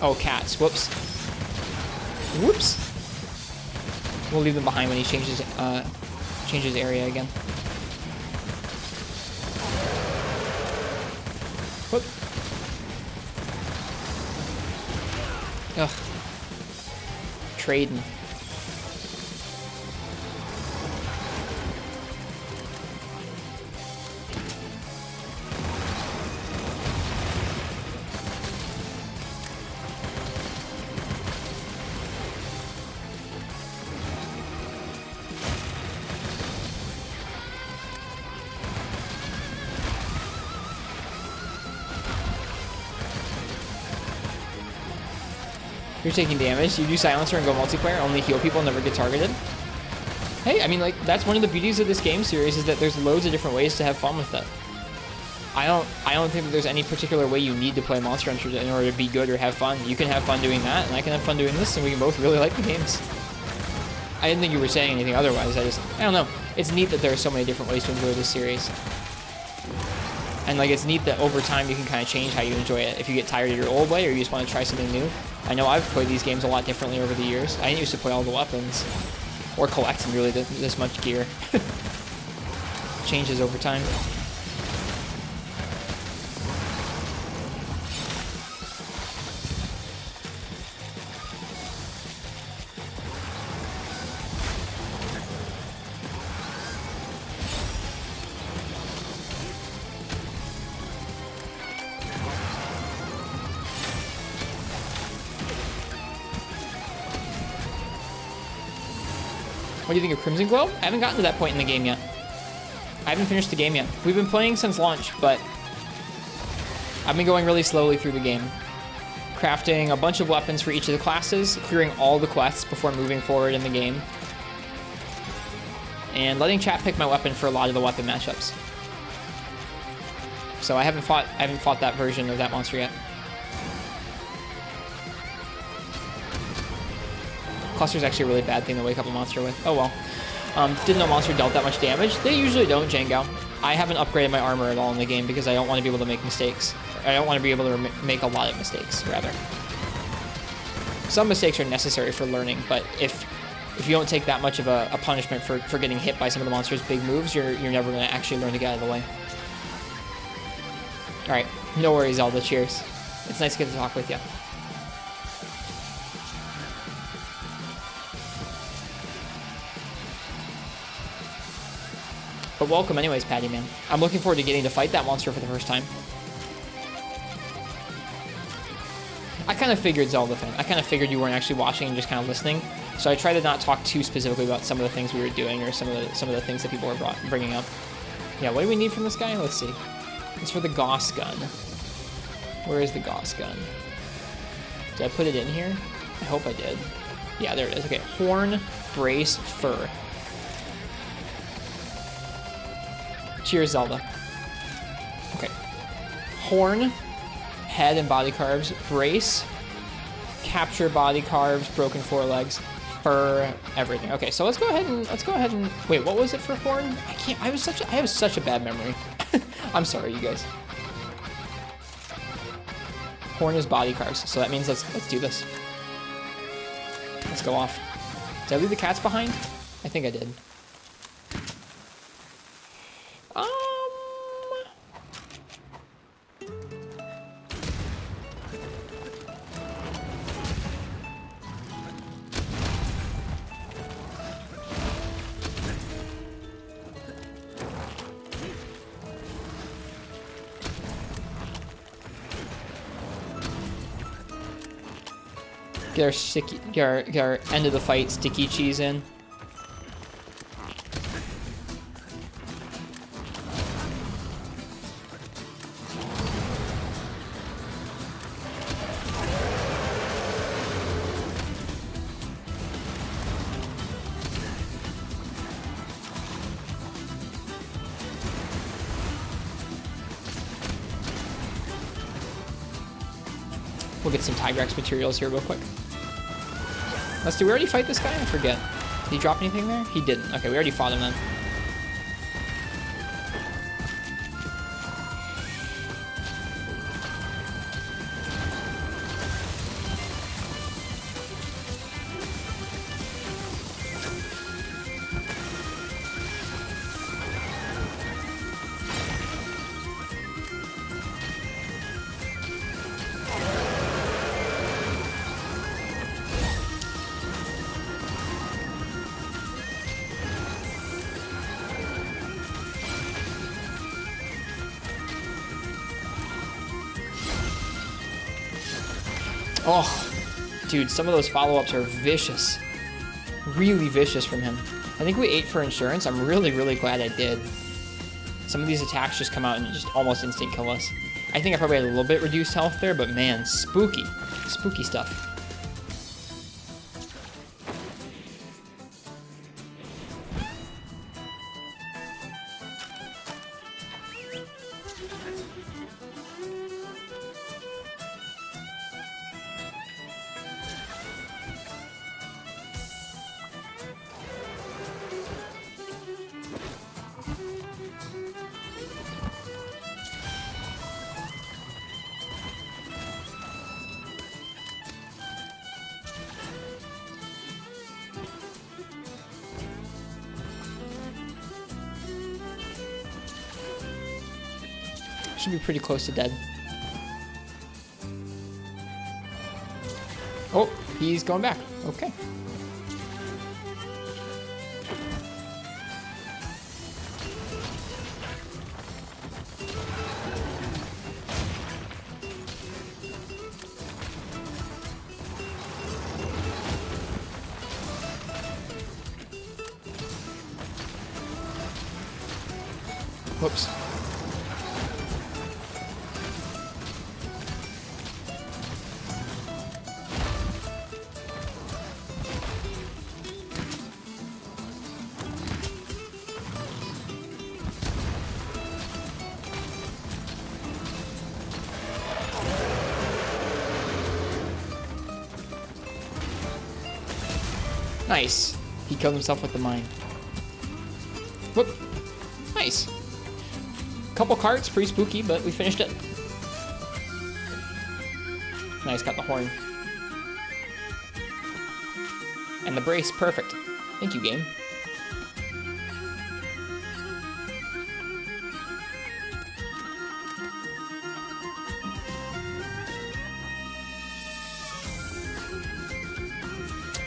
Oh, cats. Whoops. Whoops. We'll leave them behind when he changes area again. Whoop. Ugh. Trading. You're taking damage. You do Silencer and go multiplayer, only heal people, never get targeted. Hey, I mean, like, that's one of the beauties of this game series, is that there's loads of different ways to have fun with it. I don't think that there's any particular way you need to play Monster Hunter in order to be good or have fun. You can have fun doing that, and I can have fun doing this, and we can both really like the games. I didn't think you were saying anything otherwise. I don't know. It's neat that there are so many different ways to enjoy this series. And, like, it's neat that over time you can kind of change how you enjoy it. If you get tired of your old way or you just want to try something new. I know I've played these games a lot differently over the years. I didn't used to play all the weapons or collect really this much gear. Changes over time. What do you think of Crimson Glow? I haven't gotten to that point in the game yet. I haven't finished the game yet. We've been playing since launch, but I've been going really slowly through the game. Crafting a bunch of weapons for each of the classes, clearing all the quests before moving forward in the game, and letting chat pick my weapon for a lot of the weapon matchups. So I haven't fought that version of that monster yet. Cluster's actually a really bad thing to wake up a monster with. Oh well. Didn't know monster dealt that much damage. They usually don't, Jango. I haven't upgraded my armor at all in the game because I don't want to be able to make mistakes. I don't want to be able to make a lot of mistakes, rather. some mistakes are necessary for learning, but if you don't take that much of a punishment for getting hit by some of the monster's big moves, you're never going to actually learn to get out of the way. Alright, no worries, Zelda. Cheers. It's nice to get to talk with you. But welcome anyways, Patty, man. I'm looking forward to getting to fight that monster for the first time. I kind of figured, Zelda fan. I kind of figured you weren't actually watching and just kind of listening. So I tried to not talk too specifically about some of the things we were doing or some of the things that people were bringing up. Yeah, what do we need from this guy? Let's see. It's for the Gauss gun. Where is the Gauss gun? Did I put it in here? I hope I did. Yeah, there it is. Okay, horn, brace, fur. Cheers, Zelda. Okay. Horn, head and body carves, brace, capture body carves, broken forelegs, fur, everything. Okay, so let's go ahead and wait, what was it for horn? I have such a bad memory. I'm sorry, you guys. Horn is body carves, so that means let's do this. Let's go off. Did I leave the cats behind? I think I did. Get our end of the fight sticky cheese in. We'll get some Tigrex materials here real quick. Did we already fight this guy? I forget. Did he drop anything there? He didn't. Okay, we already fought him then. Oh, dude, some of those follow-ups are vicious. Really vicious from him. I think we ate for insurance. I'm really, really glad I did. Some of these attacks just come out and just almost instant kill us. I think I probably had a little bit reduced health there, but man, spooky. Spooky stuff. Should be pretty close to dead. Oh, he's going back. Okay. Whoops. Nice. He killed himself with the mine. Whoop. Nice. Couple carts, pretty spooky, but we finished it. Nice, got the horn. And the brace, perfect. Thank you, game.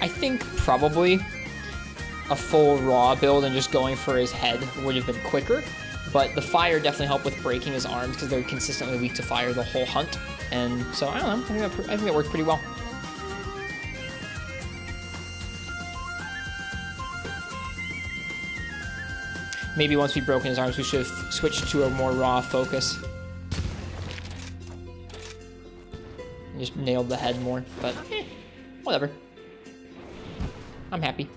I think probably a full raw build and just going for his head would have been quicker, but the fire definitely helped with breaking his arms because they're consistently weak to fire the whole hunt, and so I don't know, I think that worked pretty well. Maybe once we've broken his arms, we should have switched to a more raw focus. Just nailed the head more, but whatever. I'm happy.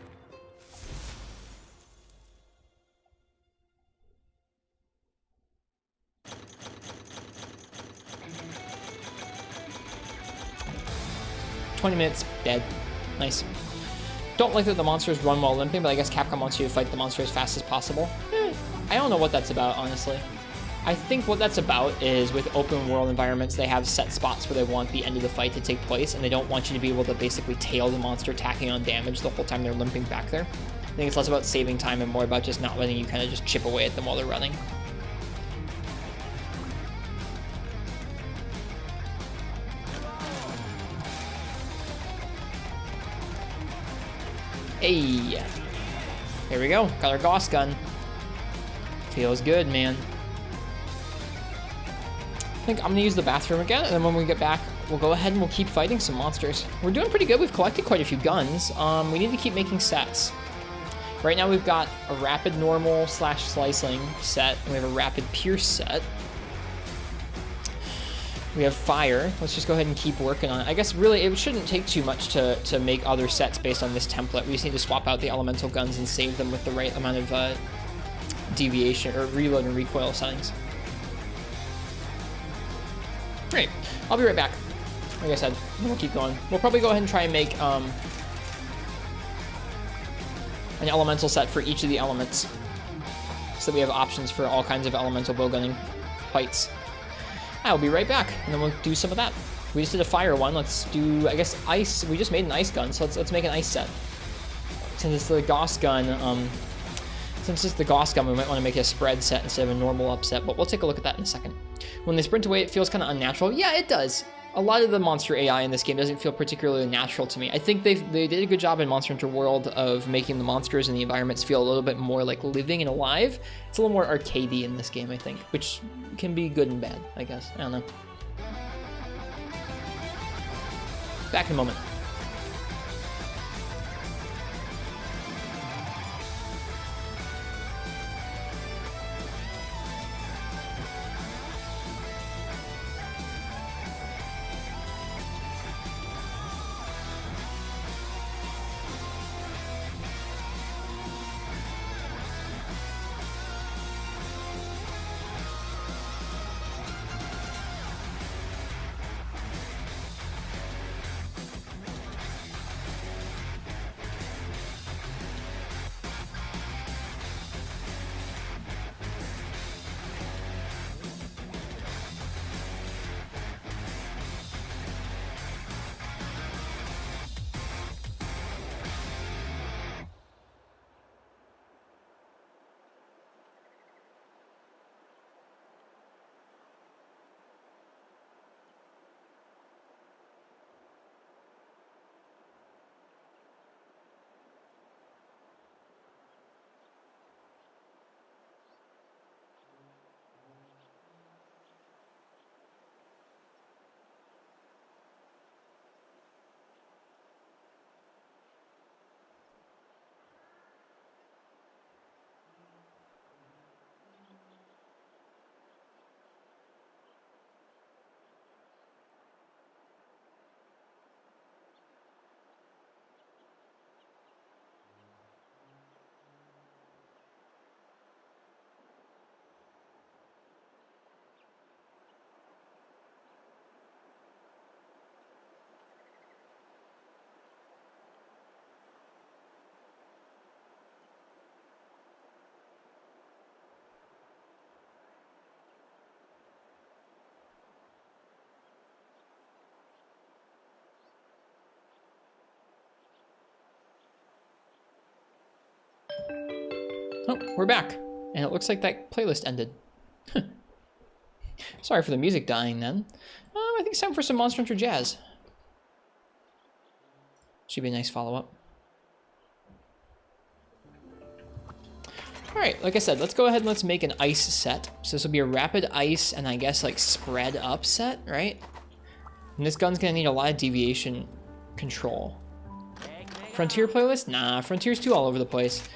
$20, dead. Nice. Don't like that the monsters run while limping, but I guess Capcom wants you to fight the monster as fast as possible. I don't know what that's about, honestly. I think what that's about is with open world environments, they have set spots where they want the end of the fight to take place, and they don't want you to be able to basically tail the monster, tacking on damage the whole time they're limping back there. I think it's less about saving time and more about just not letting you kind of just chip away at them while they're running. Hey, here we go. Got our Gauss gun. Feels good, man. I think I'm gonna use the bathroom again, and then when we get back, we'll go ahead and we'll keep fighting some monsters. We're doing pretty good. We've collected quite a few guns. We need to keep making sets. Right now we've got a rapid normal / slicing set, and we have a rapid pierce set. We have fire. Let's just go ahead and keep working on it. I guess really it shouldn't take too much to make other sets based on this template. We just need to swap out the elemental guns and save them with the right amount of deviation or reload and recoil settings. Great. I'll be right back. Like I said, we'll keep going. We'll probably go ahead and try and make an elemental set for each of the elements so that we have options for all kinds of elemental bowgunning fights. I'll be right back, and then we'll do some of that. We just did a fire one. Let's do, I guess, ice. We just made an ice gun, so let's make an ice set. Since it's the Gauss gun, we might want to make a spread set instead of a normal upset, but we'll take a look at that in a second. When they sprint away, it feels kind of unnatural. Yeah, it does. A lot of the monster AI in this game doesn't feel particularly natural to me. I think they did a good job in Monster Hunter World of making the monsters and the environments feel a little bit more like living and alive. It's a little more arcadey in this game, I think, which can be good and bad, I guess. I don't know. Back in a moment. Oh, we're back. And it looks like that playlist ended. Sorry for the music dying then. I think it's time for some Monster Hunter Jazz. Should be a nice follow-up. Alright, like I said, let's go ahead and let's make an ice set. So this will be a rapid ice and I guess like spread up set, right? And this gun's gonna need a lot of deviation control. Frontier playlist? Nah, Frontier's too all over the place.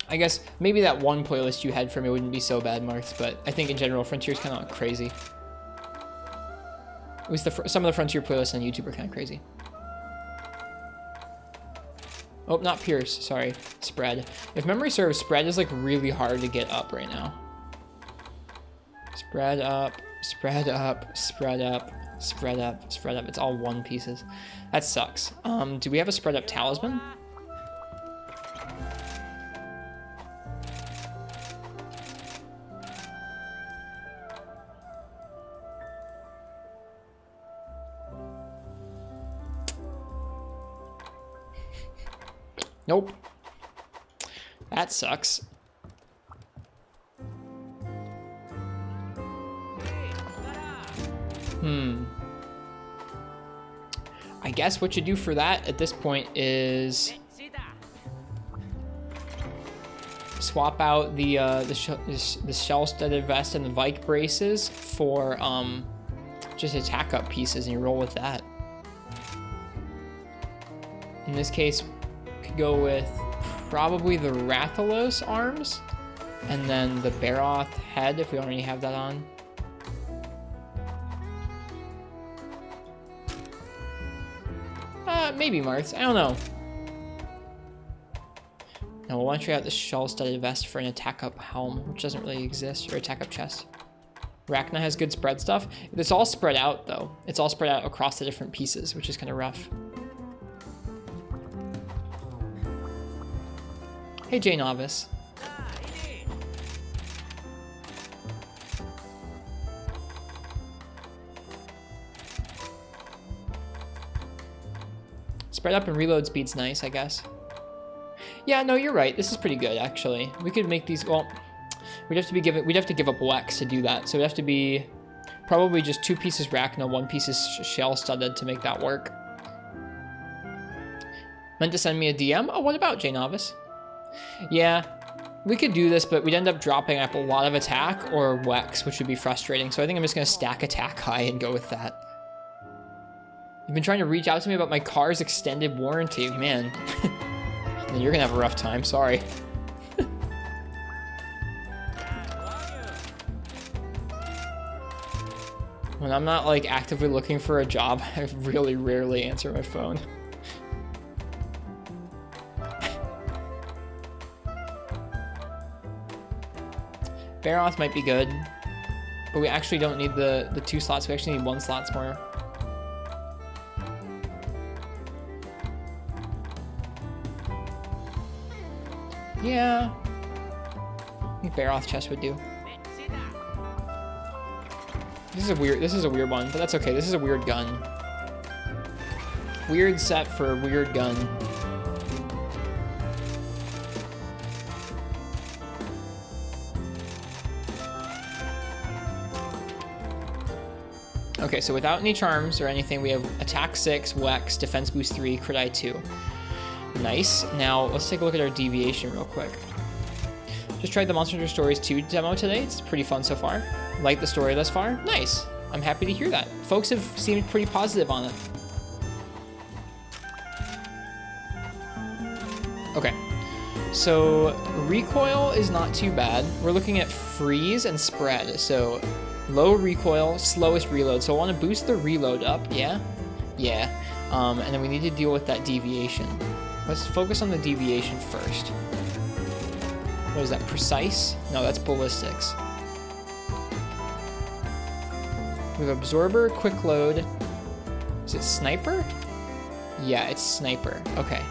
I guess maybe that one playlist you had for me wouldn't be so bad, Marks, but I think in general, Frontier's kind of crazy. At least some of the Frontier playlists on YouTube are kind of crazy. Oh, not Pierce, sorry. Spread. If memory serves, spread is like really hard to get up right now. Spread up, spread up, spread up, spread up, spread up. It's all one pieces. That sucks. Do we have a spread up talisman? Nope. That sucks. I guess what you do for that at this point is swap out the shell-studded vest and the Vike braces for just attack up pieces, and you roll with that. In this case, go with probably the Rathalos arms and then the Baroth head if we already have that on. Maybe Marth. I don't know. Now we'll want to try out the shell-studded vest for an attack-up helm, which doesn't really exist, or attack-up chest. Rachna has good spread stuff. It's all spread out though. It's all spread out across the different pieces, which is kind of rough. Hey, J Novice. Spread up and reload speed's nice, I guess. Yeah, no, you're right. This is pretty good, actually. We could make these. Well, we'd have to give up Wex to do that. So it'd have to be probably just 2 pieces Rachna, 1 piece is shell studded to make that work. Meant to send me a DM. Oh, what about J Novice? Yeah, we could do this, but we'd end up dropping up a lot of attack or Wex, which would be frustrating. So I think I'm just going to stack attack high and go with that. You've been trying to reach out to me about my car's extended warranty. Man, you're going to have a rough time. Sorry. When I'm not like actively looking for a job, I really rarely answer my phone. Baroth might be good, but we actually don't need the 2 slots. We actually need 1 slot more. Yeah, I think Baroth chest would do. This is a weird one, but that's okay. This is a weird gun. Weird set for a weird gun. Okay, so without any charms or anything, we have attack 6, Wex, defense boost 3, crit eye 2. Nice. Now let's take a look at our deviation real quick. Just tried the Monster Hunter Stories 2 demo today. It's pretty fun so far. Like the story thus far? Nice. I'm happy to hear that. Folks have seemed pretty positive on it. Okay. So recoil is not too bad. We're looking at freeze and spread. So low recoil, slowest reload. So I want to boost the reload up. Yeah. Yeah. And then we need to deal with that deviation. Let's focus on the deviation first. What is that? Precise? No, that's ballistics. We have absorber, quick load. Is it sniper? Yeah, it's sniper. Okay.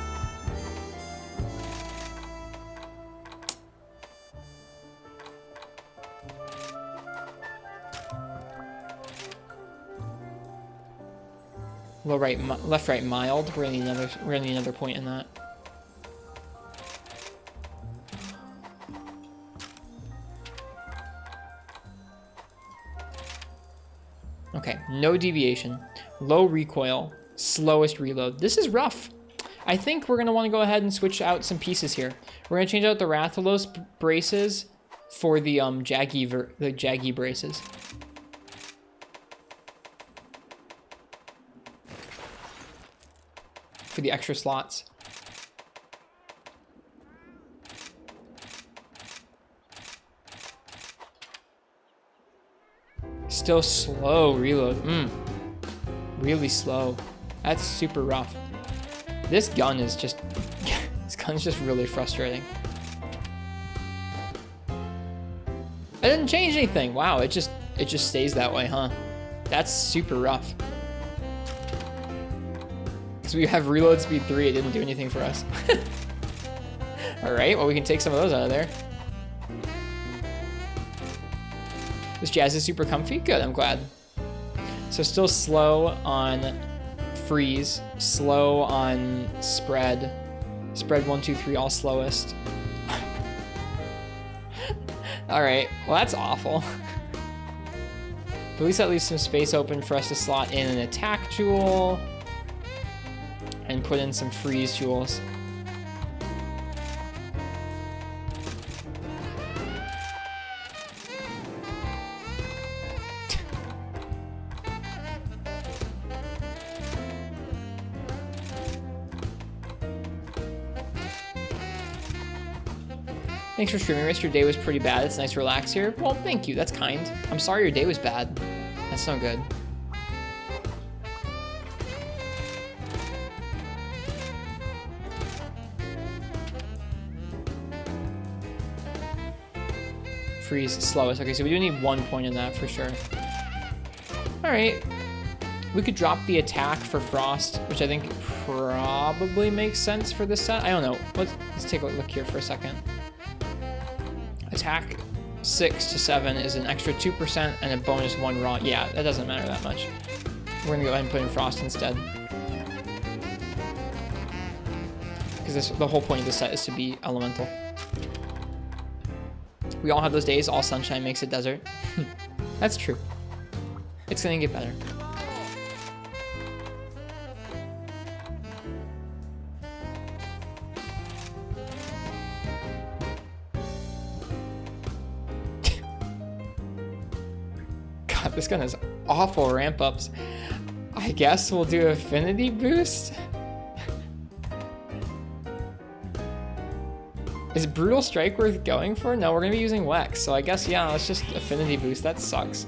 Low right, left right mild. We're gonna need another point in that. Okay, no deviation, low recoil, slowest reload. This is rough. I think we're going to want to go ahead and switch out some pieces here. We're going to change out the Rathalos braces for the Jaggy braces. For the extra slots. Still slow reload. Really slow. That's super rough. This gun is just this gun's just really frustrating. I didn't change anything. Wow, it just stays that way, huh? That's super rough. Because we have reload speed 3, it didn't do anything for us. Alright, well we can take some of those out of there. This Jazz is super comfy? Good, I'm glad. So still slow on freeze, slow on spread. Spread 1, 2, 3, all slowest. Alright, well that's awful. But at least that leaves some space open for us to slot in an attack jewel and put in some freeze jewels. Thanks for streaming, Rist. Your day was pretty bad. It's nice to relax here. Well, thank you. That's kind. I'm sorry your day was bad. That's no good. Freeze slowest. Okay, so we do need 1 point in that for sure. Alright. We could drop the attack for Frost, which I think probably makes sense for this set. I don't know. Let's take a look here for a second. Attack 6 to 7 is an extra 2% and a bonus 1 raw. Yeah, that doesn't matter that much. We're gonna go ahead and put in Frost instead. Because the whole point of this set is to be elemental. We all have those days, all sunshine makes a desert. That's true. It's gonna get better. This gun has awful ramp ups. I guess we'll do affinity boost. Is Brutal Strike worth going for? No, we're gonna be using Wex, so I guess, yeah, let's just affinity boost. That sucks.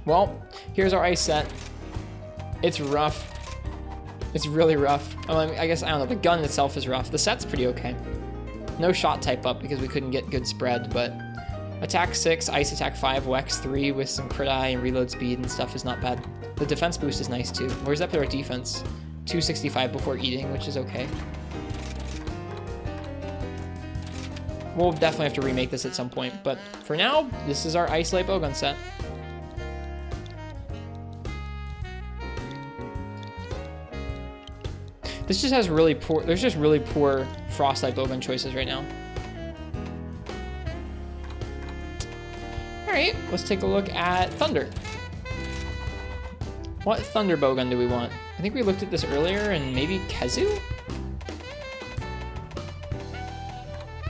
Well, here's our ice set. It's rough. It's really rough. I guess, I don't know, the gun itself is rough. The set's pretty okay. No shot type up because we couldn't get good spread, but attack 6, ice attack 5, Wex 3 with some crit eye and reload speed and stuff is not bad. The defense boost is nice too. Where's that put our defense? 265 before eating, which is okay. We'll definitely have to remake this at some point, but for now, this is our ice light bowgun set. This just has really poor, there's just really poor Frostlight bowgun choices right now. Alright, let's take a look at Thunder. What Thunder bowgun do we want? I think we looked at this earlier, and maybe Kezu?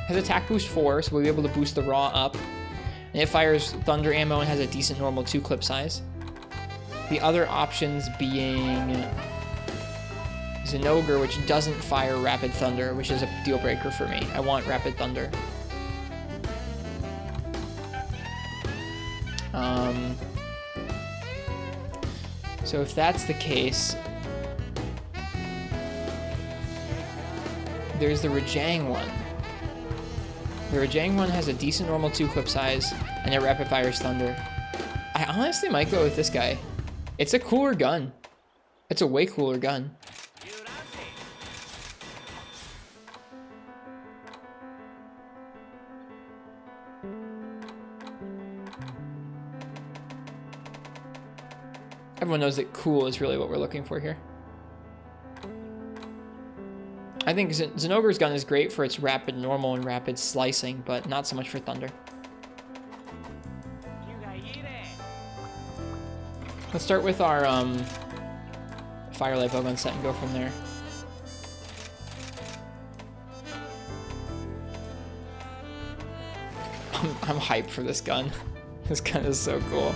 Has attack boost 4, so we'll be able to boost the raw up. And it fires Thunder ammo and has a decent normal 2 clip size. The other options being Zinogre, which doesn't fire Rapid Thunder, which is a deal breaker for me. I want Rapid Thunder. So if that's the case, there's the Rajang one. The Rajang one has a decent normal 2 clip size, and it rapid fires Thunder. I honestly might go with this guy. It's a cooler gun. It's a way cooler gun. Everyone knows that cool is really what we're looking for here. I think Zinogre's gun is great for its rapid normal and rapid slicing, but not so much for Thunder. Let's start with our Firelight Bowgun set and go from there. I'm hyped for this gun. This gun is so cool.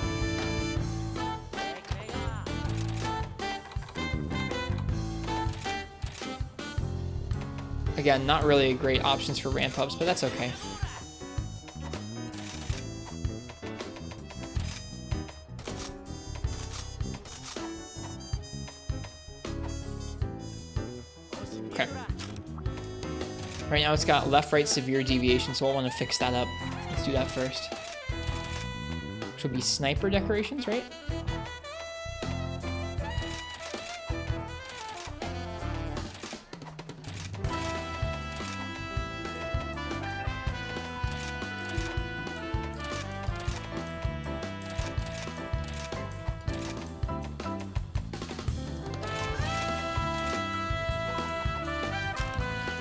Again, not really great options for ramp ups, but that's okay. Okay. Right now it's got left-right severe deviation, so I'll want to fix that up. Let's do that first. Which will be sniper decorations, right?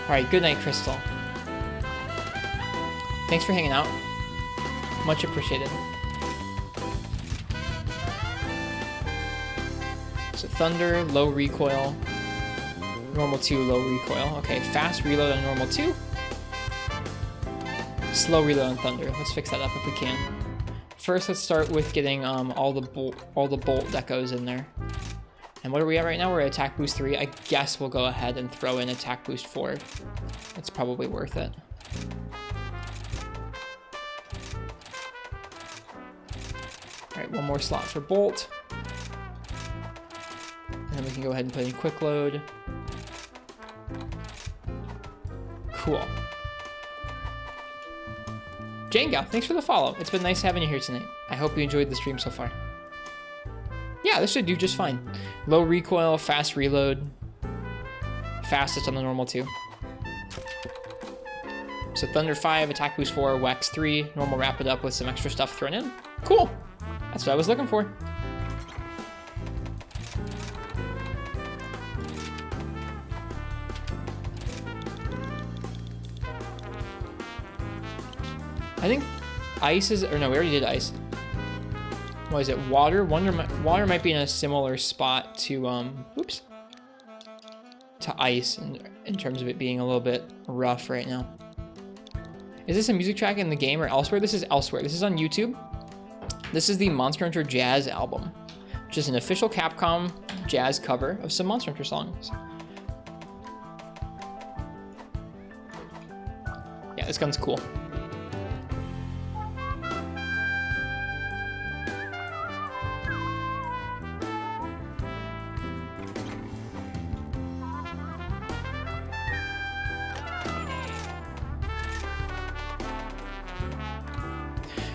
Alright, good night, Crystal. Thanks for hanging out. Much appreciated. So Thunder, low recoil. Normal 2, low recoil. Okay, fast reload on normal 2. Slow reload on Thunder. Let's fix that up if we can. First, let's start with getting all the bolt decos in there. And what are we at right now? We're at attack boost 3. I guess we'll go ahead and throw in attack boost 4. It's probably worth it. Alright, one more slot for bolt. And then we can go ahead and put in quick load. Cool. Jenga, thanks for the follow. It's been nice having you here tonight. I hope you enjoyed the stream so far. Yeah, this should do just fine. Low recoil, fast reload. Fastest on the normal 2. So Thunder 5, attack boost 4, wax 3, normal rapid up with some extra stuff thrown in. Cool. That's what I was looking for. I think ice is, or no, we already did ice. What is it? Water? Water might be in a similar spot to, oops, to ice in terms of it being a little bit rough right now. Is this a music track in the game or elsewhere? This is elsewhere. This is on YouTube. This is the Monster Hunter Jazz album, which is an official Capcom jazz cover of some Monster Hunter songs. Yeah, this gun's cool.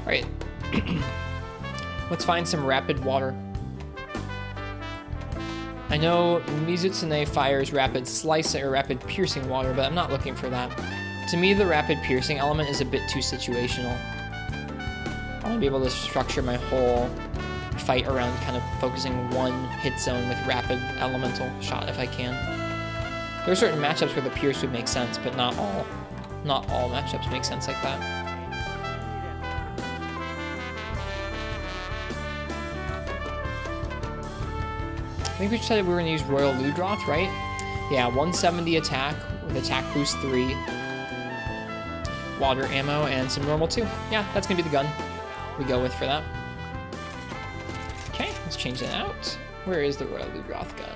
Alright, let's find some rapid water. I know Mizutsune fires rapid slicing or rapid piercing water, but I'm not looking for that. To me, the rapid piercing element is a bit too situational. I want to be able to structure my whole fight around kind of focusing one hit zone with rapid elemental shot if I can. There are certain matchups where the pierce would make sense, but not all matchups make sense like that. I think we said we were going to use Royal Ludroth, right? Yeah, 170 attack with attack boost 3, water ammo, and some normal 2. Yeah, that's going to be the gun we go with for that. Okay, let's change that out. Where is the Royal Ludroth gun?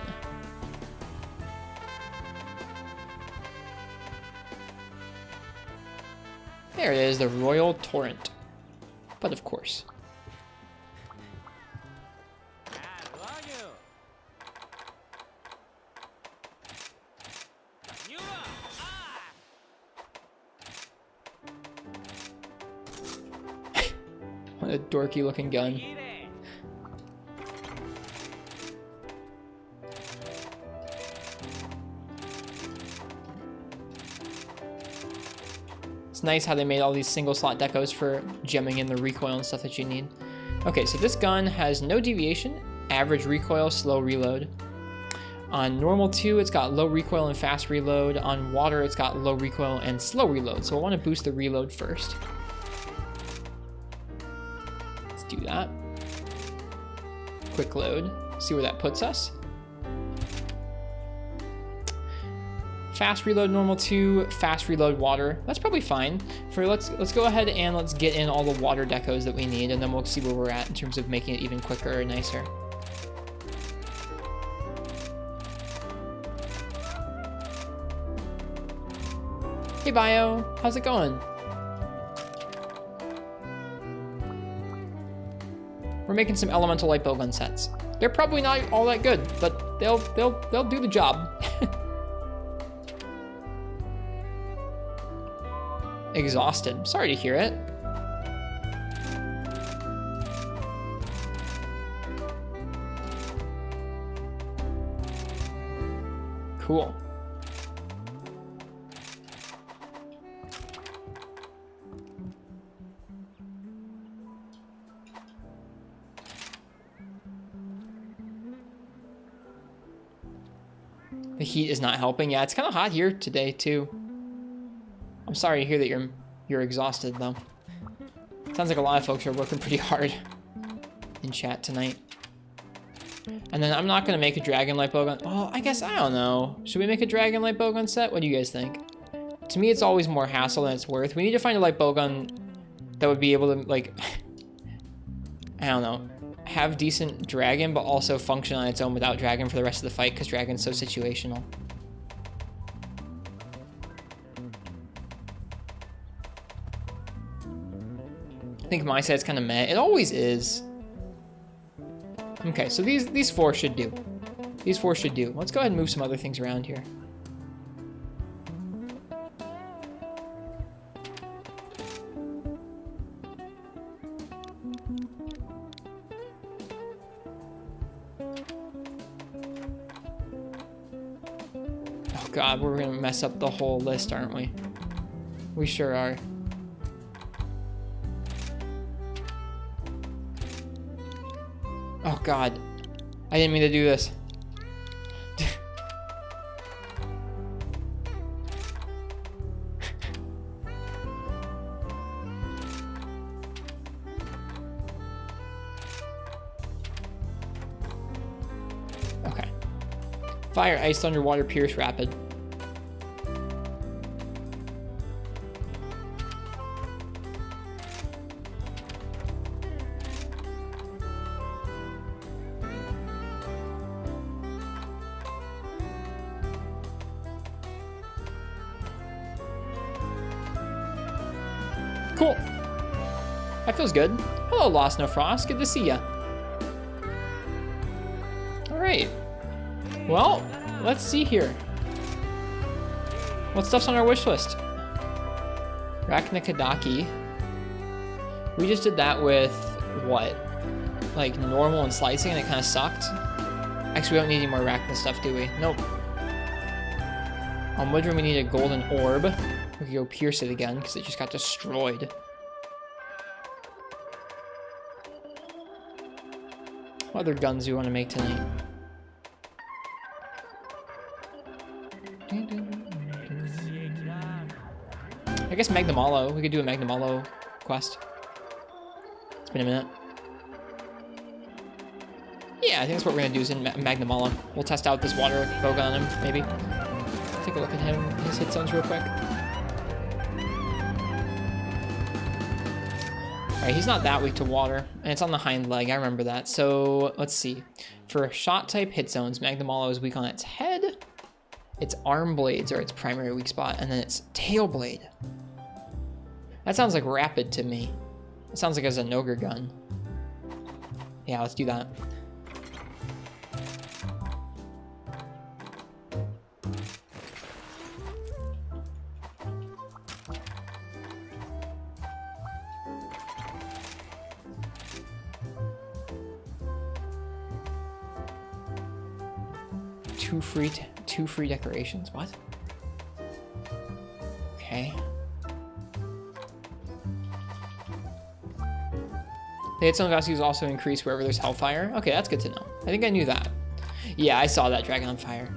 There it is, the Royal Torrent. But of course. What a dorky looking gun. It's nice how they made all these single slot decos for gemming in the recoil and stuff that you need. Okay, so this gun has no deviation, average recoil, slow reload. On normal 2, it's got low recoil and fast reload. On water, it's got low recoil and slow reload. So I want to boost the reload first. Let's do that. Quick load. See where that puts us. Fast reload normal 2, fast reload water. That's probably fine. Let's go ahead and let's get in all the water decos that we need, and then we'll see where we're at in terms of making it even quicker or nicer. Hey Bio, how's it going? We're making some elemental light bowgun sets. They're probably not all that good, but they'll do the job. Exhausted. Sorry to hear it. Cool. The heat is not helping. Yeah, it's kind of hot here today too. I'm sorry to hear that you're exhausted though. Sounds like a lot of folks are working pretty hard in chat tonight. And then I'm not gonna make a dragon light bowgun. Oh, I guess, I don't know. Should we make a dragon light bowgun set? What do you guys think? To me, it's always more hassle than it's worth. We need to find a light bowgun that would be able to, like, I don't know, have decent dragon, but also function on its own without dragon for the rest of the fight, because dragon's so situational. I think my set's kind of meh. It always is. Okay, so these 4 should do. These 4 should do. Let's go ahead and move some other things around here. Oh god, we're gonna mess up the whole list, aren't we? We sure are. Oh god, I didn't mean to do this. Okay. Fire, ice, thunder, water, pierce, rapid. Cool. That feels good. Hello, Lost No Frost. Good to see ya. All right. Well, let's see here. What stuff's on our wish list? Raknakadaki. We just did that with what? Like normal and slicing, and it kind of sucked. Actually, we don't need any more Rakna stuff, do we? Nope. On Woodrum, we need a golden orb. We could go pierce it again because it just got destroyed. What other guns do you want to make tonight? I guess Magnum Hollow. We could do a Magnum Hollow quest. It's been a minute. Yeah, I think that's what we're gonna do is in Magnum Hollow. We'll test out this water bowgun on him, maybe. Take a look at him, his hit zones real quick. Alright, he's not that weak to water, and it's on the hind leg, I remember that. So, let's see. For shot type hit zones, Magnum Hollow is weak on its head, its arm blades are its primary weak spot, and then its tail blade. That sounds like rapid to me. It sounds like a Zenogre gun. Yeah, let's do that. Two free decorations. What? Okay. The hit zone values also increase wherever there's hellfire. Okay, that's good to know. I think I knew that. Yeah, I saw that dragon on fire.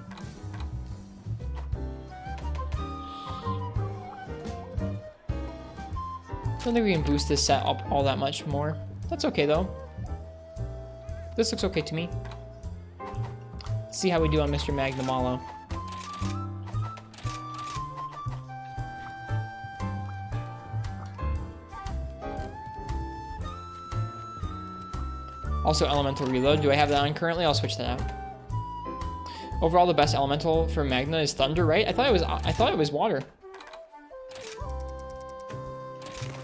I don't think we can boost this set up all that much more. That's okay though. This looks okay to me. Let's see how we do on Mr. Magnamalo. Also, elemental reload. Do I have that on currently? I'll switch that out. Overall, the best elemental for Magna is thunder, right? I thought it was water.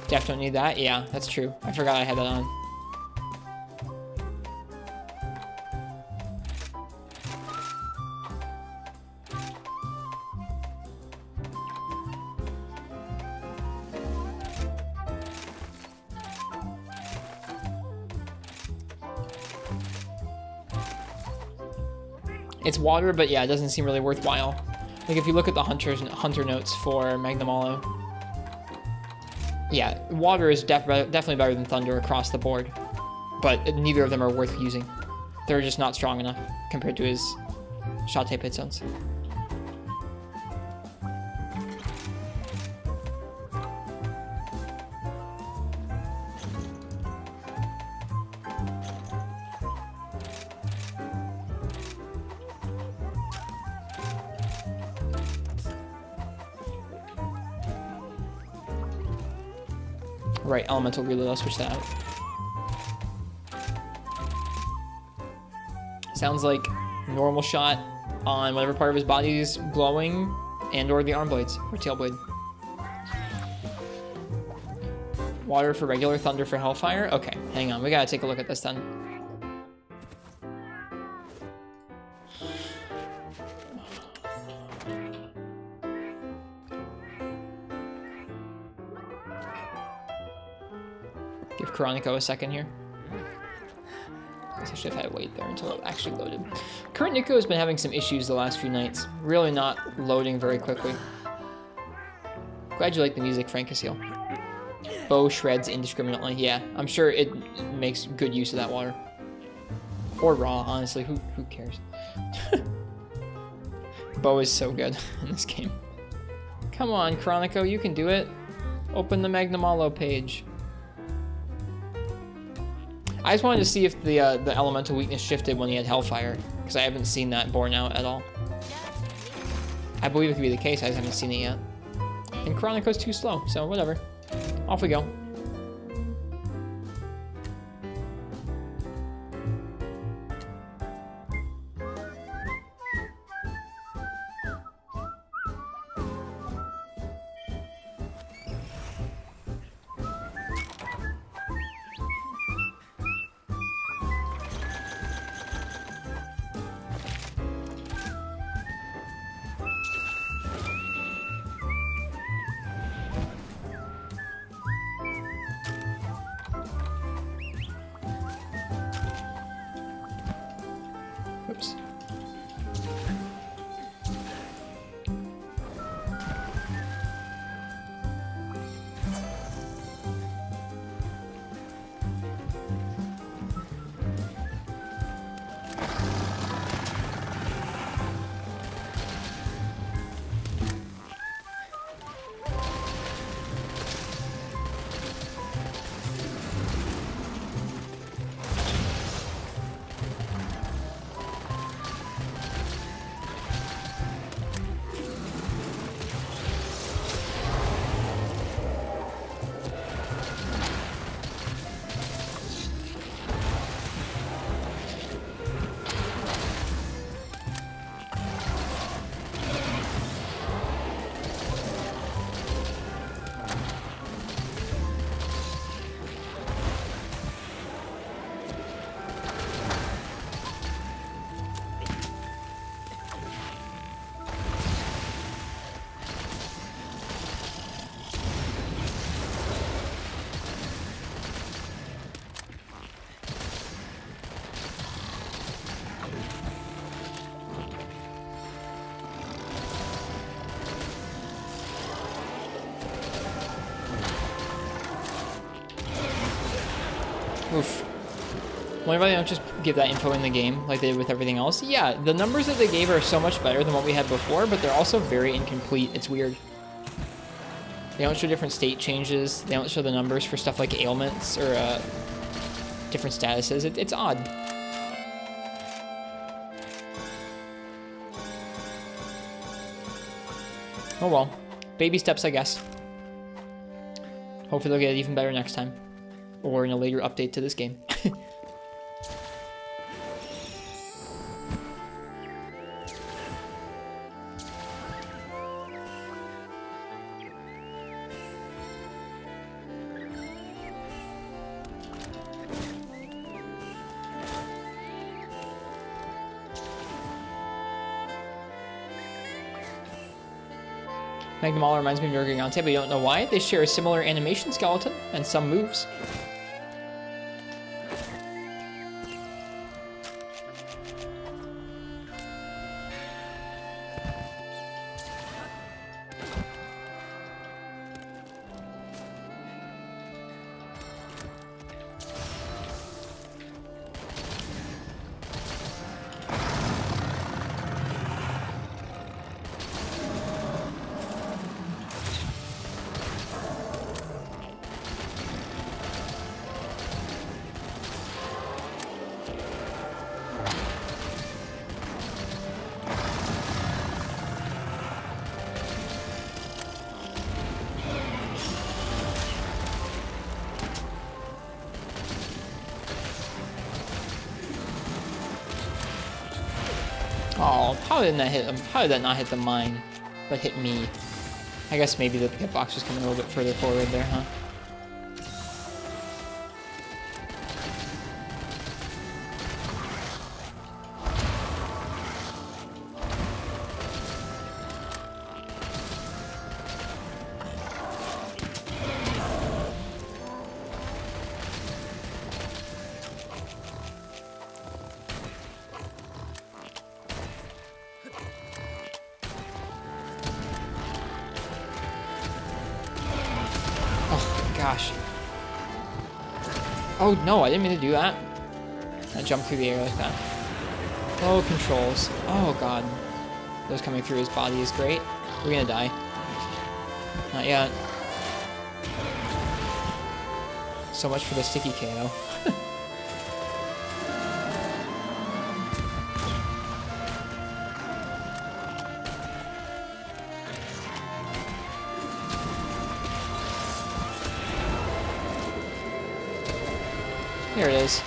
Def don't need that. Yeah, that's true. I forgot I had that on. It's water, but yeah, it doesn't seem really worthwhile. Like if you look at the hunter notes for Magnamalo, yeah, water is definitely better than thunder across the board, but neither of them are worth using. They're just not strong enough compared to his Shot-type hit zones. Right, elemental reload, I'll switch that out. Sounds like normal shot on whatever part of his body is glowing and or the arm blades or tail blade. Water for regular, thunder for hellfire. Okay, hang on, we gotta take a look at this then. Give Chronico a second here. I should have had to wait there until it actually loaded. Current Nico has been having some issues the last few nights. Really not loading very quickly. Glad you like the music, Frank Casil. Bow shreds indiscriminately. Yeah, I'm sure it makes good use of that water. Or raw, honestly. Who cares? Bow is so good in this game. Come on, Chronico, you can do it. Open the Magnamalo page. I just wanted to see if the elemental weakness shifted when he had Hellfire, because I haven't seen that borne out at all. I believe it could be the case, I just haven't seen it yet. And Chronico's too slow, so whatever. Off we go. Oops. Whenever they don't just give that info in the game like they did with everything else. Yeah, the numbers that they gave are so much better than what we had before, but they're also very incomplete. It's weird. They don't show different state changes. They don't show the numbers for stuff like ailments or different statuses. It's odd. Oh well. Baby steps, I guess. Hopefully they'll get it even better next time. Or in a later update to this game. Magnamala reminds me of Nergigante, but you don't know why. They share a similar animation skeleton and some moves. Oh, how did that hit him? How did that not hit the mine, but hit me? I guess maybe the hitbox was coming a little bit further forward there, huh? Gosh. Oh no, I didn't mean to do that. I jumped through the air like that. Oh, controls. Oh god. Those coming through his body is great. We're gonna die. Not yet. So much for the sticky KO. Here it is.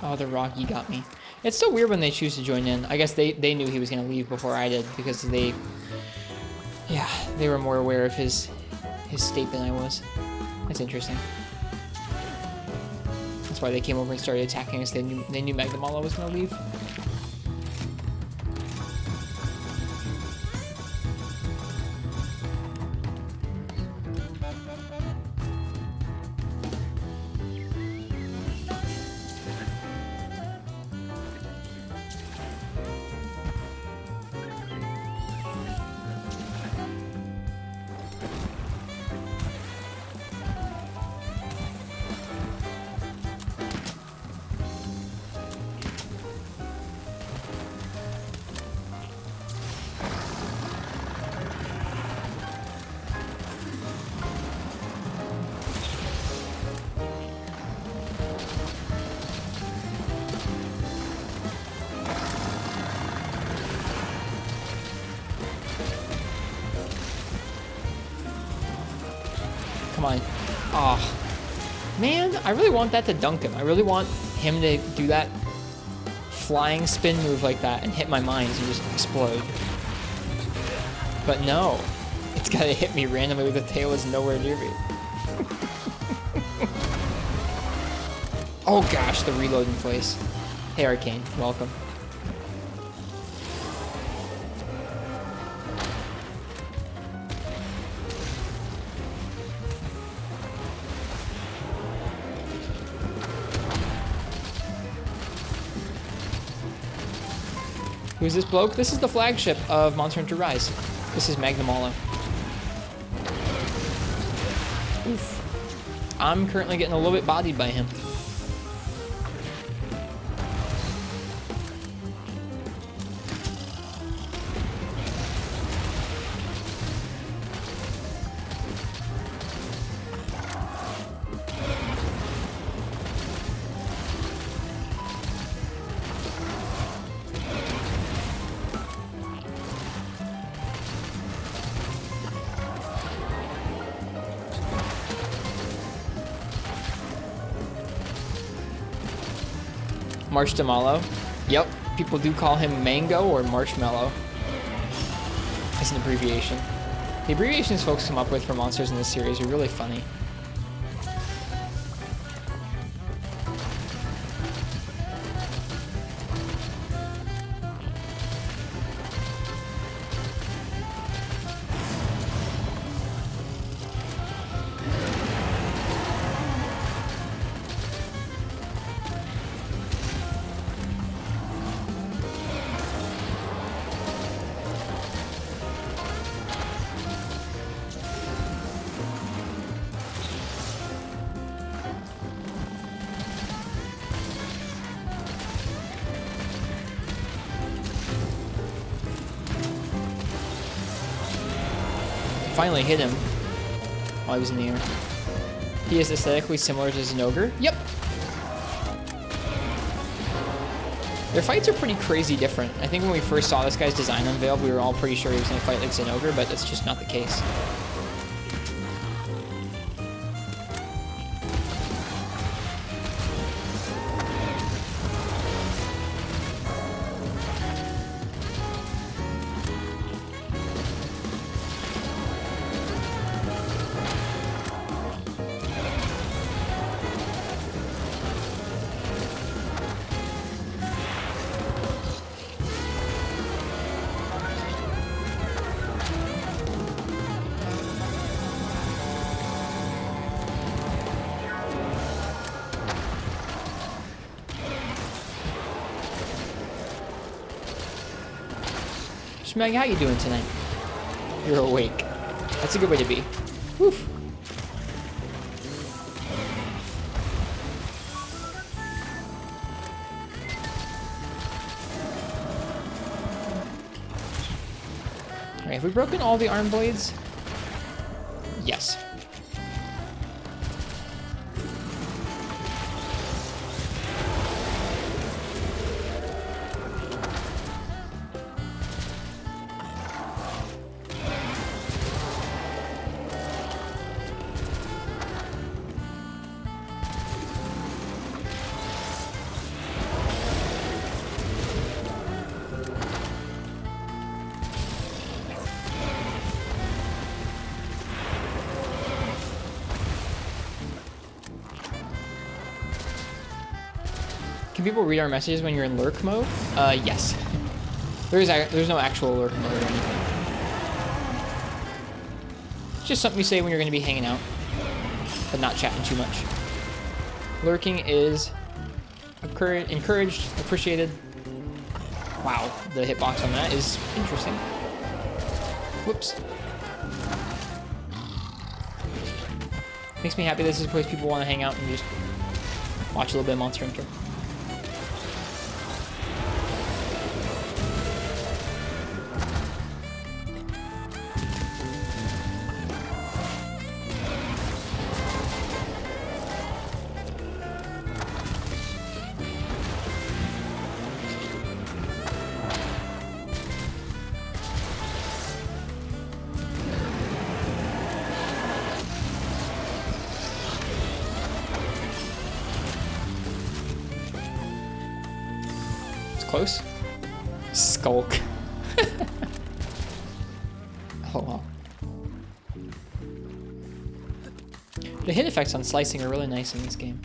Oh, the Rocky got me. It's so weird when they choose to join in. I guess they knew he was going to leave before I did because they were more aware of his state than I was. That's interesting. That's why they came over and started attacking us. They knew Magnamala was going to leave. Come on. Oh. Man, I really want that to dunk him. I really want him to do that flying spin move like that and hit my mines and just explode. But no. It's gotta hit me randomly with the tail is nowhere near me. Oh gosh, the reload in place. Hey Arcane, welcome. Who's this bloke? This is the flagship of Monster Hunter Rise. This is Magnamalo. Oof. I'm currently getting a little bit bodied by him. Marshmallow. Yep, people do call him Mango or Marshmallow as an abbreviation. The abbreviations folks come up with for monsters in this series are really funny. Finally hit him while he was in the air. He is aesthetically similar to Zinogre. Yep. Their fights are pretty crazy different. I think when we first saw this guy's design unveiled, we were all pretty sure he was going to fight like Zinogre, but that's just not the case. Meg, how you doing tonight? You're awake. That's a good way to be. Woof. Alright, have we broken all the arm blades? Yes. Can people read our messages when you're in lurk mode? Yes. There's no actual lurk mode or anything. It's just something you say when you're going to be hanging out, but not chatting too much. Lurking is encouraged, appreciated. Wow, the hitbox on that is interesting. Whoops. Makes me happy this is a place people want to hang out and just watch a little bit of Monster Hunter. Close. Skulk. Oh, wow. The hit effects on slicing are really nice in this game.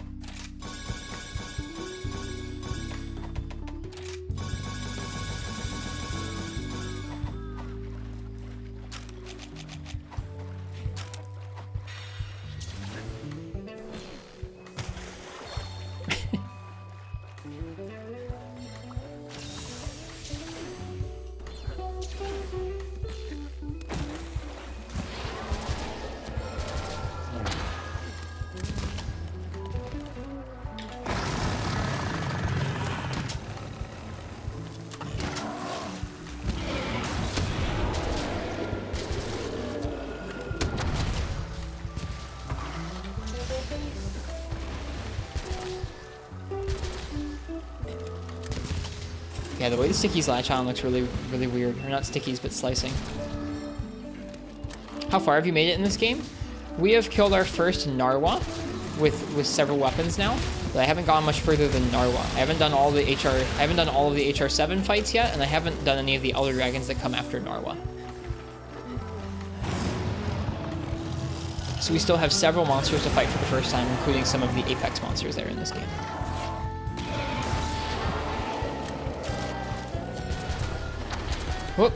Yeah, the way the stickies latch on looks really, really weird. Or not stickies, but slicing. How far have you made it in this game? We have killed our first Narwa with several weapons now, but I haven't gone much further than Narwa. I haven't done all the HR7 fights yet, and I haven't done any of the Elder Dragons that come after Narwa. So we still have several monsters to fight for the first time, including some of the Apex monsters that are in this game. Whoop.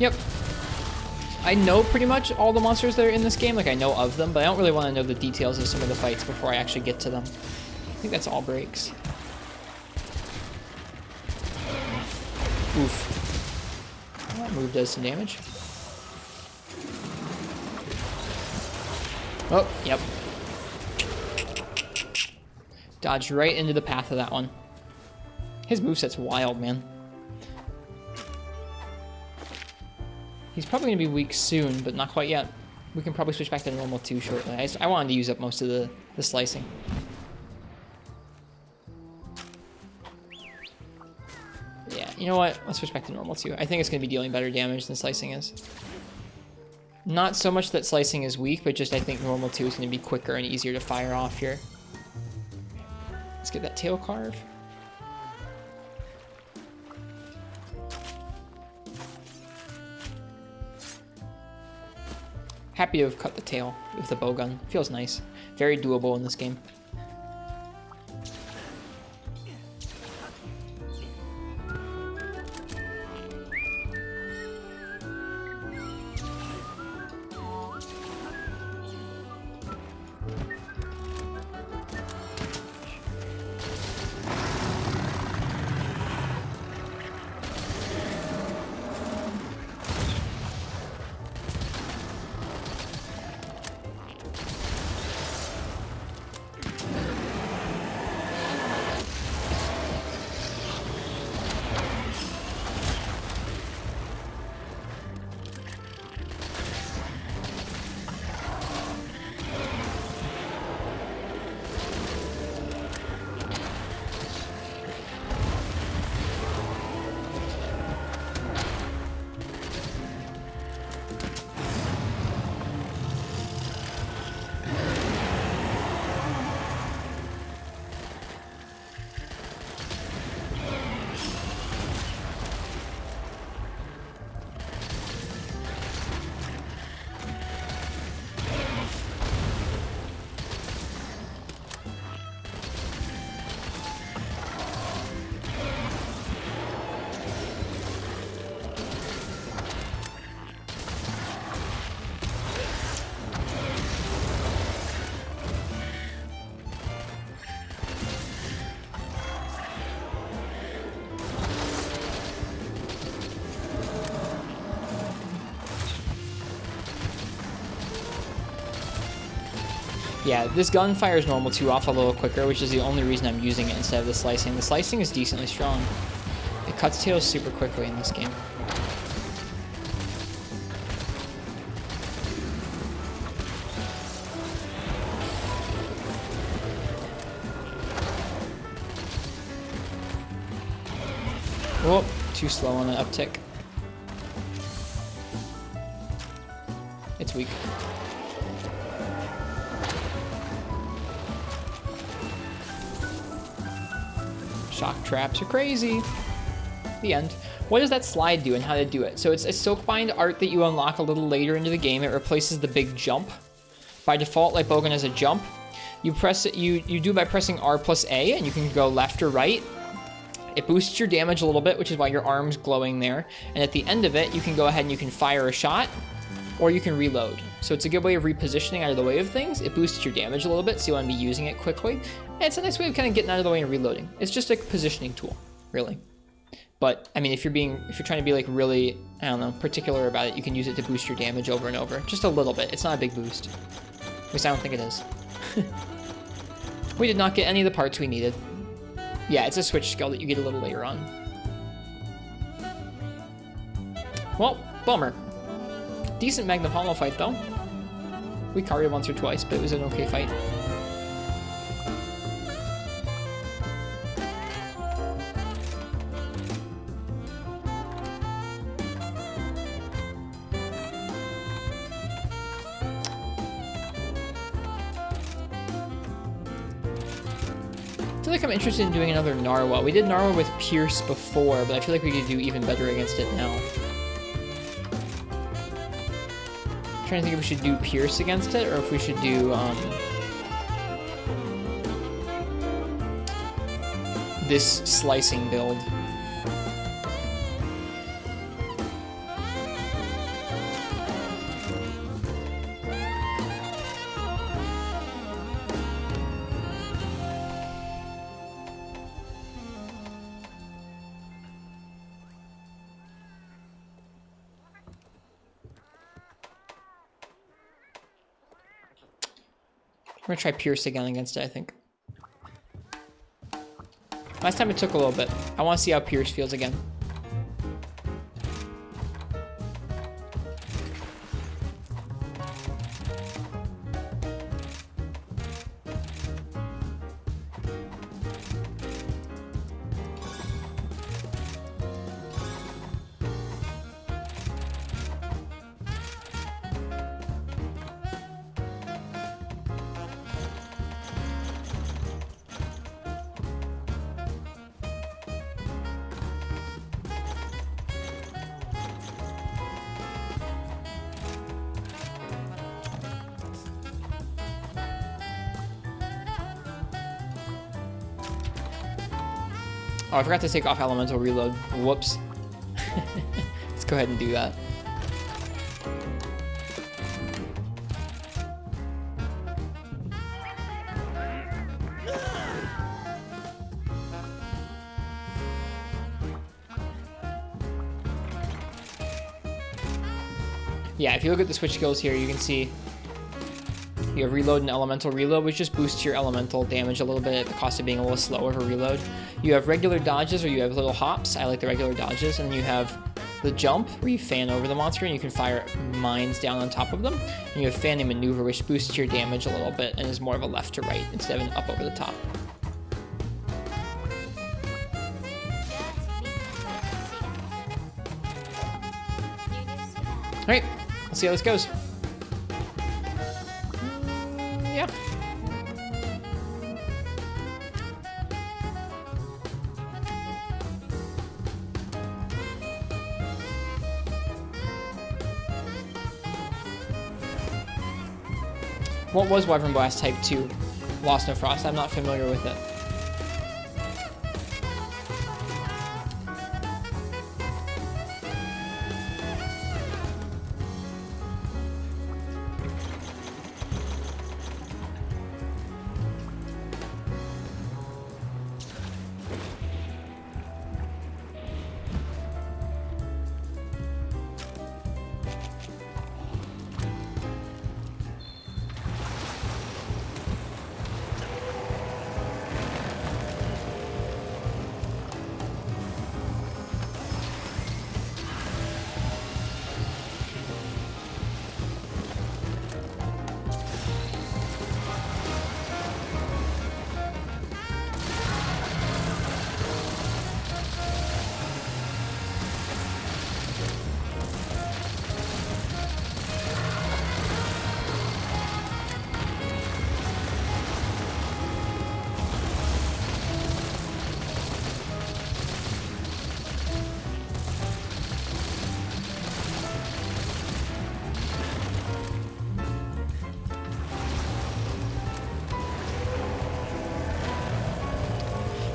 Yep. I know pretty much all the monsters that are in this game. Like, I know of them, but I don't really want to know the details of some of the fights before I actually get to them. I think that's all breaks. Oof. That move does some damage. Oh, yep. Dodged right into the path of that one. His moveset's wild, man. He's probably going to be weak soon, but not quite yet. We can probably switch back to normal 2 shortly. I wanted to use up most of the slicing. Yeah, you know what? Let's switch back to normal 2. I think it's going to be dealing better damage than slicing is. Not so much that slicing is weak, but just I think normal 2 is going to be quicker and easier to fire off here. Let's get that tail carve. Happy to have cut the tail with the bowgun. Feels nice. Very doable in this game. Yeah, this gun fires normal 2 off a little quicker, which is the only reason I'm using it instead of the slicing. The slicing is decently strong. It cuts tails super quickly in this game. Oh, too slow on the uptick. It's weak. Shock traps are crazy. The end. What does that slide do and how to do it? So it's a Silkbind art that you unlock a little later into the game. It replaces the big jump. By default, Lightbowgun has a jump. You press it. You do by pressing R plus A, and you can go left or right. It boosts your damage a little bit, which is why your arm's glowing there. And at the end of it, you can go ahead and you can fire a shot, or you can reload. So it's a good way of repositioning out of the way of things. It boosts your damage a little bit, so you want to be using it quickly. And it's a nice way of kind of getting out of the way and reloading. It's just a positioning tool, really. But I mean, if you're trying to be like really, I don't know, particular about it, you can use it to boost your damage over and over. Just a little bit. It's not a big boost. At least I don't think it is. We did not get any of the parts we needed. Yeah, it's a switch skill that you get a little later on. Well, bummer. Decent Magnum Hollow fight, though. We carried once or twice, but it was an okay fight. I feel like I'm interested in doing another Narwhal. We did Narwhal with Pierce before, but I feel like we could do even better against it now. I'm trying to think if we should do Pierce against it, or if we should do this slicing build. I'm gonna try Pierce again against it, I think. Last time it took a little bit. I want to see how Pierce feels again. Oh, I forgot to take off elemental reload. Whoops. Let's go ahead and do that. Yeah, if you look at the switch skills here, you can see you have reload and elemental reload, which just boosts your elemental damage a little bit at the cost of being a little slower for reload. You have regular dodges, or you have little hops. I like the regular dodges. And then you have the jump, where you fan over the monster and you can fire mines down on top of them. And you have fanning maneuver, which boosts your damage a little bit and is more of a left to right instead of an up over the top. All right, let's see how this goes. Yeah. What was Wyvern Blast Type 2? Lost No Frost. I'm not familiar with it.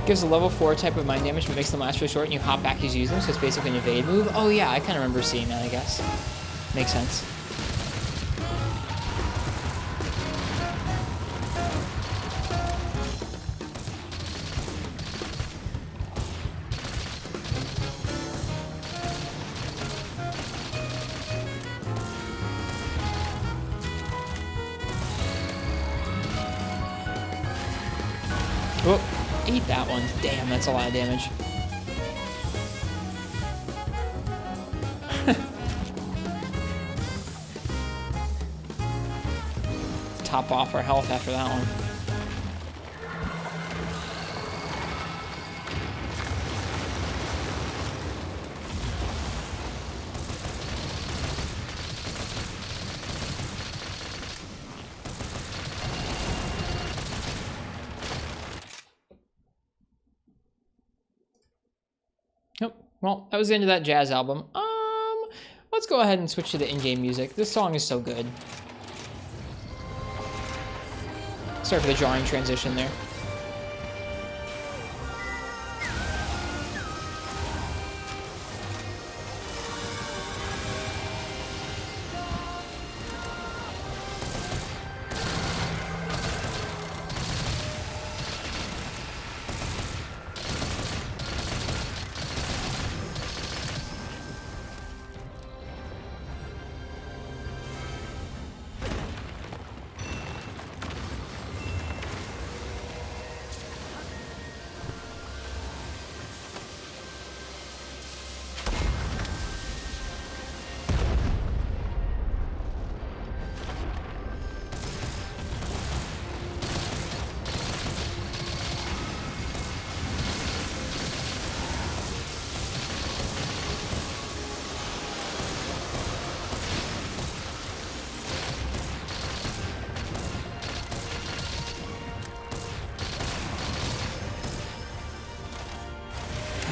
Gives a level 4 type of mind damage, but makes them last really short, and you hop back as you use them, so it's basically an evade move. Oh yeah, I kind of remember seeing that, I guess. Makes sense. Oh, eat that one. Damn, that's a lot of damage. Top off our health after that one. Yep. Well, that was the end of that jazz album. Let's go ahead and switch to the in-game music. This song is so good. Sorry for the drawing transition there.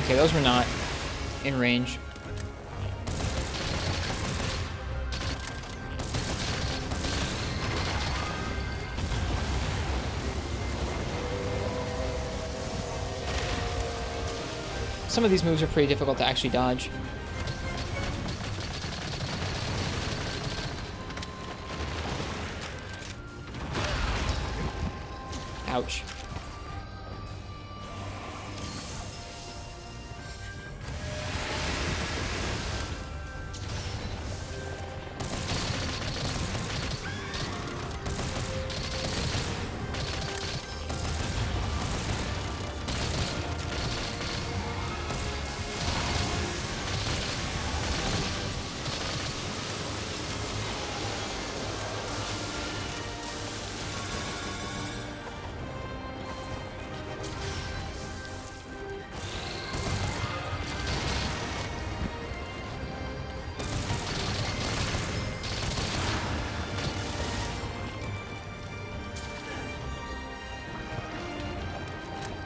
Okay, those were not in range. Some of these moves are pretty difficult to actually dodge. Ouch.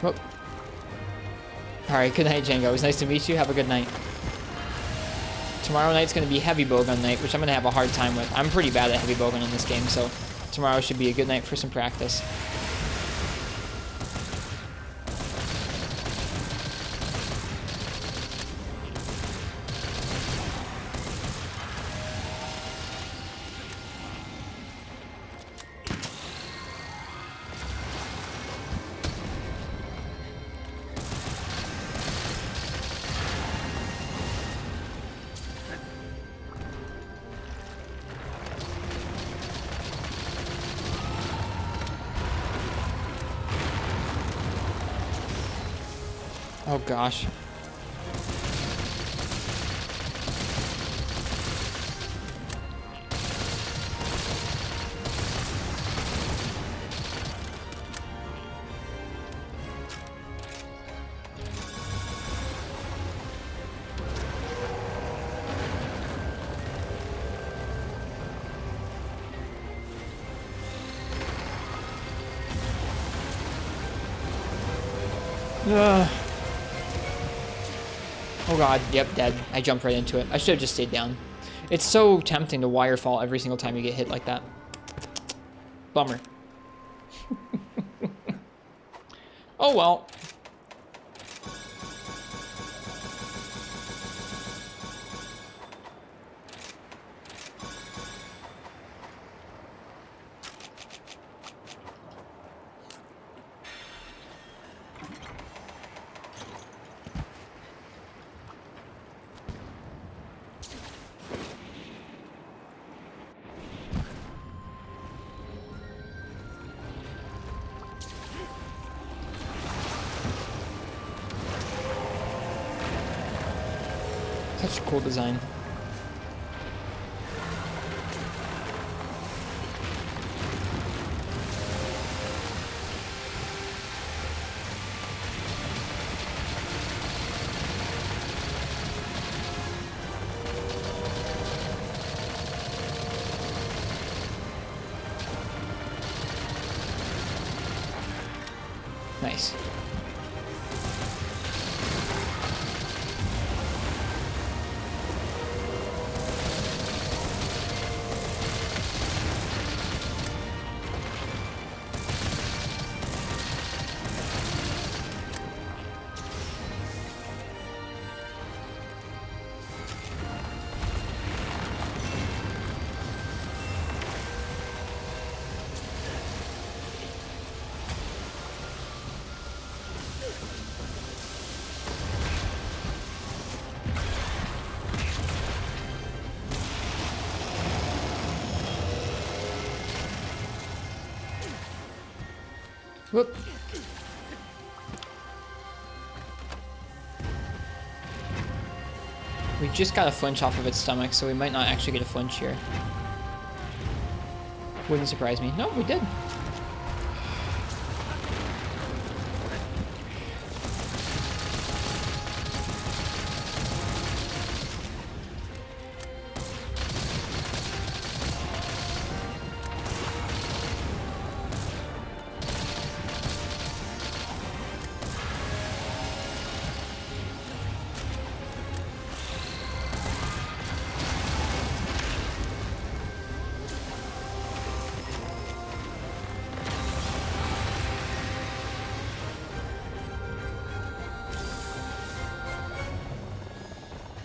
Oh. Alright, good night, Django. It was nice to meet you. Have a good night. Tomorrow night's going to be heavy bowgun night, which I'm going to have a hard time with. I'm pretty bad at heavy bowgun in this game, so tomorrow should be a good night for some practice. Oh gosh. Ugh. Oh god, yep, dead. I jumped right into it. I should have just stayed down. It's so tempting to wire fall every single time you get hit like that. Bummer. Oh well. Such a cool design. Nice. Whoop. We just got a flinch off of its stomach, so we might not actually get a flinch here. Wouldn't surprise me. No, we did.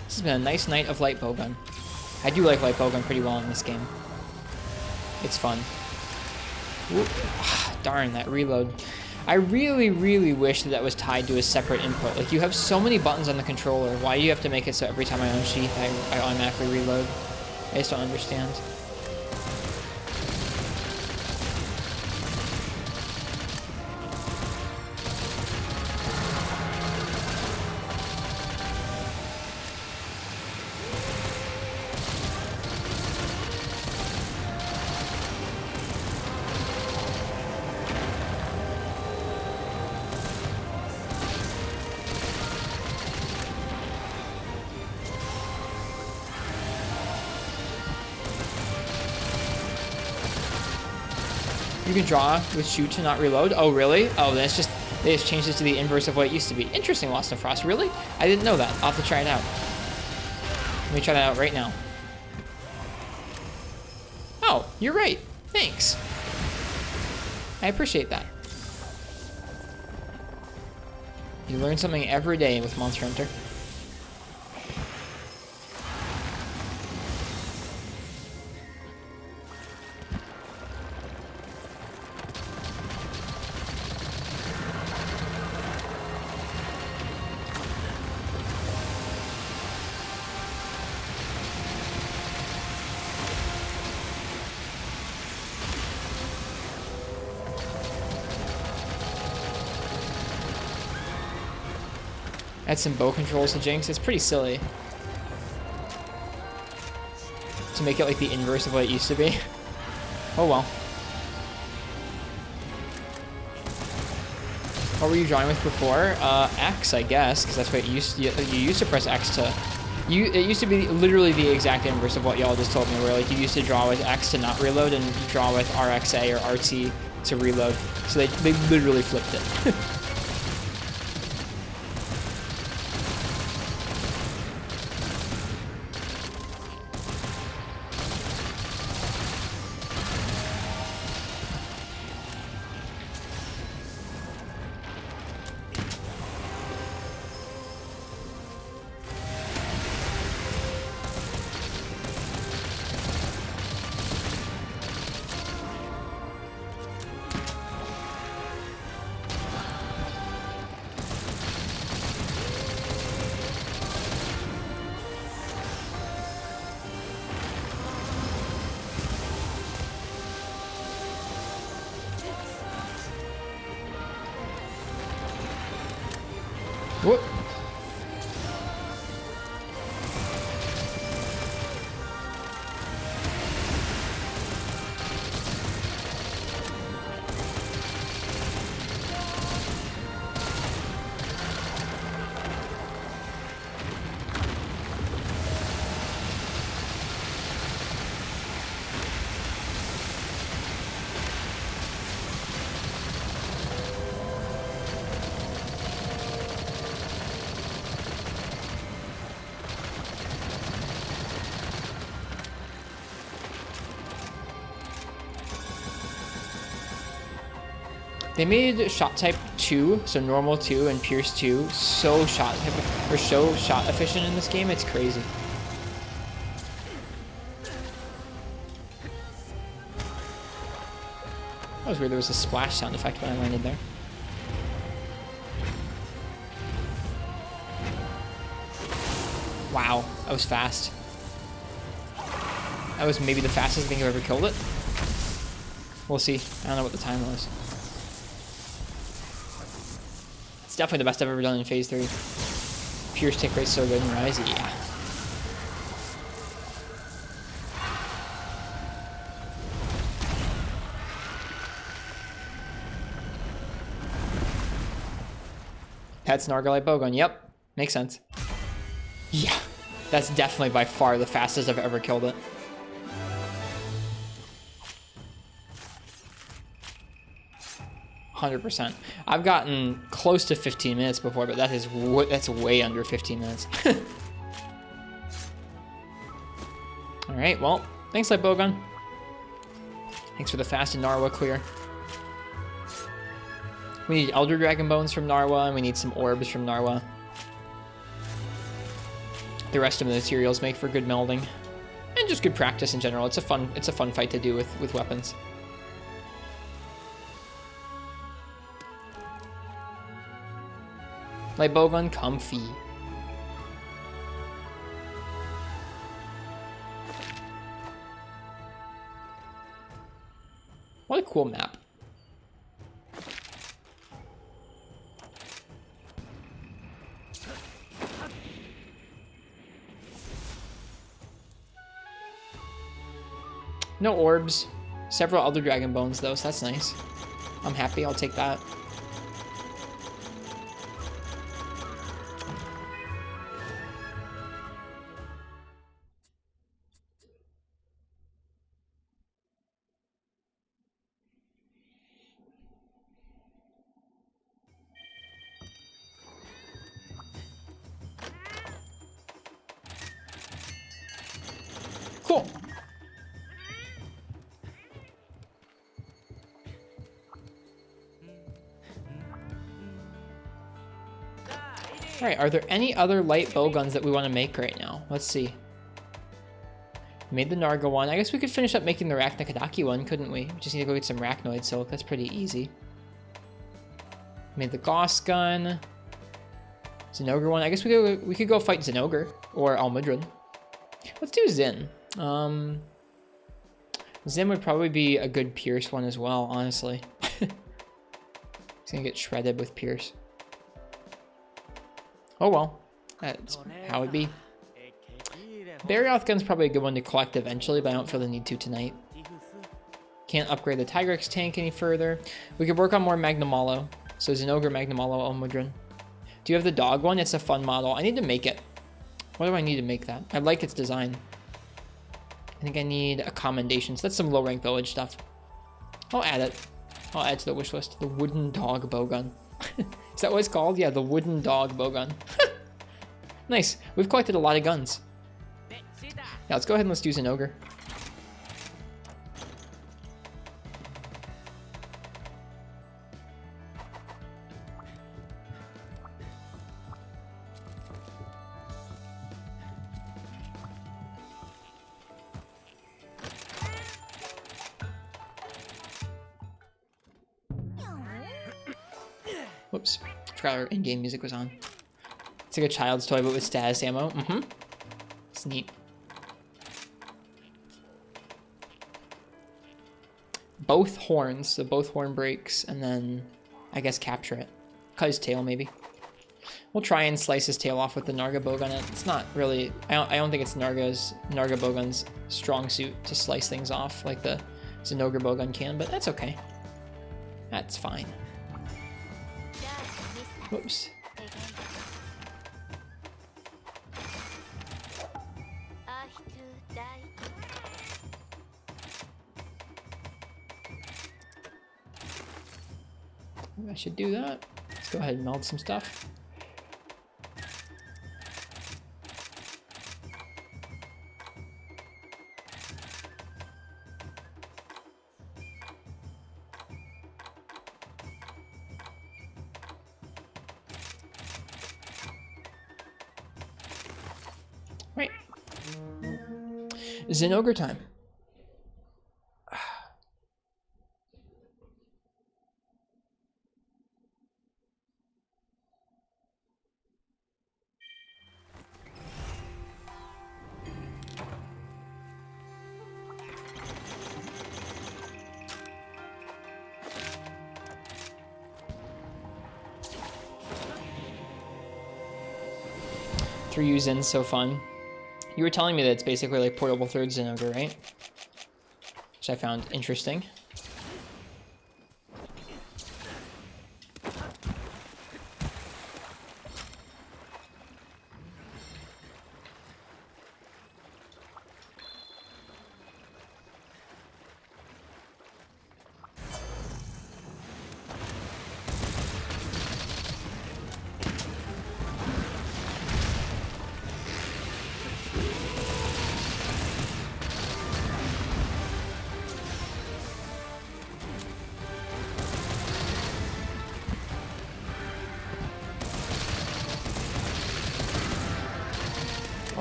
This has been a nice night of light bowgun. I do like light bowgun pretty well in this game. It's fun. Whoop. Darn, that reload. I really, really wish that that was tied to a separate input. Like, you have so many buttons on the controller. Why do you have to make it so every time I unsheath, I automatically reload? I just don't understand. You can draw with shoot to not reload. Oh, really? Oh, then it's just, they just changed it to the inverse of what it used to be. Interesting, Lost and Frost. Really? I didn't know that. I'll have to try it out. Let me try that out right now. Oh, you're right. Thanks. I appreciate that. You learn something every day with Monster Hunter. Add some bow controls to Jinx. It's pretty silly. To make it like the inverse of what it used to be. Oh well. What were you drawing with before? X, I guess, because that's what you used to press X to. It used to be literally the exact inverse of what y'all just told me, where like you used to draw with X to not reload, and you draw with RXA or RT to reload. So they literally flipped it. Whoop. They made shot type 2, so normal 2 and pierce 2, so shot efficient in this game. It's crazy. That was weird. There was a splash sound effect when I landed there. Wow, that was fast. That was maybe the fastest thing I've ever killed it. We'll see. I don't know what the time was. It's definitely the best I've ever done in Phase 3. Pierce tick rate's so good in Rise, yeah. That's Nargalite Bowgun. Yep, makes sense. Yeah, that's definitely by far the fastest I've ever killed it. %. I've gotten close to 15 minutes before, but that's way under 15 minutes. All right, well, thanks, Light Bowgun. Thanks for the fast and Narwa clear. We need Elder Dragon Bones from Narwa, and we need some orbs from Narwa. The rest of the materials make for good melding, and just good practice in general. It's a fun fight to do with weapons. Light Bowgun, comfy. What a cool map. No orbs. Several Elder Dragon Bones, though, so that's nice. I'm happy. I'll take that. Cool. All right, are there any other light bowguns that we want to make right now? Let's see. Made the Narga one. I guess we could finish up making the Raknakadaki one, couldn't we? We just need to go get some Rachnoid Silk. That's pretty easy. Made the Gauss gun. Zinogre one. I guess we could go fight Zinogre or Almudron. Let's do Zin. Zin would probably be a good Pierce one as well, honestly. He's gonna get shredded with Pierce. Oh well, that's how it be. Barioth gun's probably a good one to collect eventually, but I don't feel the need to tonight. Can't upgrade the Tigrex tank any further. We could work on more Magnamalo. So Zinogre, Magnamalo, Almudron. Do you have the dog one? It's a fun model. I need to make it. What do I need to make that? I like its design. I think I need a commendation. So that's some low rank village stuff. I'll add it. I'll add to the wish list. The wooden dog bowgun. Is that what it's called? Yeah, the wooden dog bowgun. Nice. We've collected a lot of guns. Yeah, let's go ahead and let's do Zinogre. Whoops. Forgot our in-game music was on. It's like a child's toy, but with status ammo. Mm-hmm. It's neat. Both horns, so both horn breaks, and then I guess capture it. Cut his tail, maybe. We'll try and slice his tail off with the Narga bowgun. It's not really. I don't think it's Narga bowgun's strong suit to slice things off like the Zinogre bowgun can, but that's okay. That's fine. Whoops. I should do that. Let's go ahead and meld some stuff. Zinogre time. Three Zin's so fun. You were telling me that it's basically like portable third Zinogre, right? Which I found interesting.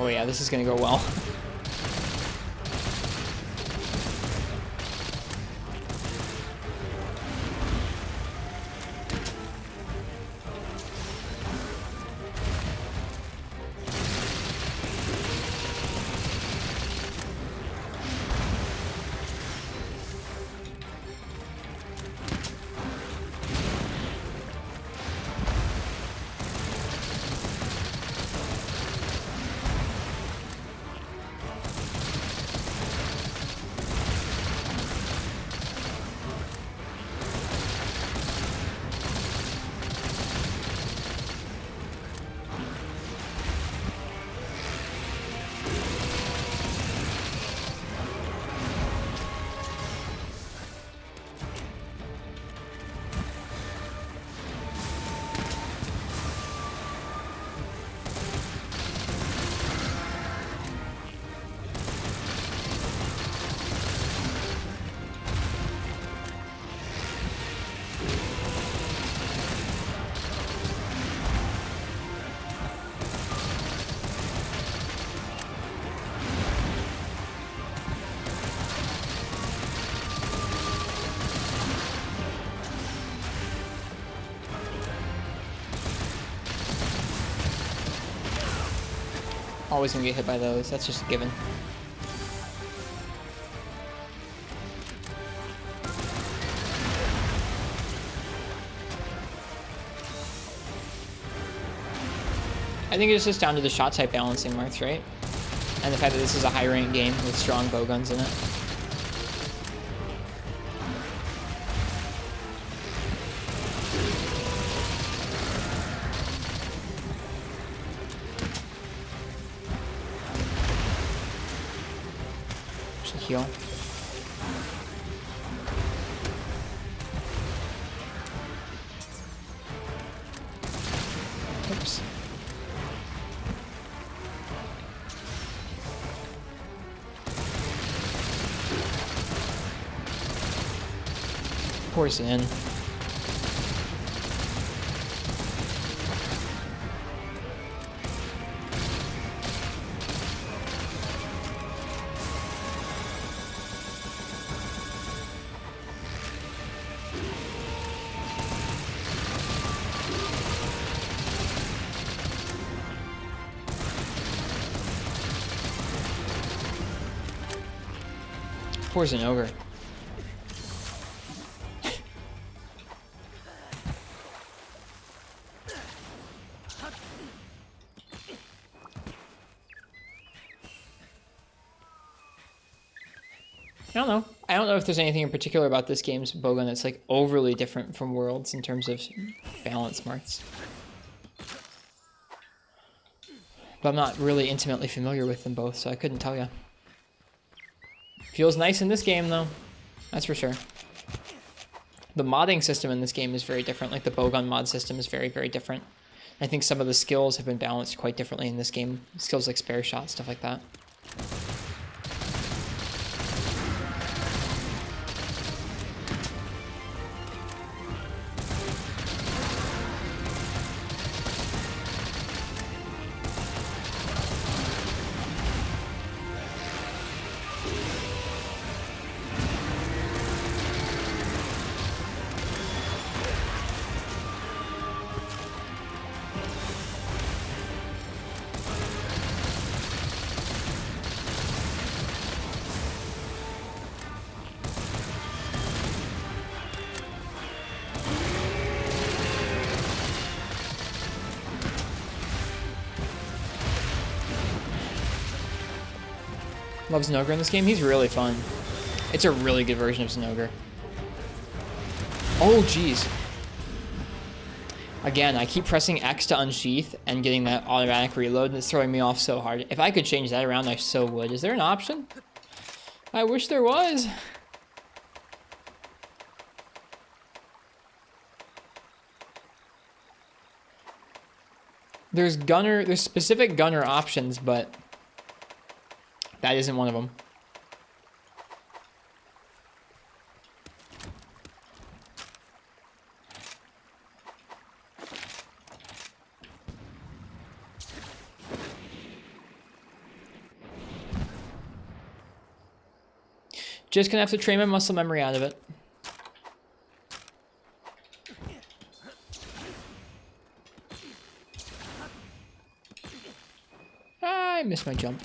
Oh yeah, this is gonna go well. Always gonna get hit by those, that's just a given. I think it's just down to the shot type balancing, Marth, right? And the fact that this is a high rank game with strong bow guns in it. Heal. Oops. Pours in. Pours an ogre. I don't know if there's anything in particular about this game's bowgun that's like overly different from Worlds in terms of balance marks. But I'm not really intimately familiar with them both, so I couldn't tell you. Feels nice in this game though, that's for sure. The modding system in this game is very different, like the bowgun mod system is very, very different. I think some of the skills have been balanced quite differently in this game. Skills like spare shot, stuff like that. Love Zinogre in this game. He's really fun. It's a really good version of Zinogre. Oh, jeez. Again, I keep pressing X to unsheath and getting that automatic reload, and it's throwing me off so hard. If I could change that around, I so would. Is there an option? I wish there was. There's specific gunner options, but that isn't one of them. Just gonna have to train my muscle memory out of it. I missed my jump.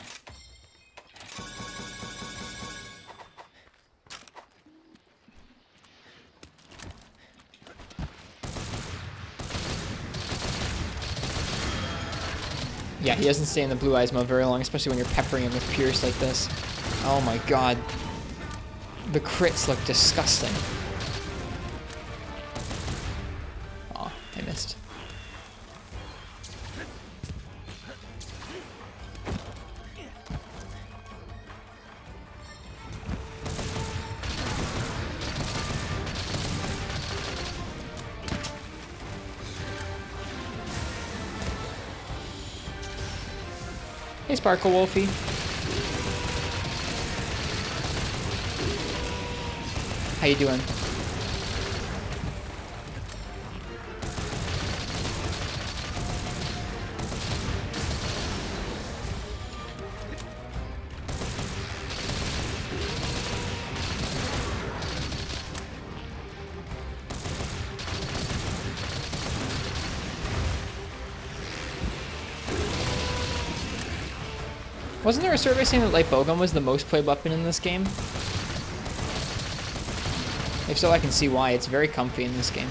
Yeah, he doesn't stay in the blue eyes mode very long, especially when you're peppering him with Pierce like this. Oh my god. The crits look disgusting. Aw, I missed. Hey, Sparkle Wolfie. How you doing? Wasn't there a survey saying that light bowgun was the most played weapon in this game? If so, I can see why. It's very comfy in this game.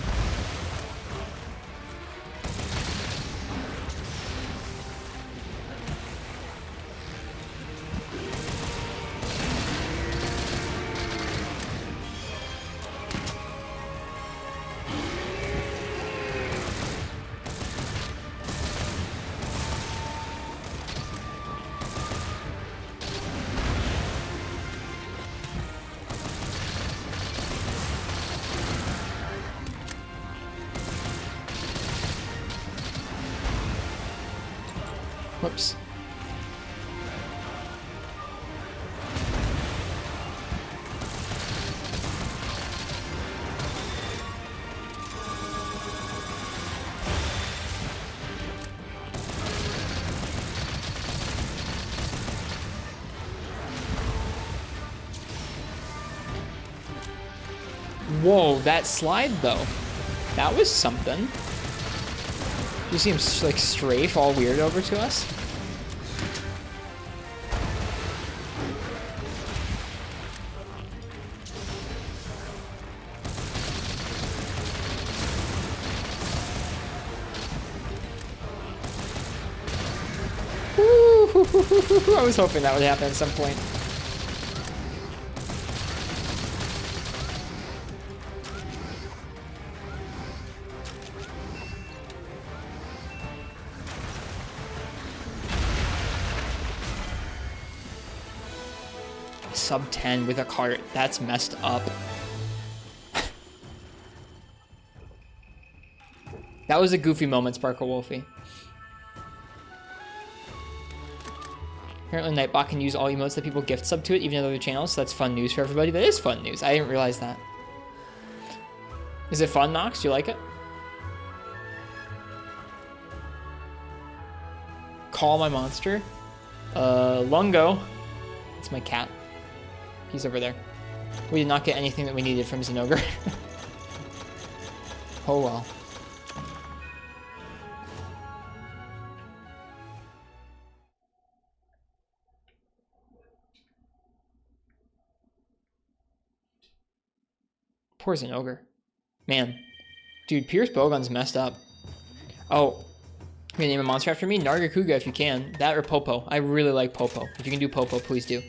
Whoops. Whoa, that slide though. That was something. You see him like strafe all weird over to us? Woo! I was hoping that would happen at some point. Sub 10 with a cart. That's messed up. That was a goofy moment, Sparkle Wolfie. Apparently Nightbot can use all emotes that people gift sub to it, even on other channels, so that's fun news for everybody. That is fun news. I didn't realize that. Is it fun, Nox? Do you like it? Call my monster? Lungo. It's my cat. He's over there. We did not get anything that we needed from Zinogre. Oh well. Poor Zinogre. Man. Dude, Pierce Bowgun's messed up. Oh. You're gonna name a monster after me? Nargacuga if you can. That or Popo. I really like Popo. If you can do Popo, please do.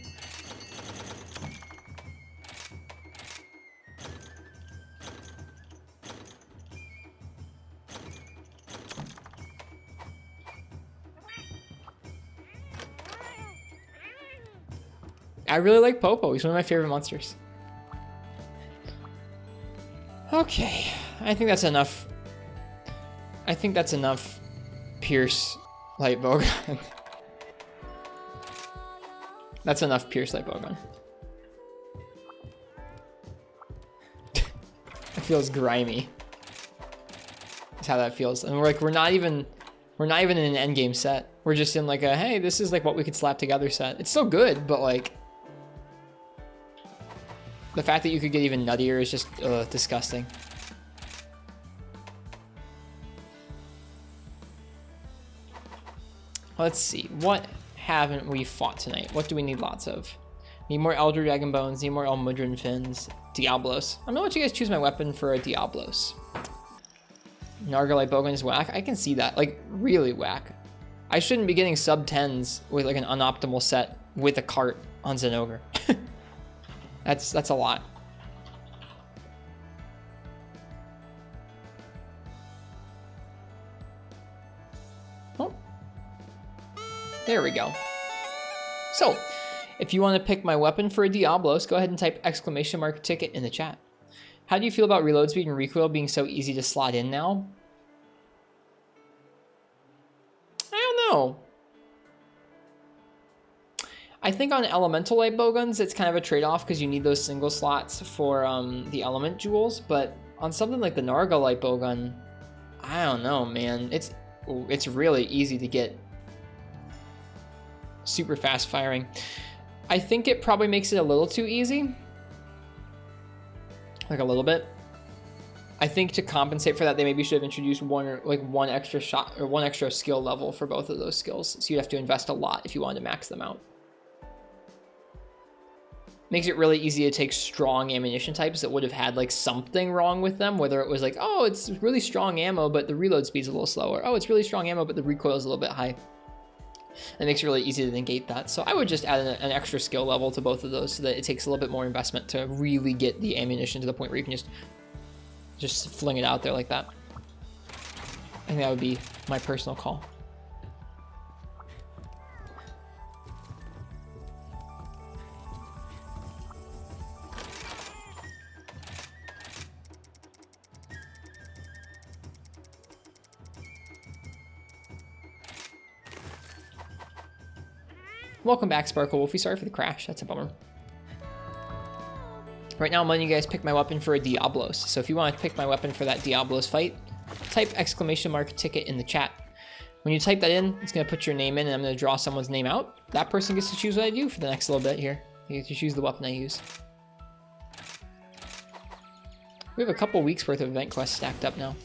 I really like Popo. He's one of my favorite monsters. Okay, I think that's enough. I think that's enough Pierce Light Bowgun. That's enough Pierce Light Bowgun. It feels grimy. That's how that feels. And we're not even in an endgame set. We're just in like a, hey, this is like what we could slap together set. It's still good, but like the fact that you could get even nuttier is just disgusting. Let's see, what haven't we fought tonight? What do we need lots of? Need more Elder Dragon Bones, need more Elmudron Fins, Diablos. I'm gonna let you guys choose my weapon for a Diablos. Nargalite Bowgun is whack. I can see that, like really whack. I shouldn't be getting sub 10s with like an unoptimal set with a cart on Zenogre. That's a lot. Oh, there we go. So, if you want to pick my weapon for a Diablos, go ahead and type ! ticket in the chat. How do you feel about reload speed and recoil being so easy to slot in now? I don't know. I think on elemental light bowguns, it's kind of a trade-off because you need those single slots for the element jewels. But on something like the Narga light bowgun, I don't know, man. It's really easy to get super fast firing. I think it probably makes it a little too easy. Like a little bit. I think to compensate for that, they maybe should have introduced one extra shot or one extra skill level for both of those skills. So you'd have to invest a lot if you wanted to max them out. Makes it really easy to take strong ammunition types that would have had like something wrong with them, whether it was like, oh, it's really strong ammo, but the reload speed's a little slower. Oh, it's really strong ammo, but the recoil is a little bit high. It makes it really easy to negate that. So I would just add an extra skill level to both of those so that it takes a little bit more investment to really get the ammunition to the point where you can just fling it out there like that. I think that would be my personal call. Welcome back, Sparkle Wolfie. Sorry for the crash. That's a bummer. Right now, I'm letting you guys pick my weapon for a Diablos. So if you want to pick my weapon for that Diablos fight, type ! ticket in the chat. When you type that in, it's going to put your name in, and I'm going to draw someone's name out. That person gets to choose what I do for the next little bit here. You get to choose the weapon I use. We have a couple weeks worth of event quests stacked up now.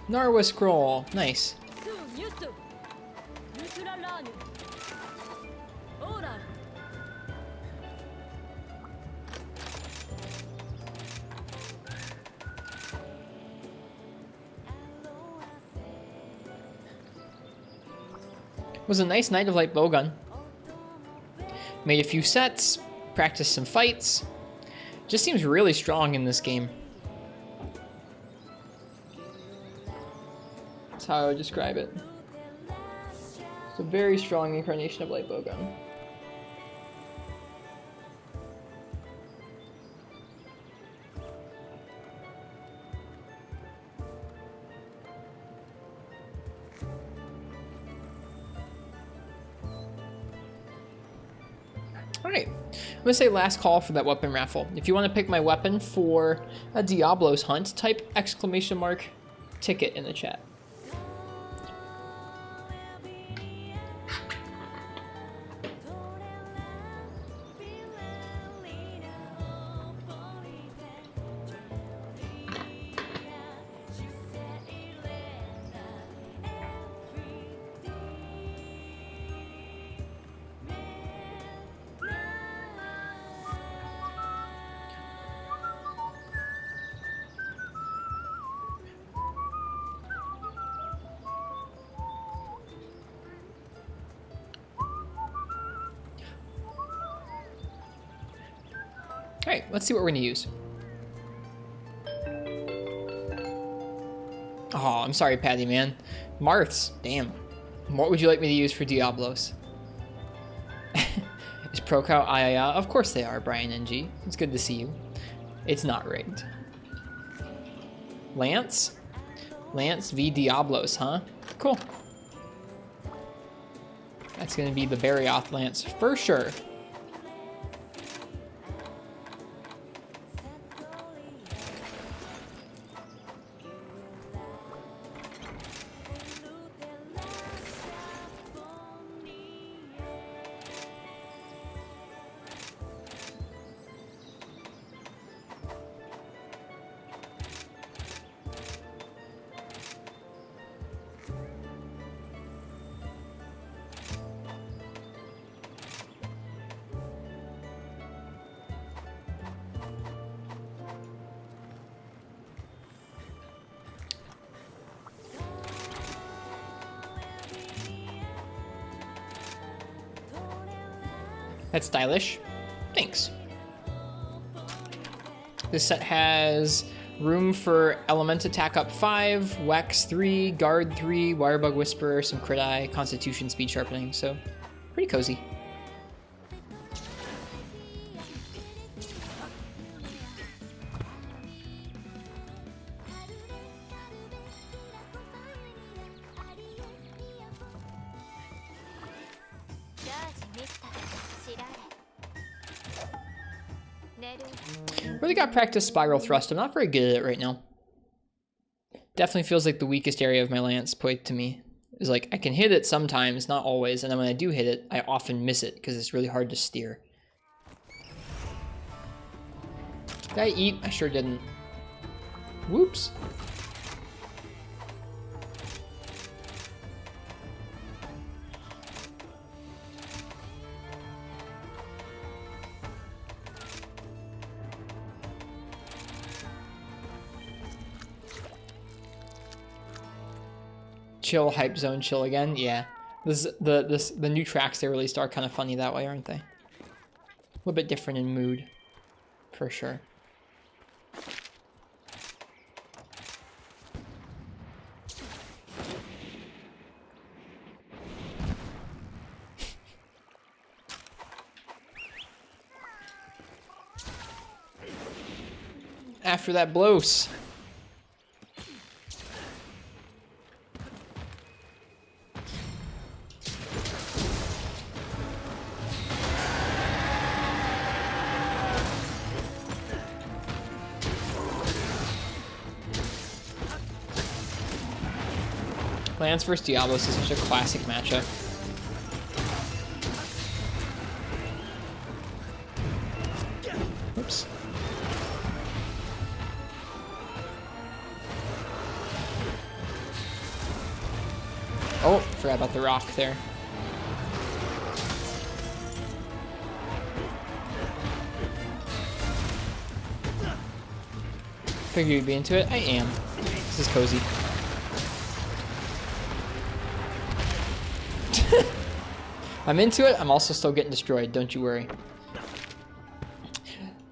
Narwa scroll, nice. Was a nice night of light bowgun. Made a few sets, practiced some fights. Just seems really strong in this game. That's how I would describe it. It's a very strong incarnation of light bowgun. I'm gonna say last call for that weapon raffle. If you want to pick my weapon for a Diablo's hunt, type !! ticket in the chat. All right, let's see what we're gonna use. Oh, I'm sorry, Patty, man. Marths, damn. What would you like me to use for Diablos? Is ProCow IIA? Of course they are, Brian NG. It's good to see you. It's not rigged. Lance? Lance v Diablos, huh? Cool. That's gonna be the Barioth Lance for sure. That's stylish. Thanks. This set has room for element attack up 5, Wex 3, guard 3, Wirebug Whisperer, some crit eye, constitution speed sharpening, so pretty cozy. Really got practice Spiral Thrust. I'm not very good at it right now. Definitely feels like the weakest area of my lance point to me. Is like, I can hit it sometimes, not always, and then when I do hit it, I often miss it because it's really hard to steer. Did I eat? I sure didn't. Whoops. Chill, hype zone, chill again. Yeah, the new tracks they released are kind of funny that way, aren't they? A little bit different in mood, for sure. After that blows. Lance vs Diablos is such a classic matchup. Oops. Oh, forgot about the rock there. Figured you'd be into it. I am. This is cozy. I'm into it. I'm also still getting destroyed. Don't you worry.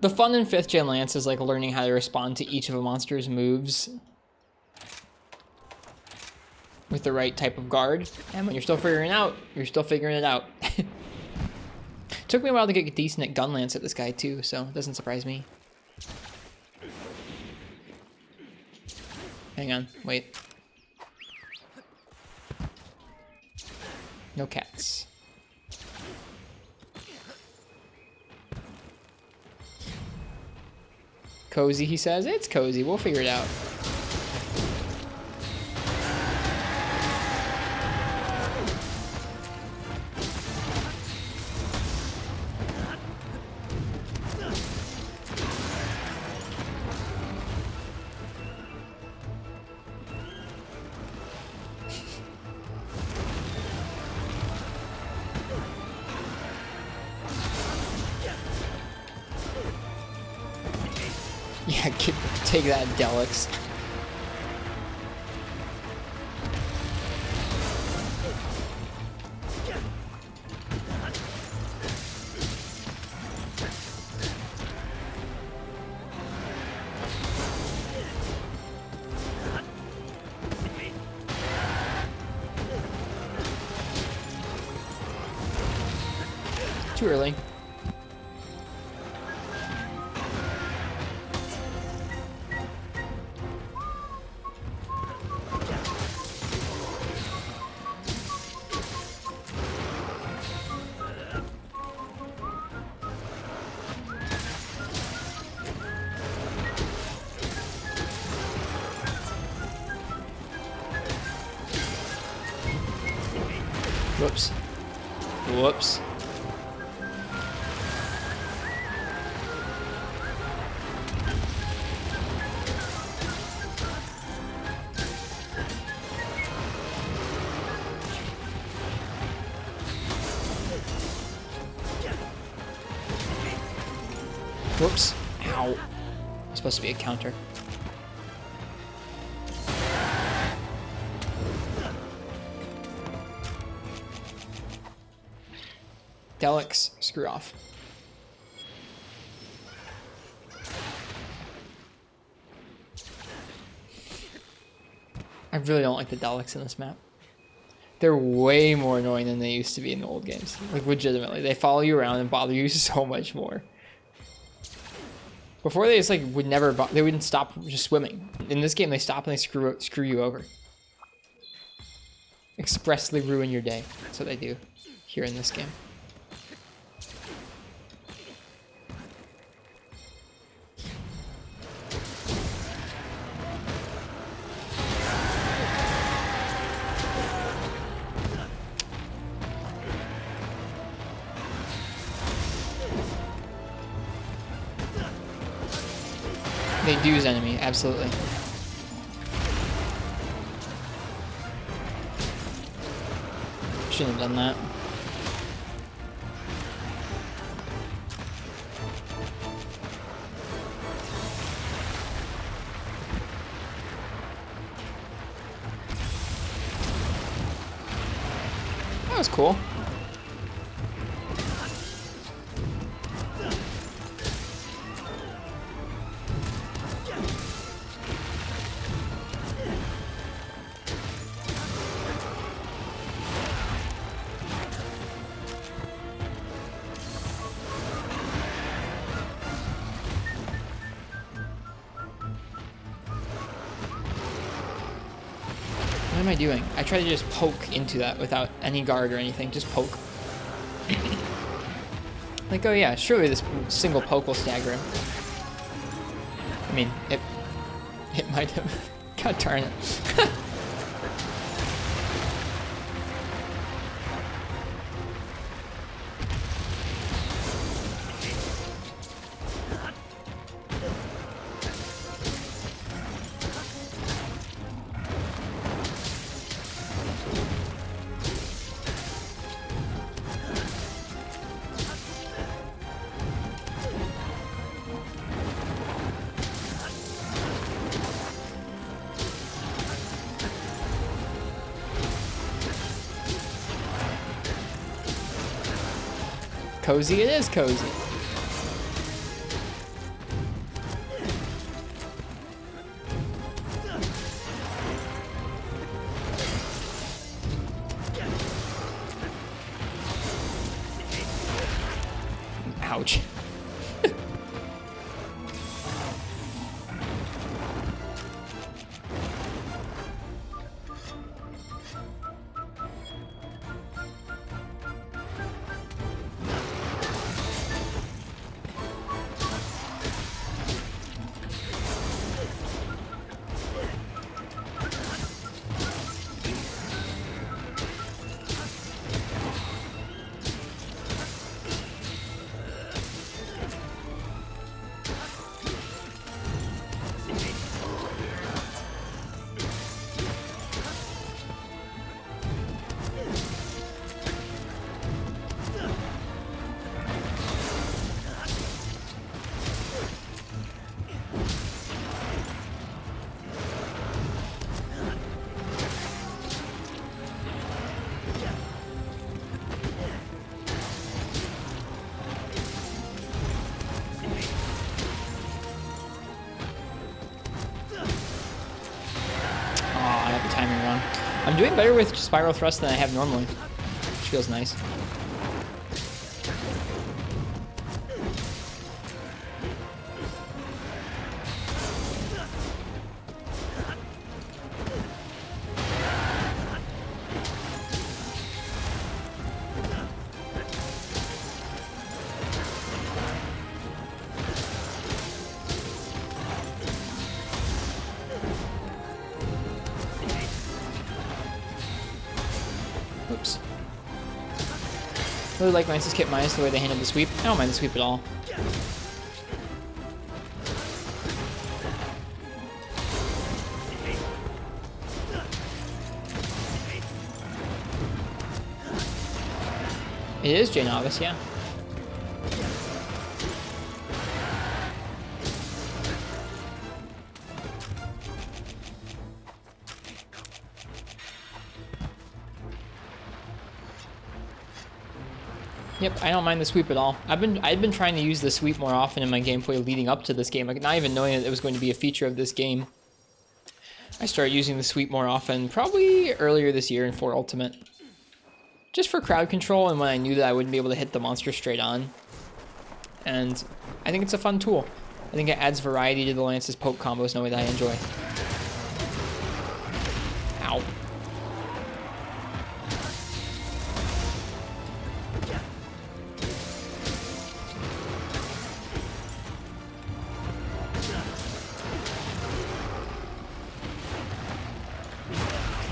The fun in 5th gen Lance is like learning how to respond to each of a monster's moves with the right type of guard. And when you're still figuring it out, you're still figuring it out. Took me a while to get decent at gun lance at this guy too, so it doesn't surprise me. Hang on, wait. No cats. Cozy, he says. It's cozy. We'll figure it out. Yeah, take that, Delix. Too early. Whoops. Whoops. Whoops. Ow. It's supposed to be a counter. Delix, screw off. I really don't like the Daleks in this map. They're way more annoying than they used to be in the old games. Like, legitimately. They follow you around and bother you so much more. Before, they just, like, would never... They wouldn't stop just swimming. In this game, they stop and they screw you over. Expressly ruin your day. That's what they do here in this game. They do his enemy, absolutely. Shouldn't have done that. That was cool. What am I doing? I try to just poke into that without any guard or anything. Just poke. Like, oh yeah, surely this single poke will stagger him. I mean, it might have. God darn it. Cozy it is, cozy. Ouch. I'm doing better with Spiral Thrust than I have normally, which feels nice. Oops. Really like Lance's kit minus the way they handled the sweep. I don't mind the sweep at all. It is J Novice, yeah. Yep, I don't mind the sweep at all. I've been trying to use the sweep more often in my gameplay leading up to this game, like not even knowing that it was going to be a feature of this game. I started using the sweep more often, probably earlier this year in 4 Ultimate. Just for crowd control and when I knew that I wouldn't be able to hit the monster straight on. And I think it's a fun tool. I think it adds variety to the Lance's poke combos in a way that I enjoy. Ow.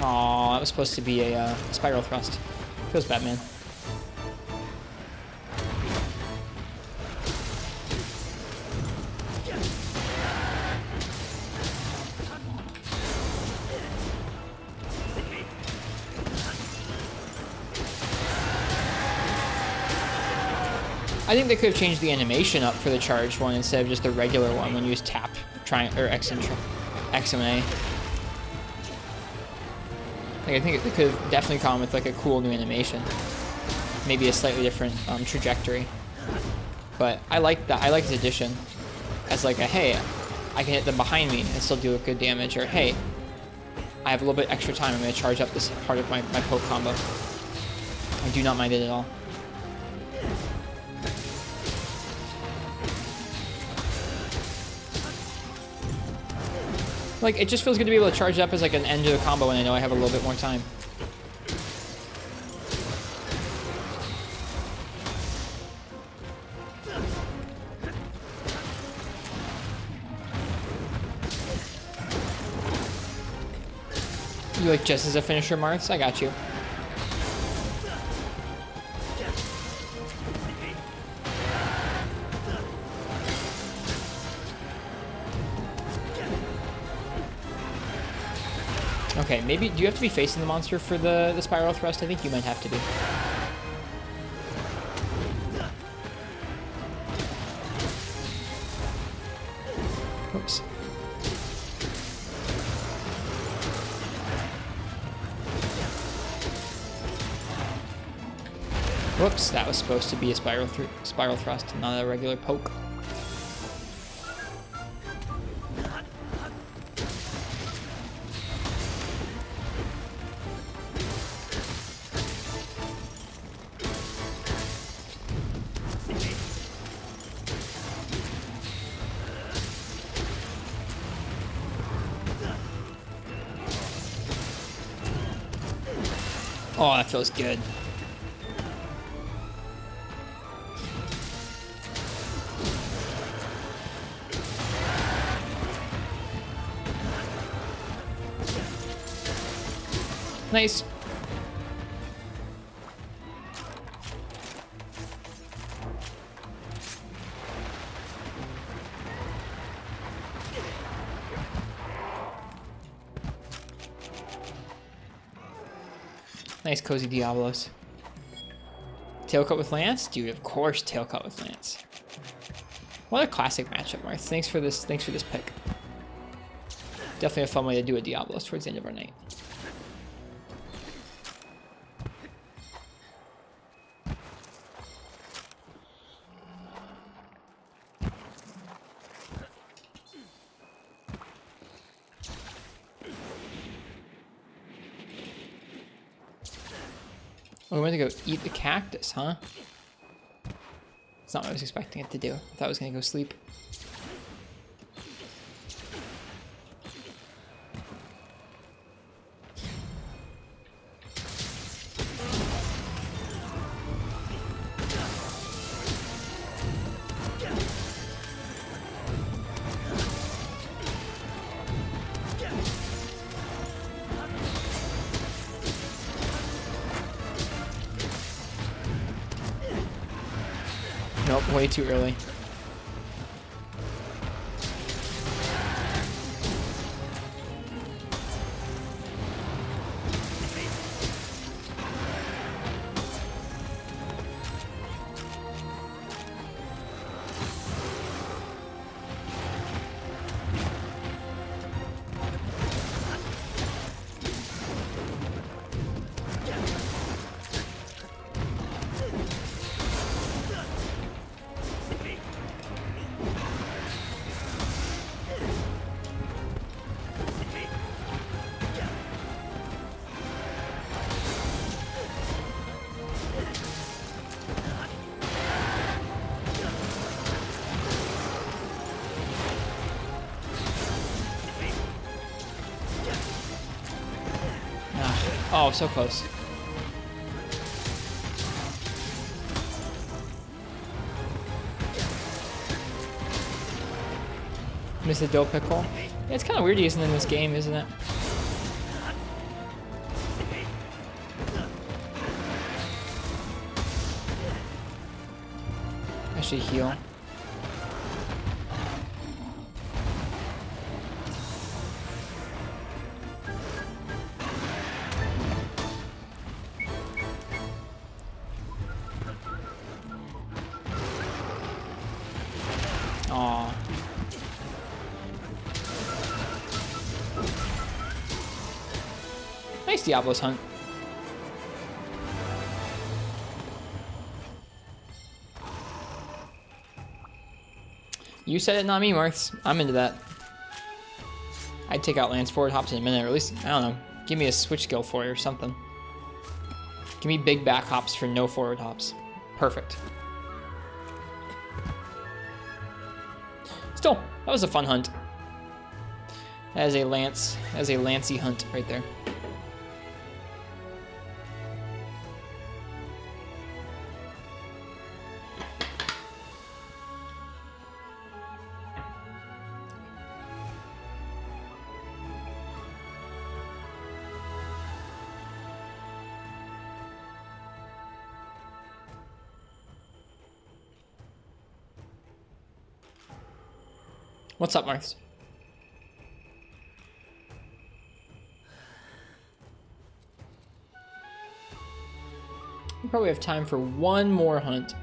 Aw, that was supposed to be a Spiral Thrust. Feels bad, man. I think they could have changed the animation up for the charged one instead of just the regular one when you use tap, or X and A. Like, I think it could have definitely come with like a cool new animation, maybe a slightly different trajectory. But I like that. I like this addition as like a hey, I can hit them behind me and still do a good damage, or hey, I have a little bit extra time. I'm going to charge up this part of my poke combo. I do not mind it at all. Like, it just feels good to be able to charge it up as like an end to the combo when I know I have a little bit more time. You like just as a finisher, Marths? I got you. Okay, maybe, do you have to be facing the monster for the Spiral Thrust? I think you might have to be. Oops. Whoops, that was supposed to be a Spiral Thrust, not a regular poke. Oh, that feels good. Nice. Nice cozy Diablos. Tail cut with Lance? Dude, of course tail cut with Lance. What a classic matchup, Marth. Thanks for this pick. Definitely a fun way to do a Diablos towards the end of our night. Oh, we went to go eat the cactus, huh? That's not what I was expecting it to do. I thought it was gonna go sleep. Nope, way too early. Oh, so close. Miss the dough pickle. Yeah, it's kind of weird using in this game, isn't it? Actually heal. Aw. Nice Diablo's hunt. You said it, not me, Marths. I'm into that. I'd take out Lance forward hops in a minute, or at least, I don't know, give me a switch skill for it or something. Give me big back hops for no forward hops. Perfect. Still, that was a fun hunt. As a Lancey hunt right there. What's up, Marths? We probably have time for one more hunt.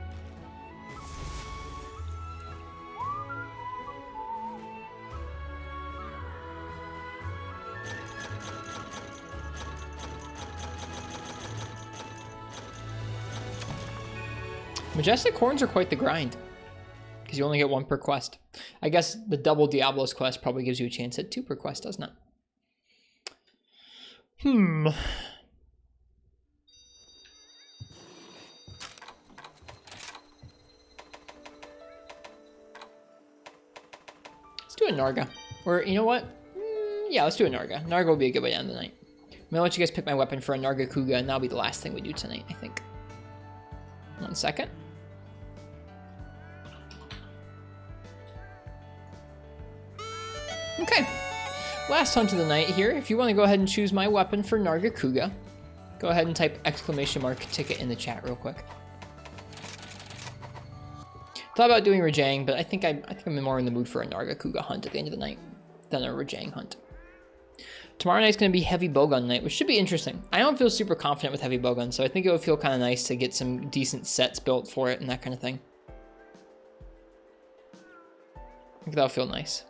Majestic Horns are quite the grind, because you only get one per quest. I guess the double Diablos quest probably gives you a chance at 2 per quest, doesn't it? Let's do a Narga. Or, you know what? Yeah, let's do a Narga. Narga will be a good way to end the night. I'm gonna let you guys pick my weapon for a Narga Kuga, and that'll be the last thing we do tonight, I think. 1 second. Okay, last hunt of the night here. If you want to go ahead and choose my weapon for Narga Kuga, go ahead and type !ticket in the chat real quick. Thought about doing Rajang, but I think I'm more in the mood for a Narga Kuga hunt at the end of the night than a Rajang hunt. Tomorrow night's going to be heavy bowgun night, which should be interesting. I don't feel super confident with heavy bowgun, so I think it would feel kind of nice to get some decent sets built for it and that kind of thing. I think that'll feel nice.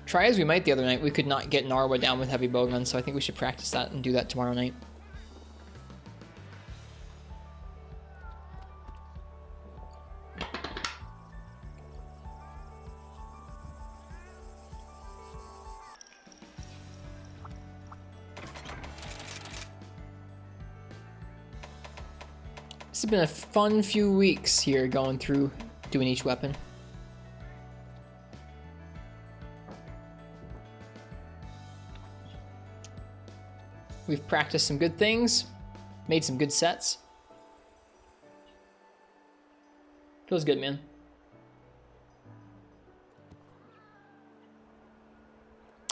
Try as we might the other night, we could not get Narwa down with heavy bowgun, so I think we should practice that and do that tomorrow night. has been a fun few weeks here going through doing each weapon. We've practiced some good things, made some good sets. Feels good, man.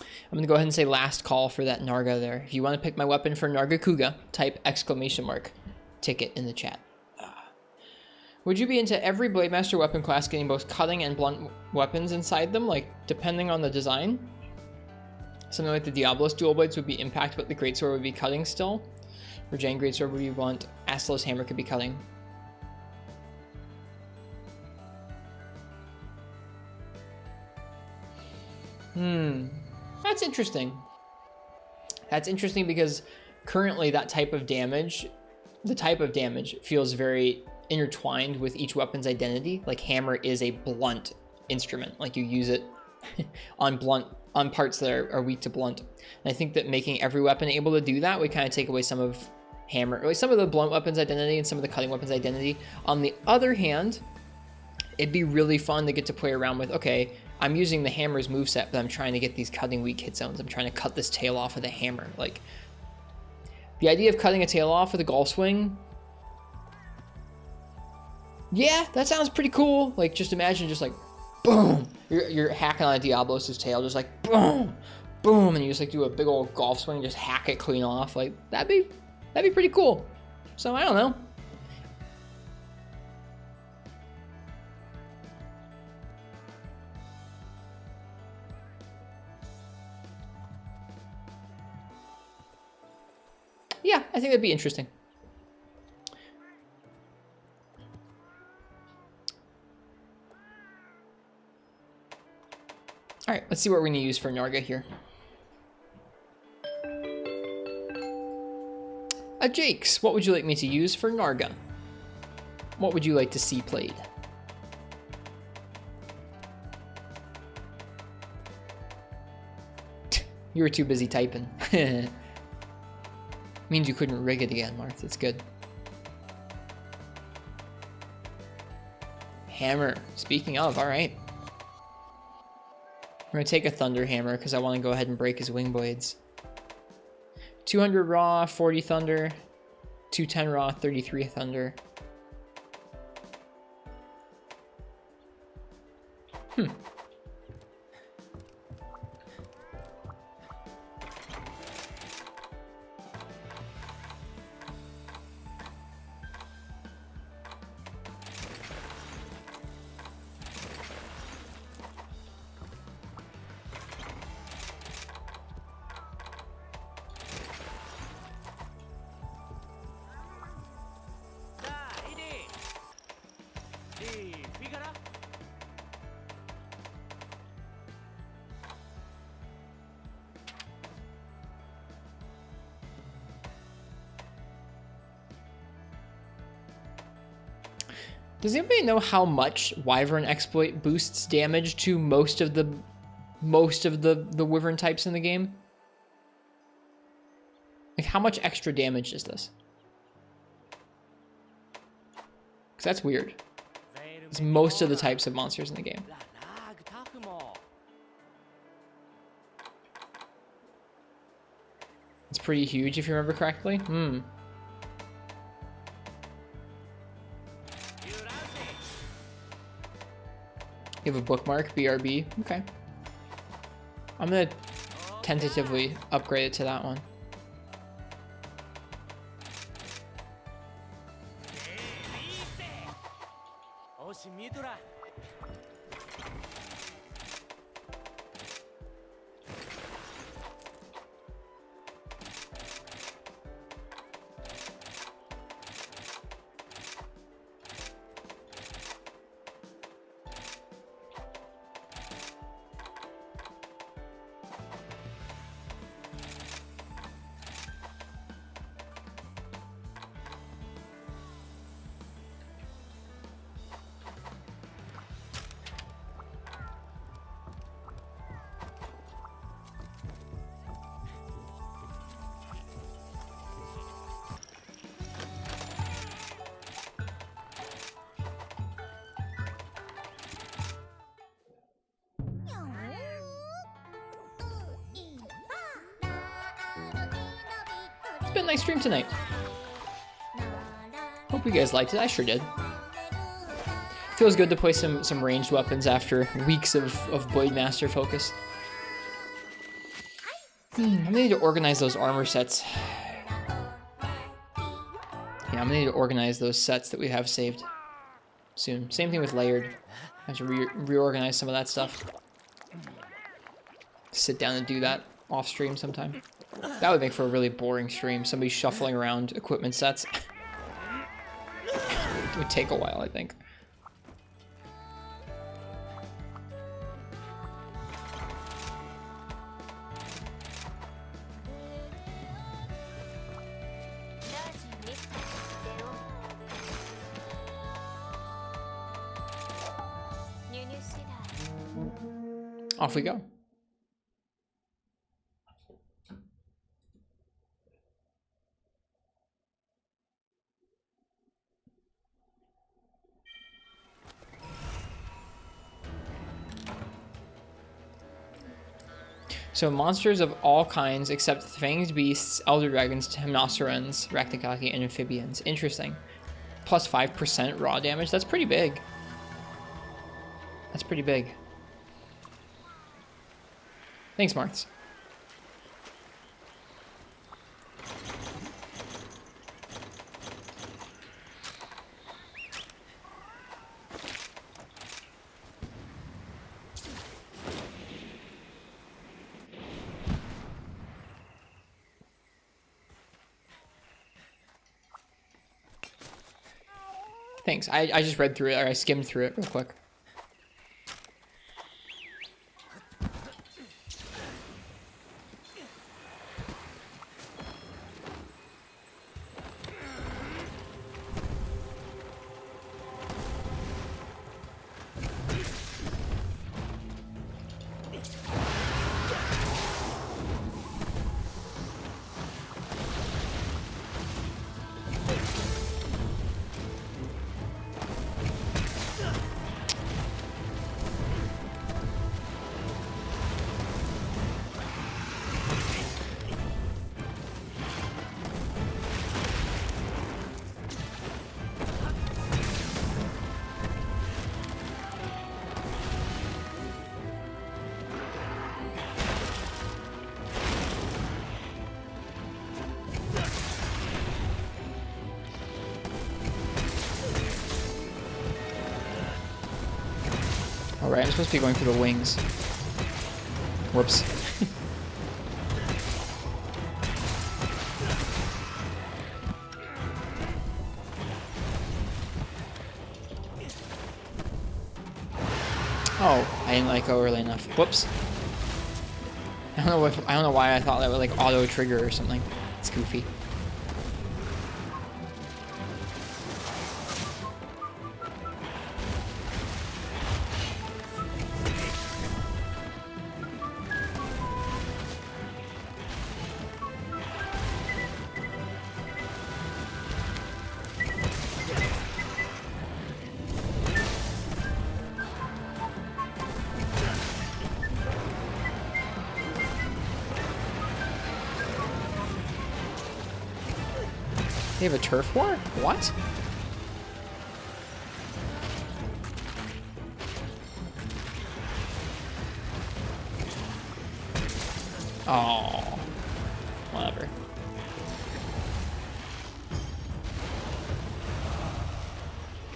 I'm gonna go ahead and say last call for that Narga there. If you want to pick my weapon for Narga Kuga, type ! Ticket in the chat. Would you be into every Blade Master weapon class getting both cutting and blunt weapons inside them, like depending on the design? Something like the Diablos dual blades would be impact, but the Greatsword would be cutting still. Or Jane Greatsword would be blunt. Astalos Hammer could be cutting. That's interesting. That's interesting because currently that type of damage, the type of damage feels very intertwined with each weapon's identity. Like hammer is a blunt instrument. Like you use it on parts that are weak to blunt. And I think that making every weapon able to do that would kind of take away some of hammer, or like some of the blunt weapon's identity and some of the cutting weapon's identity. On the other hand, it'd be really fun to get to play around with, okay, I'm using the hammer's moveset, but I'm trying to get these cutting weak hit zones. I'm trying to cut this tail off with a hammer. Like, the idea of cutting a tail off with a golf swing, yeah, that sounds pretty cool. Like, just imagine just like, boom, you're hacking on a Diablos' tail, just like, boom, boom, and you just like do a big old golf swing, just hack it clean off. Like, that'd be pretty cool. So, I don't know. Yeah, I think that'd be interesting. All right, let's see what we're gonna use for Narga here. Jakes, what would you like me to use for Narga? What would you like to see played? You were too busy typing. Means you couldn't rig it again, Marth. That's good. Hammer. Speaking of, all right. We're going to take a Thunder Hammer because I want to go ahead and break his wing blades. 200 raw, 40 thunder. 210 raw, 33 thunder. Does anybody know how much Wyvern Exploit boosts damage to most of the Wyvern types in the game? Like, how much extra damage is this? Because that's weird. It's most of the types of monsters in the game. It's pretty huge if you remember correctly. You have a bookmark, BRB. Okay. I'm gonna tentatively upgrade it to that one. been a nice stream tonight. Hope you guys liked it. I sure did. Feels good to play some ranged weapons after weeks of Blade Master focus. I'm gonna need to organize those armor sets. Yeah, I'm gonna need to organize those sets that we have saved soon. Same thing with layered. I have to reorganize some of that stuff. Sit down and do that off stream sometime. That would make for a really boring stream. Somebody shuffling around equipment sets. It would take a while, I think. Off we go. So monsters of all kinds except fanged beasts, elder dragons, temnocerans, arachnikaki, and amphibians. Interesting. Plus 5% raw damage. That's pretty big. That's pretty big. Thanks, Marks. Thanks. I just read through it, or I skimmed through it real quick. Alright, I'm supposed to be going for the wings. Whoops. Oh, I didn't go early enough. Whoops. I don't know why I thought that would auto trigger or something. It's goofy. They have a turf war? What? Oh, whatever.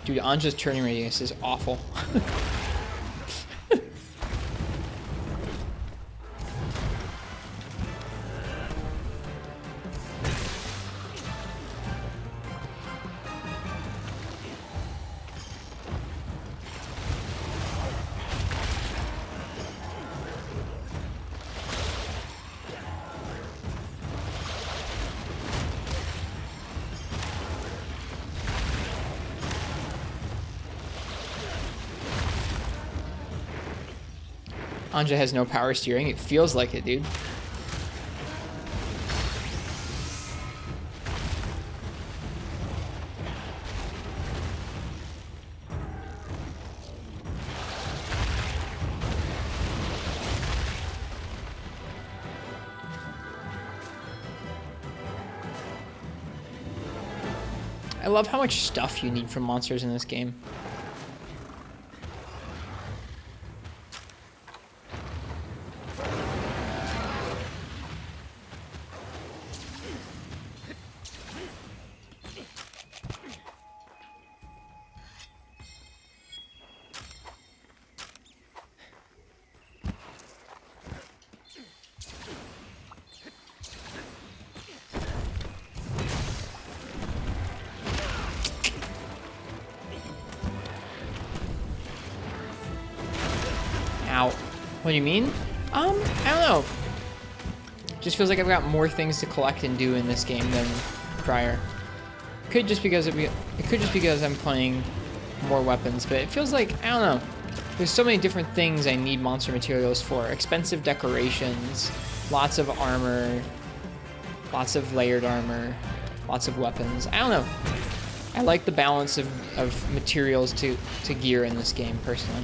Dude, Anja's turning radius is awful. Anja has no power steering. It feels like it, dude. I love how much stuff you need from monsters in this game. Ow. What do you mean? I don't know. Just feels like I've got more things to collect and do in this game than prior. Could just because it could just because I'm playing more weapons, but it feels like, I don't know. There's so many different things I need monster materials for. Expensive decorations, lots of armor, lots of layered armor, lots of weapons. I don't know. I like the balance of materials to gear in this game, personally.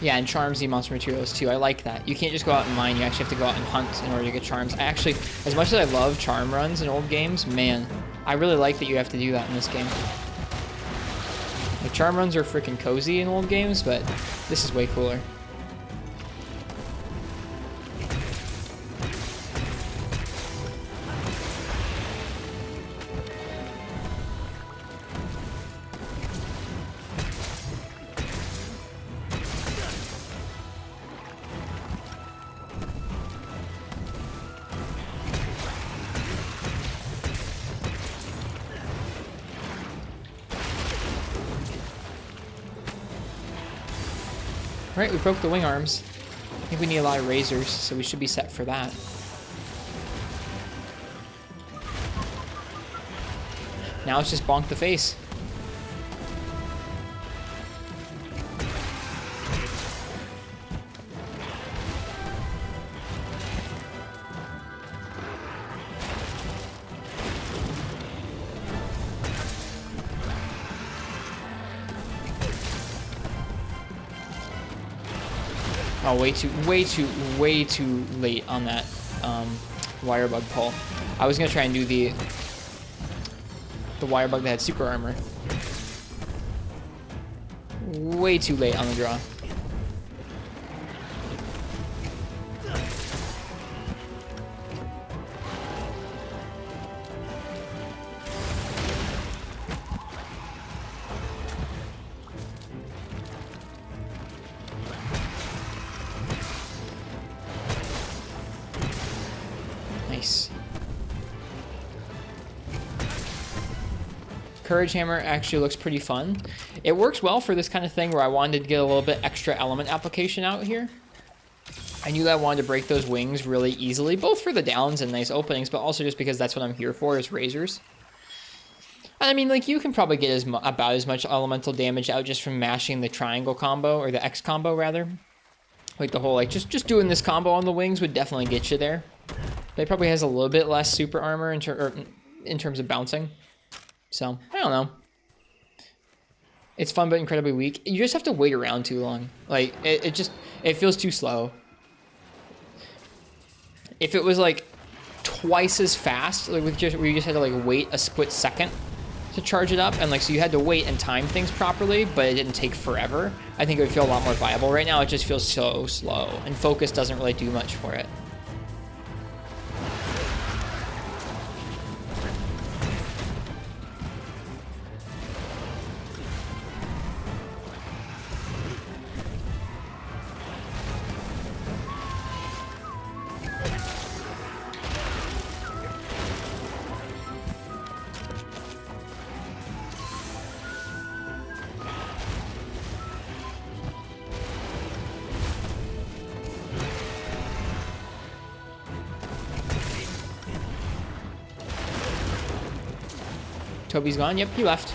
Yeah, and charms need monster materials too. I like that. You can't just go out and mine, you actually have to go out and hunt in order to get charms. I actually, as much as I love charm runs in old games, man, I really like that you have to do that in this game. The charm runs are freaking cozy in old games, but this is way cooler. Right, we broke the wing arms. I think we need a lot of razors, so we should be set for that. Now let's just bonk the face. Oh, way too late on that wire bug pull. I was gonna try and do the wire bug that had super armor. Way too late on the draw. Nice. Courage Hammer actually looks pretty fun. It works well for this kind of thing where I wanted to get a little bit extra element application out here. I knew that I wanted to break those wings really easily, both for the downs and nice openings, but also just because that's what I'm here for, is razors. And I mean, like, you can probably get about as much elemental damage out just from mashing the triangle combo, or the X combo, rather. Like, the whole, like, just doing this combo on the wings would definitely get you there. But it probably has a little bit less super armor in terms of bouncing. So, I don't know. It's fun, but incredibly weak. You just have to wait around too long. Like, it feels too slow. If it was, like, twice as fast, like, where you just had to, like, wait a split second to charge it up, and, like, so you had to wait and time things properly, but it didn't take forever, I think it would feel a lot more viable. Right now, it just feels so slow, and focus doesn't really do much for it. Toby's gone. Yep, he left.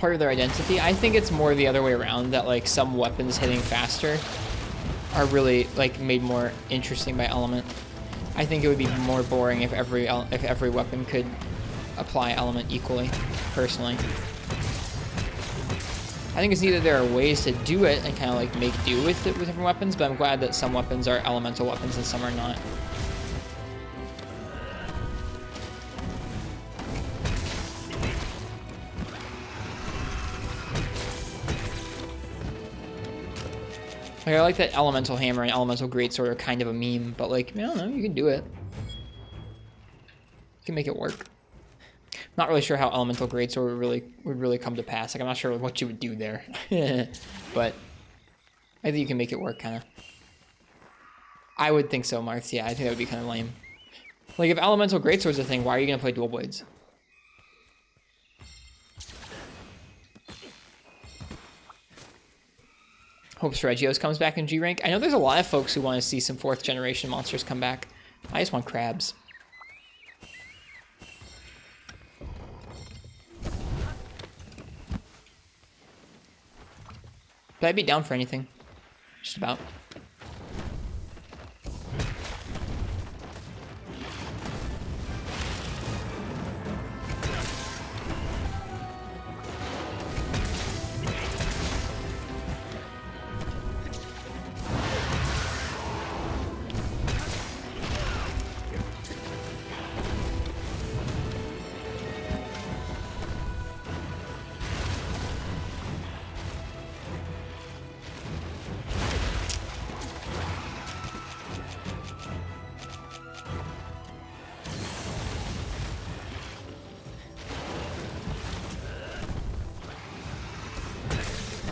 part of their identity. I think it's more the other way around, that like some weapons hitting faster are really like made more interesting by element. I think it would be more boring if every weapon could apply element equally, personally. I think it's neat that there are ways to do it and kind of like make do with it with different weapons, but I'm glad that some weapons are elemental weapons and some are not. Like, I like that elemental hammer and elemental greatsword are kind of a meme, but like, I don't know, you can do it. You can make it work. Not really sure how elemental greatsword would really come to pass. Like, I'm not sure what you would do there, but I think you can make it work, kind of. I would think so, Marth. Yeah, I think that would be kind of lame. Like, if elemental greatsword's a thing, why are you gonna play dual blades? Hope Regios comes back in G rank. I know there's a lot of folks who want to see some 4th generation monsters come back. I just want crabs. But I'd be down for anything. Just about.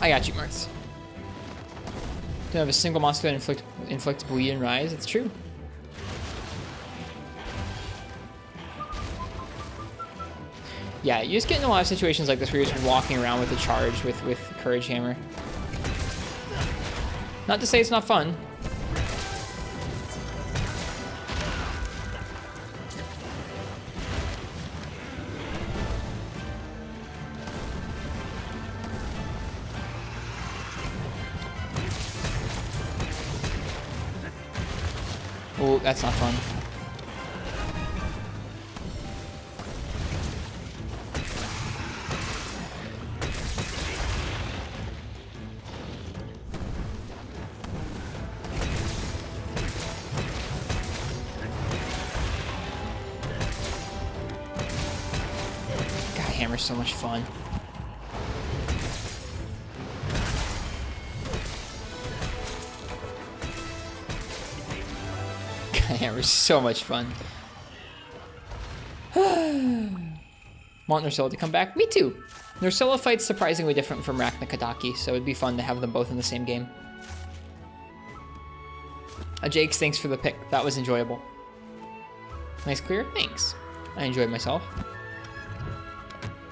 I got you, Marth. Don't have a single monster that inflicts bleed and rise. It's true. Yeah, you just get in a lot of situations like this where you're just walking around with a charge with Courage Hammer. Not to say it's not fun. Oh, that's not fun. God, Hammer's so much fun. Hammer's so much fun. Want Nursilla to come back? Me too. Nursilla fight's surprisingly different from Rachna Kadaki, so it'd be fun to have them both in the same game. Jakes, thanks for the pick. That was enjoyable. Nice clear? Thanks. I enjoyed myself.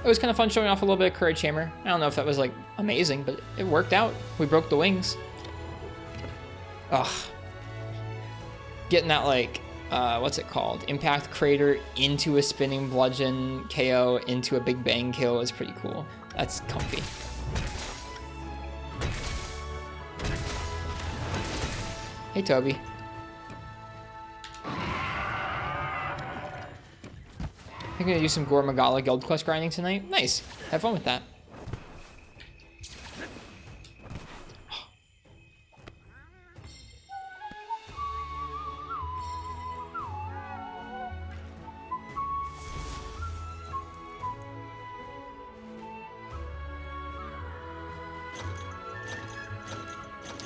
It was kind of fun showing off a little bit of Courage Hammer. I don't know if that was like amazing, but it worked out. We broke the wings. Ugh. Getting that, like, what's it called? Impact Crater into a Spinning Bludgeon KO into a Big Bang kill is pretty cool. That's comfy. Hey, Toby. I'm gonna do some Gore Magala Guild Quest grinding tonight. Nice. Have fun with that.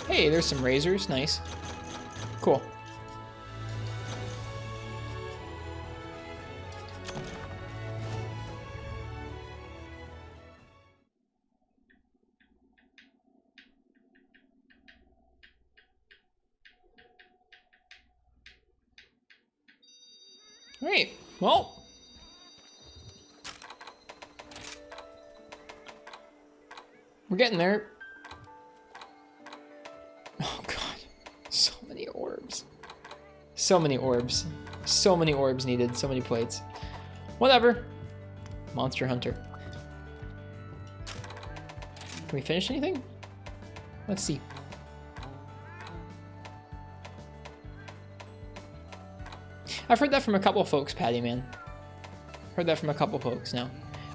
Hey, there's some razors. Nice. Cool. Great. Well, we're getting there. Oh god, so many orbs. So many orbs. So many orbs needed, so many plates. Whatever. Monster Hunter. Can we finish anything? Let's see. I've heard that from a couple of folks, Patty Man. Heard that from a couple of folks now.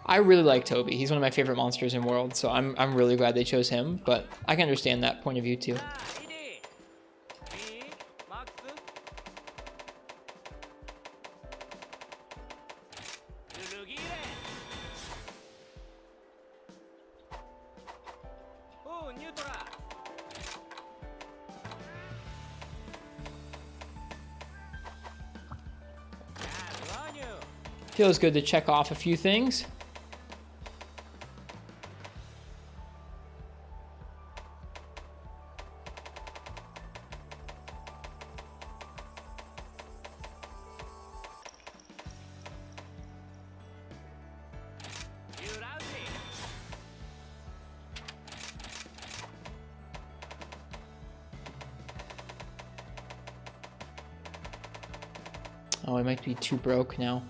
I really like Toby. He's one of my favorite monsters in World, so I'm really glad they chose him, but I can understand that point of view too. Feels good to check off a few things. Oh, I might be too broke now.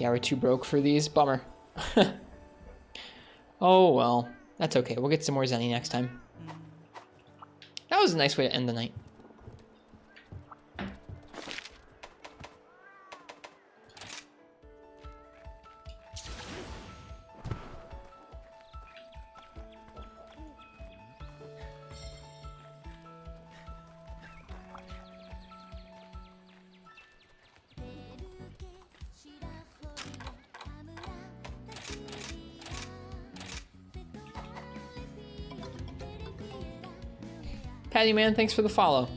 Yeah, we're too broke for these. Bummer. Oh, well. That's okay. We'll get some more Zenny next time. That was a nice way to end the night. Patty Man, thanks for the follow.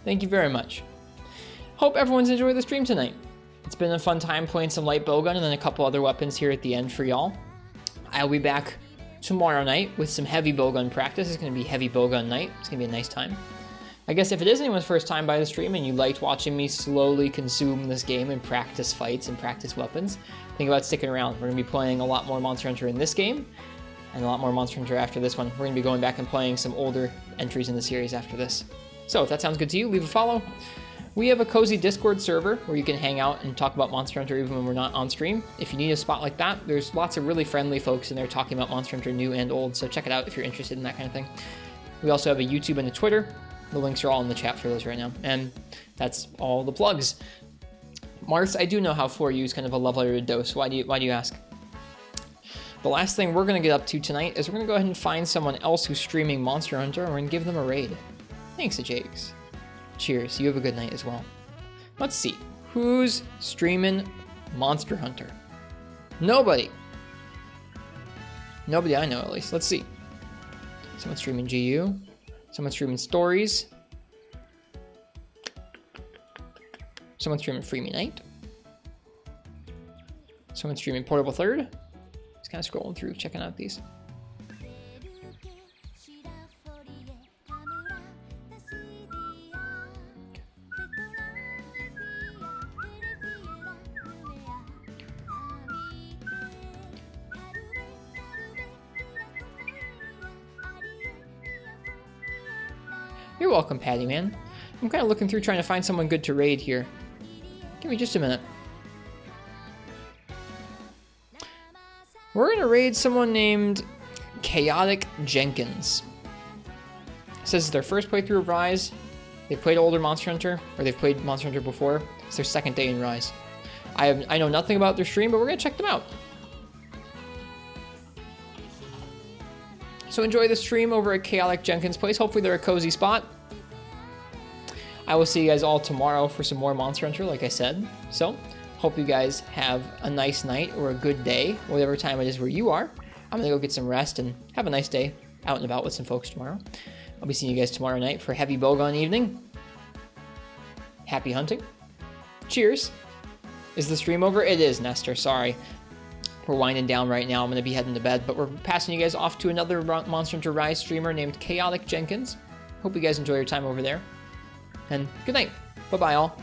Thank you very much. Hope everyone's enjoyed the stream tonight. It's been a fun time playing some light bowgun and then a couple other weapons here at the end for y'all. I'll be back tomorrow night with some heavy bowgun practice. It's going to be heavy bowgun night. It's going to be a nice time. I guess if it is anyone's first time by the stream and you liked watching me slowly consume this game and practice fights and practice weapons, think about sticking around. We're going to be playing a lot more Monster Hunter in this game and a lot more Monster Hunter after this one. We're going to be going back and playing some older entries in the series after this. So if that sounds good to you, leave a follow. We have a cozy Discord server where you can hang out and talk about Monster Hunter even when we're not on stream. If you need a spot like that, there's lots of really friendly folks in there talking about Monster Hunter new and old, so check it out if you're interested in that kind of thing. We also have a YouTube and a Twitter. The links are all in the chat for those right now. And that's all the plugs. Mars, I do know how 4U is kind of a love-letter dose. Why do you ask? The last thing we're going to get up to tonight is we're going to go ahead and find someone else who's streaming Monster Hunter, and we're going to give them a raid. Thanks to Jakes. Cheers. You have a good night as well. Let's see. Who's streaming Monster Hunter? Nobody. Nobody I know, at least. Let's see. Someone streaming GU. Someone streaming Stories. Someone streaming Free Me Night. Someone streaming Portable Third. Kind of scrolling through, checking out these. You're welcome, Patty Man. I'm kind of looking through trying to find someone good to raid here. Give me just a minute. We're going to raid someone named Chaotic Jenkins. It says it's their first playthrough of Rise. They've played older Monster Hunter, or they've played Monster Hunter before. It's their second day in Rise. I know nothing about their stream, but we're going to check them out. So enjoy the stream over at Chaotic Jenkins' place. Hopefully they're a cozy spot. I will see you guys all tomorrow for some more Monster Hunter, like I said. So, hope you guys have a nice night or a good day, whatever time it is where you are. I'm going to go get some rest and have a nice day out and about with some folks tomorrow. I'll be seeing you guys tomorrow night for heavy bowgun evening. Happy hunting. Cheers. Is the stream over? It is, Nestor. Sorry. We're winding down right now. I'm going to be heading to bed, but we're passing you guys off to another Monster Hunter Rise streamer named Chaotic Jenkins. Hope you guys enjoy your time over there. And good night. Bye-bye, all.